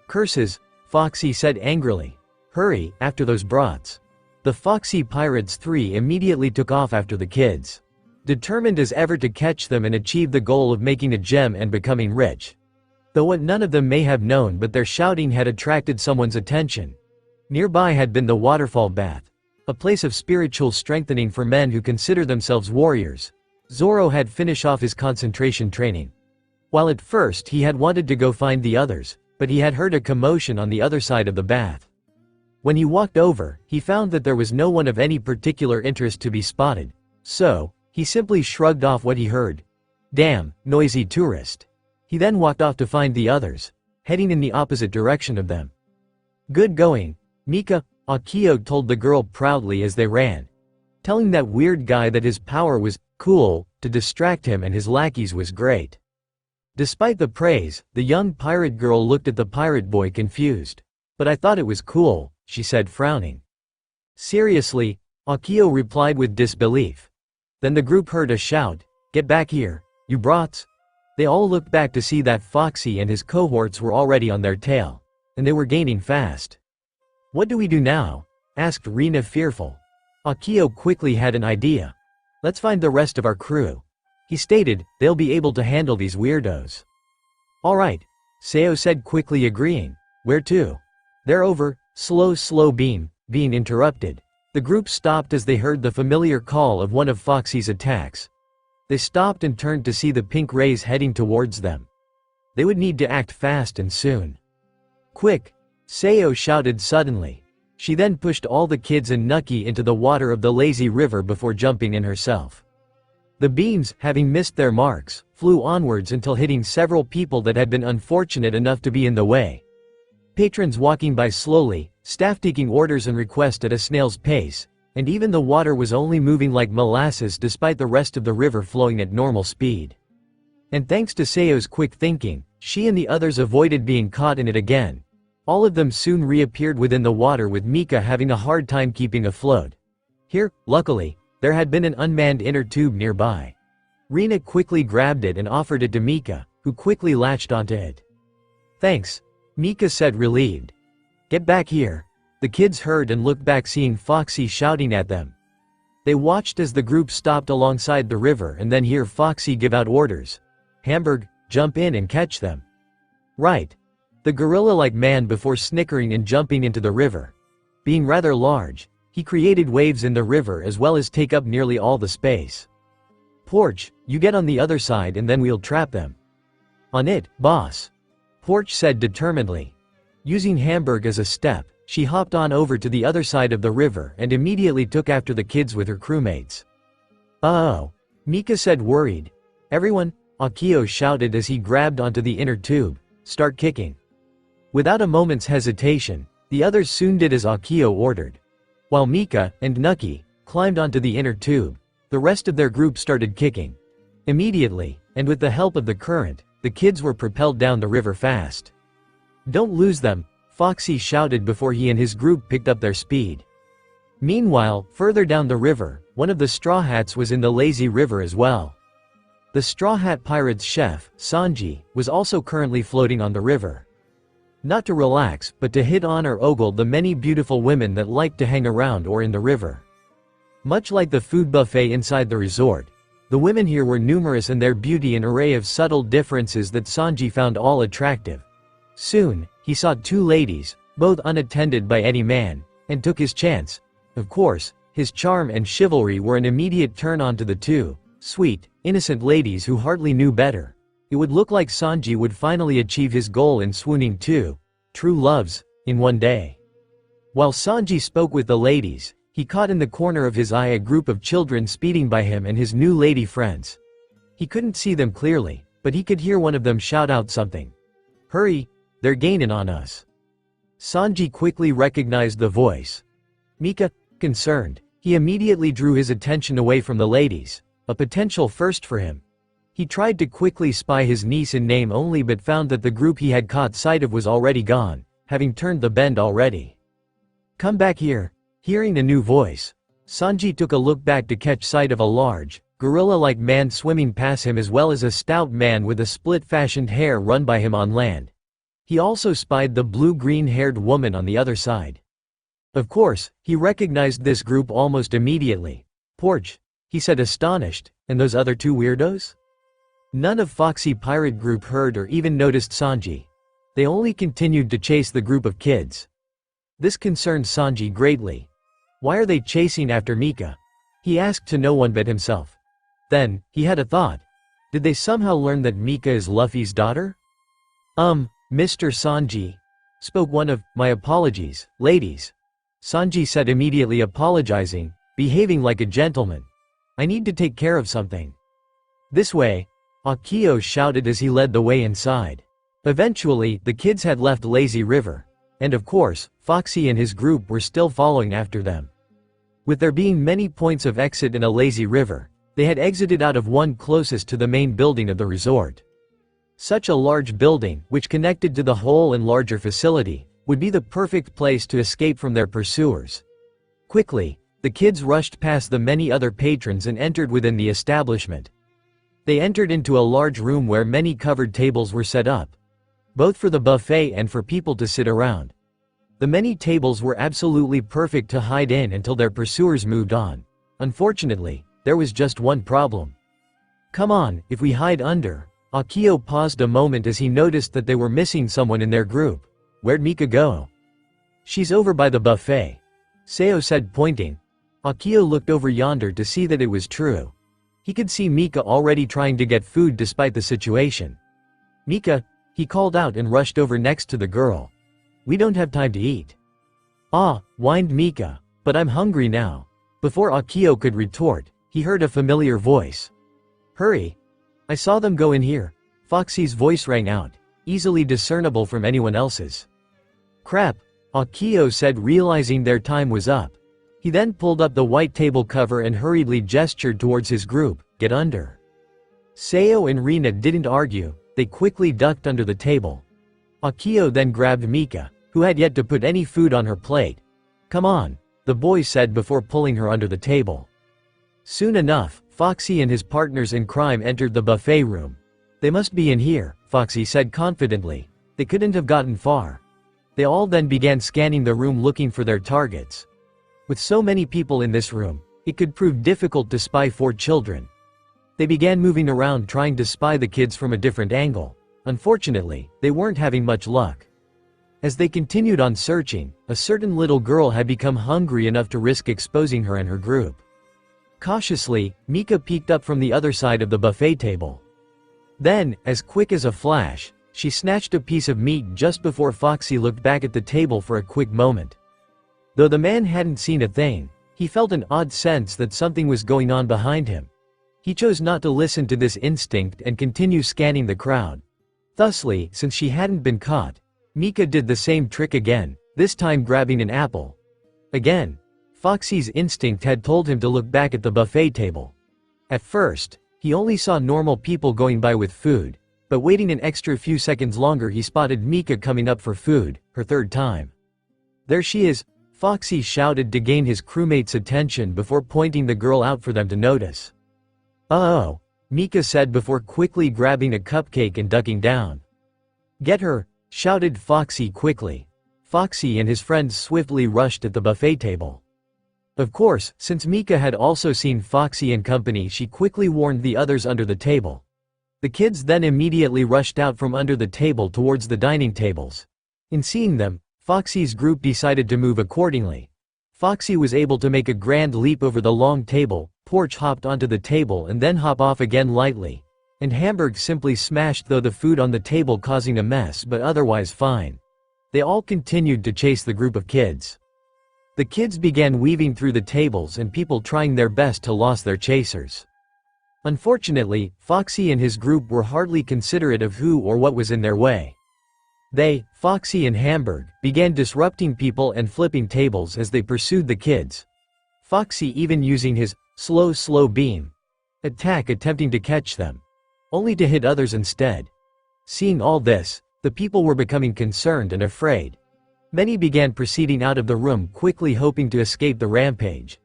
"Curses," Foxy said angrily. "Hurry, after those brats." The Foxy Pirates 3 immediately took off after the kids, determined as ever to catch them and achieve the goal of making a gem and becoming rich. Though what none of them may have known, but their shouting had attracted someone's attention. Nearby had been the waterfall bath, a place of spiritual strengthening for men who consider themselves warriors. Zoro had finished off his concentration training. While at first he had wanted to go find the others, but he had heard a commotion on the other side of the bath. When he walked over, he found that there was no one of any particular interest to be spotted, so he simply shrugged off what he heard. "Damn, noisy tourist." He then walked off to find the others, heading in the opposite direction of them. "Good going, Mika," Akio told the girl proudly as they ran, telling that weird guy that his power was cool to distract him and his lackeys was great. Despite the praise, the young pirate girl looked at the pirate boy confused. "But I thought it was cool," she said, frowning. "Seriously?" Akio replied with disbelief. Then the group heard a shout, "Get back here, you brats!" They all looked back to see that Foxy and his cohorts were already on their tail, and they were gaining fast. "What do we do now?" asked Rina fearful. Akio quickly had an idea. "Let's find the rest of our crew," he stated. "They'll be able to handle these weirdos." "All right," Seo said, quickly agreeing. "Where to?" "They're over." Slow being interrupted. The group stopped as they heard the familiar call of one of Foxy's attacks. They stopped and turned to see the pink rays heading towards them. They would need to act fast and soon. "Quick!" Seo shouted suddenly. She then pushed all the kids and Nucky into the water of the lazy river before jumping in herself. The beams, having missed their marks, flew onwards until hitting several people that had been unfortunate enough to be in the way. Patrons walking by slowly, staff taking orders and requests at a snail's pace, and even the water was only moving like molasses despite the rest of the river flowing at normal speed. And thanks to Seo's quick thinking, she and the others avoided being caught in it again. All of them soon reappeared within the water, with Mika having a hard time keeping afloat. Here, luckily, there had been an unmanned inner tube nearby. Rina quickly grabbed it and offered it to Mika, who quickly latched onto it. "Thanks," Mika said, relieved. "Get back here." The kids heard and looked back, seeing Foxy shouting at them. They watched as the group stopped alongside the river and then hear Foxy give out orders. "Hamburg, jump in and catch them." "Right." The gorilla-like man before snickering and jumping into the river. Being rather large, he created waves in the river as well as take up nearly all the space. "Porch, you get on the other side and then we'll trap them." "On it, boss," Porch said determinedly. Using Hamburg as a step, she hopped on over to the other side of the river and immediately took after the kids with her crewmates. "Uh-oh," Mika said, worried. "Everyone," Akio shouted as he grabbed onto the inner tube, "start kicking." Without a moment's hesitation, the others soon did as Akio ordered. While Mika and Nucky climbed onto the inner tube, the rest of their group started kicking. Immediately, and with the help of the current, the kids were propelled down the river fast. "Don't lose them," Foxy shouted before he and his group picked up their speed. Meanwhile, further down the river, one of the Straw Hats was in the lazy river as well. The Straw Hat Pirate's chef, Sanji, was also currently floating on the river. Not to relax, but to hit on or ogle the many beautiful women that liked to hang around or in the river. Much like the food buffet inside the resort, the women here were numerous and their beauty an array of subtle differences that Sanji found all attractive. Soon, he saw two ladies, both unattended by any man, and took his chance. Of course, his charm and chivalry were an immediate turn-on to the two sweet, innocent ladies who hardly knew better. It would look like Sanji would finally achieve his goal in swooning two true loves in one day. While Sanji spoke with the ladies, he caught in the corner of his eye a group of children speeding by him and his new lady friends. He couldn't see them clearly, but he could hear one of them shout out something. "Hurry, they're gaining on us." Sanji quickly recognized the voice. Mika, concerned, he immediately drew his attention away from the ladies, a potential first for him. He tried to quickly spy his niece in name only but found that the group he had caught sight of was already gone, having turned the bend already. "Come back here." Hearing the new voice, Sanji took a look back to catch sight of a large, gorilla-like man swimming past him as well as a stout man with a split-fashioned hair run by him on land. He also spied the blue-green-haired woman on the other side. Of course, he recognized this group almost immediately. "Porch," he said astonished, "and those other two weirdos?" None of Foxy Pirate Group heard or even noticed Sanji. They only continued to chase the group of kids. This concerned Sanji greatly. Why are they chasing after Mika? He asked to no one but himself. Then, he had a thought. Did they somehow learn that Mika is Luffy's daughter? Mr. Sanji, spoke one of, "My apologies, ladies." Sanji said immediately apologizing, behaving like a gentleman. "I need to take care of something." "This way," Akio shouted as he led the way inside. Eventually, the kids had left Lazy River. And of course, Foxy and his group were still following after them. With there being many points of exit in a lazy river, they had exited out of one closest to the main building of the resort. Such a large building, which connected to the whole and larger facility, would be the perfect place to escape from their pursuers. Quickly, the kids rushed past the many other patrons and entered within the establishment. They entered into a large room where many covered tables were set up, both for the buffet and for people to sit around. The many tables were absolutely perfect to hide in until their pursuers moved on. Unfortunately, there was just one problem. "Come on, if we hide under." Akio paused a moment as he noticed that they were missing someone in their group. "Where'd Mika go?" "She's over by the buffet," Seo said pointing. Akio looked over yonder to see that it was true. He could see Mika already trying to get food despite the situation. "Mika," he called out and rushed over next to the girl. "We don't have time to eat." "Ah," whined Mika, "but I'm hungry now." Before Akio could retort, he heard a familiar voice. "Hurry. I saw them go in here." Foxy's voice rang out, easily discernible from anyone else's. "Crap," Akio said, realizing their time was up. He then pulled up the white table cover and hurriedly gestured towards his group, "Get under." Seo and Rina didn't argue, they quickly ducked under the table. Akio then grabbed Mika, who had yet to put any food on her plate. "Come on," the boy said before pulling her under the table. Soon enough, Foxy and his partners in crime entered the buffet room. "They must be in here," Foxy said confidently. "They couldn't have gotten far." They all then began scanning the room looking for their targets. With so many people in this room, it could prove difficult to spy 4 children. They began moving around trying to spy the kids from a different angle. Unfortunately, they weren't having much luck. As they continued on searching, a certain little girl had become hungry enough to risk exposing her and her group. Cautiously, Mika peeked up from the other side of the buffet table. Then, as quick as a flash, she snatched a piece of meat just before Foxy looked back at the table for a quick moment. Though the man hadn't seen a thing, he felt an odd sense that something was going on behind him. He chose not to listen to this instinct and continue scanning the crowd. Thusly, since she hadn't been caught, Mika did the same trick again, this time grabbing an apple. Again, Foxy's instinct had told him to look back at the buffet table. At first, he only saw normal people going by with food, but waiting an extra few seconds longer he spotted Mika coming up for food, her third time. "There she is," Foxy shouted to gain his crewmates' attention before pointing the girl out for them to notice. "Uh-oh," Mika said before quickly grabbing a cupcake and ducking down. "Get her," shouted Foxy quickly. Foxy and his friends swiftly rushed at the buffet table. Of course, since Mika had also seen Foxy and company, she quickly warned the others under the table. The kids then immediately rushed out from under the table towards the dining tables. In seeing them, Foxy's group decided to move accordingly. Foxy was able to make a grand leap over the long table, Porch hopped onto the table and then hop off again lightly. And Hamburg simply smashed the food on the table, causing a mess, but otherwise fine. They all continued to chase the group of kids. The kids began weaving through the tables and people trying their best to lose their chasers. Unfortunately, Foxy and his group were hardly considerate of who or what was in their way. They, Foxy and Hamburg, began disrupting people and flipping tables as they pursued the kids. Foxy even using his slow beam attack attempting to catch them, only to hit others instead. Seeing all this, the people were becoming concerned and afraid. Many began proceeding out of the room quickly, hoping to escape the rampage.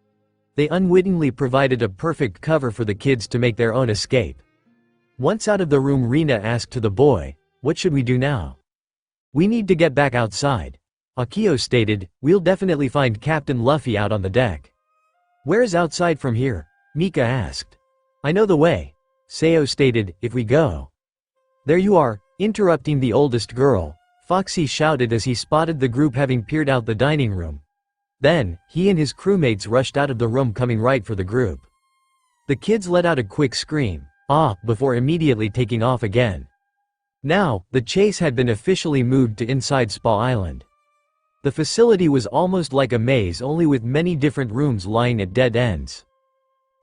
They unwittingly provided a perfect cover for the kids to make their own escape. Once out of the room, Rina asked to the boy, "What should we do now?" "We need to get back outside," Akio stated. "We'll definitely find Captain Luffy out on the deck." "Where is outside from here?" Mika asked. "I know the way," Sayo stated. "If we go." "There you are," interrupting the oldest girl, Foxy shouted as he spotted the group having peered out the dining room. Then, he and his crewmates rushed out of the room, coming right for the group. The kids let out a quick scream, "Ah," before immediately taking off again. Now, the chase had been officially moved to inside Spa Island. The facility was almost like a maze, only with many different rooms lying at dead ends.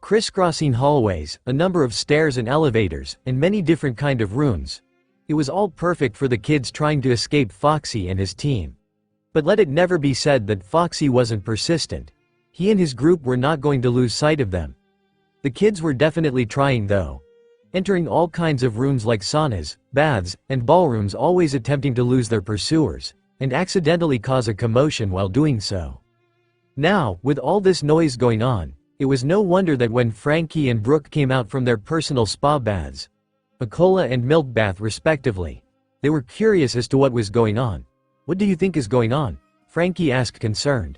Crisscrossing hallways, a number of stairs and elevators, and many different kind of rooms. It was all perfect for the kids trying to escape Foxy and his team. But let it never be said that Foxy wasn't persistent. He and his group were not going to lose sight of them. The kids were definitely trying though, entering all kinds of rooms like saunas, baths, and ballrooms, always attempting to lose their pursuers, and accidentally cause a commotion while doing so. Now, with all this noise going on, it was no wonder that when Frankie and Brooke came out from their personal spa baths, a cola and milk bath respectively, they were curious as to what was going on. "What do you think is going on?" Frankie asked, concerned.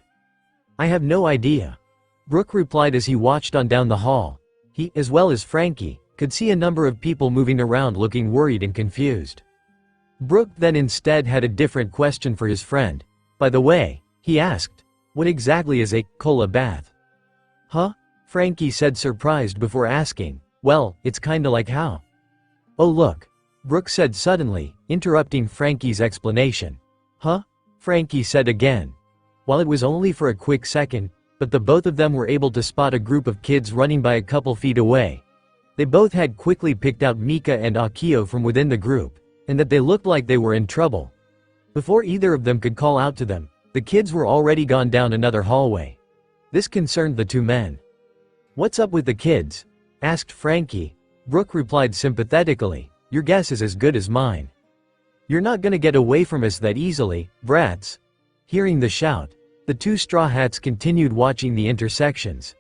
"I have no idea," Brooke replied as he watched on down the hall. He, as well as Frankie, could see a number of people moving around looking worried and confused. Brooke then instead had a different question for his friend. "By the way," he asked, "what exactly is a cola bath?" "Huh?" Frankie said, surprised, before asking, "Well, it's kinda like how?" "Oh look," Brooke said suddenly, interrupting Frankie's explanation. "Huh?" Frankie said again. While it was only for a quick second, but the both of them were able to spot a group of kids running by a couple feet away. They both had quickly picked out Mika and Akio from within the group, and that they looked like they were in trouble. Before either of them could call out to them, the kids were already gone down another hallway. This concerned the two men. "What's up with the kids?" asked Frankie. Brooke replied sympathetically, "Your guess is as good as mine. You're not gonna get away from us that easily, brats." Hearing the shout, the two Straw Hats continued watching the intersections.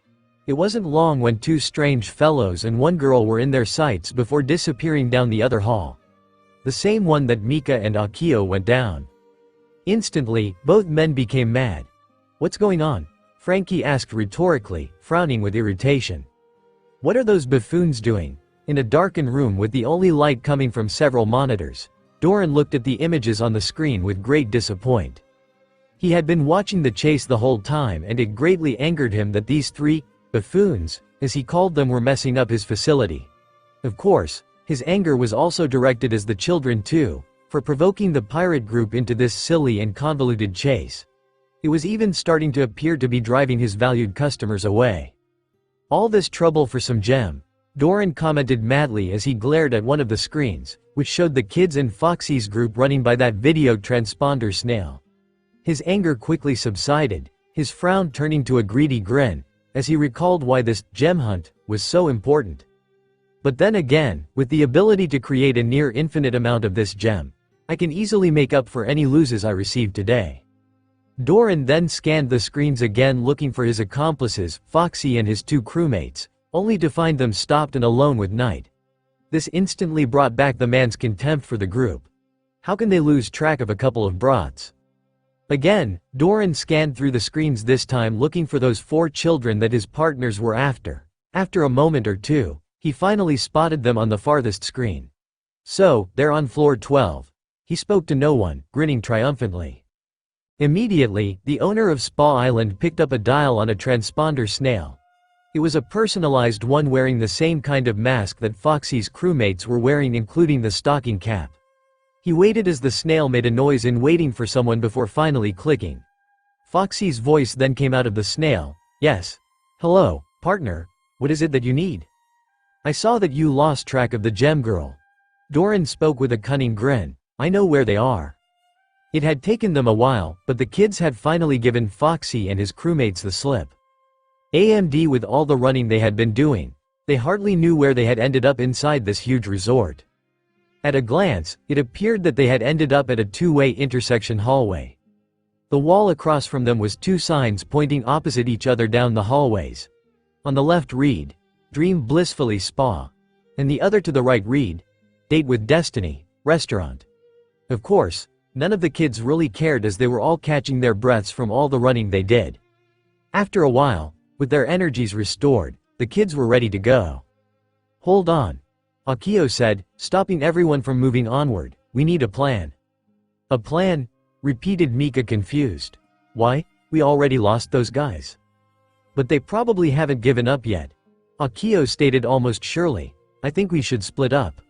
It wasn't long when two strange fellows and one girl were in their sights before disappearing down the other hall. The same one that Mika and Akio went down. Instantly, both men became mad. "What's going on?" Frankie asked rhetorically, frowning with irritation. "What are those buffoons doing?" In a darkened room with the only light coming from several monitors, Doran looked at the images on the screen with great disappointment. He had been watching the chase the whole time, and it greatly angered him that these three buffoons, as he called them, were messing up his facility. Of course, his anger was also directed at the children too, for provoking the pirate group into this silly and convoluted chase. It was even starting to appear to be driving his valued customers away. "All this trouble for some gem," Doran commented madly as he glared at one of the screens, which showed the kids in Foxy's group running by that video transponder snail. His anger quickly subsided, his frown turning to a greedy grin, as he recalled why this gem hunt was so important. But then again, with the ability to create a near infinite amount of this gem, I can easily make up for any losses I received today. Doran then scanned the screens again looking for his accomplices, Foxy and his two crewmates, only to find them stopped and alone with Knight. This instantly brought back the man's contempt for the group. How can they lose track of a couple of brats? Again, Doran scanned through the screens this time looking for those 4 children that his partners were after. After a moment or two, he finally spotted them on the farthest screen. So, they're on floor 12. He spoke to no one, grinning triumphantly. Immediately, the owner of Spa Island picked up a dial on a transponder snail. It was a personalized one wearing the same kind of mask that Foxy's crewmates were wearing, including the stocking cap. He waited as the snail made a noise in waiting for someone before finally clicking. Foxy's voice then came out of the snail. Yes. Hello, partner. What is it that you need? I saw that you lost track of the gem girl. Doran spoke with a cunning grin. I know where they are. It had taken them a while, but the kids had finally given Foxy and his crewmates the slip. AMD with all the running they had been doing, they hardly knew where they had ended up inside this huge resort. At a glance, it appeared that they had ended up at a 2-way intersection hallway. The wall across from them was 2 signs pointing opposite each other down the hallways. On the left read, Dream Blissfully Spa, and the other to the right read, Date with Destiny, Restaurant. Of course, none of the kids really cared as they were all catching their breaths from all the running they did. After a while, with their energies restored, the kids were ready to go. Hold on. Akio said, stopping everyone from moving onward, we need a plan. A plan? Repeated Mika confused. Why? We already lost those guys. But they probably haven't given up yet. Akio stated almost surely, I think we should split up.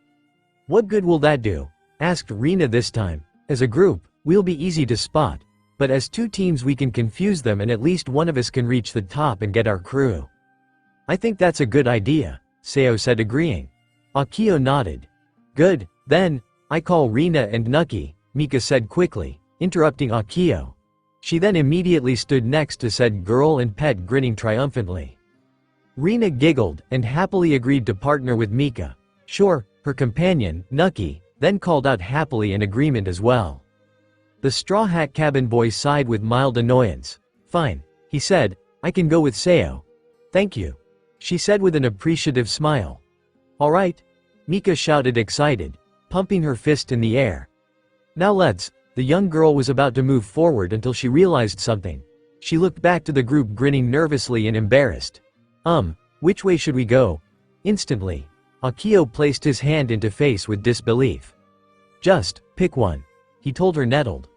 What good will that do? Asked Rina this time. As a group, we'll be easy to spot, but as 2 teams we can confuse them and at least one of us can reach the top and get our crew. I think that's a good idea, Seo said agreeing. Akio nodded. Good, then, I call Rina and Nucky, Mika said quickly, interrupting Akio. She then immediately stood next to said girl and pet grinning triumphantly. Rina giggled and happily agreed to partner with Mika. Sure, her companion, Nucky, then called out happily in agreement as well. The Straw Hat cabin boy sighed with mild annoyance. Fine, he said, I can go with Seo. Thank you, she said with an appreciative smile. Alright, Mika shouted excited, pumping her fist in the air. Now let's. The young girl was about to move forward until she realized something. She looked back to the group grinning nervously and embarrassed. Which way should we go? Instantly, Akio placed his hand into face with disbelief. Just, pick one, he told her nettled.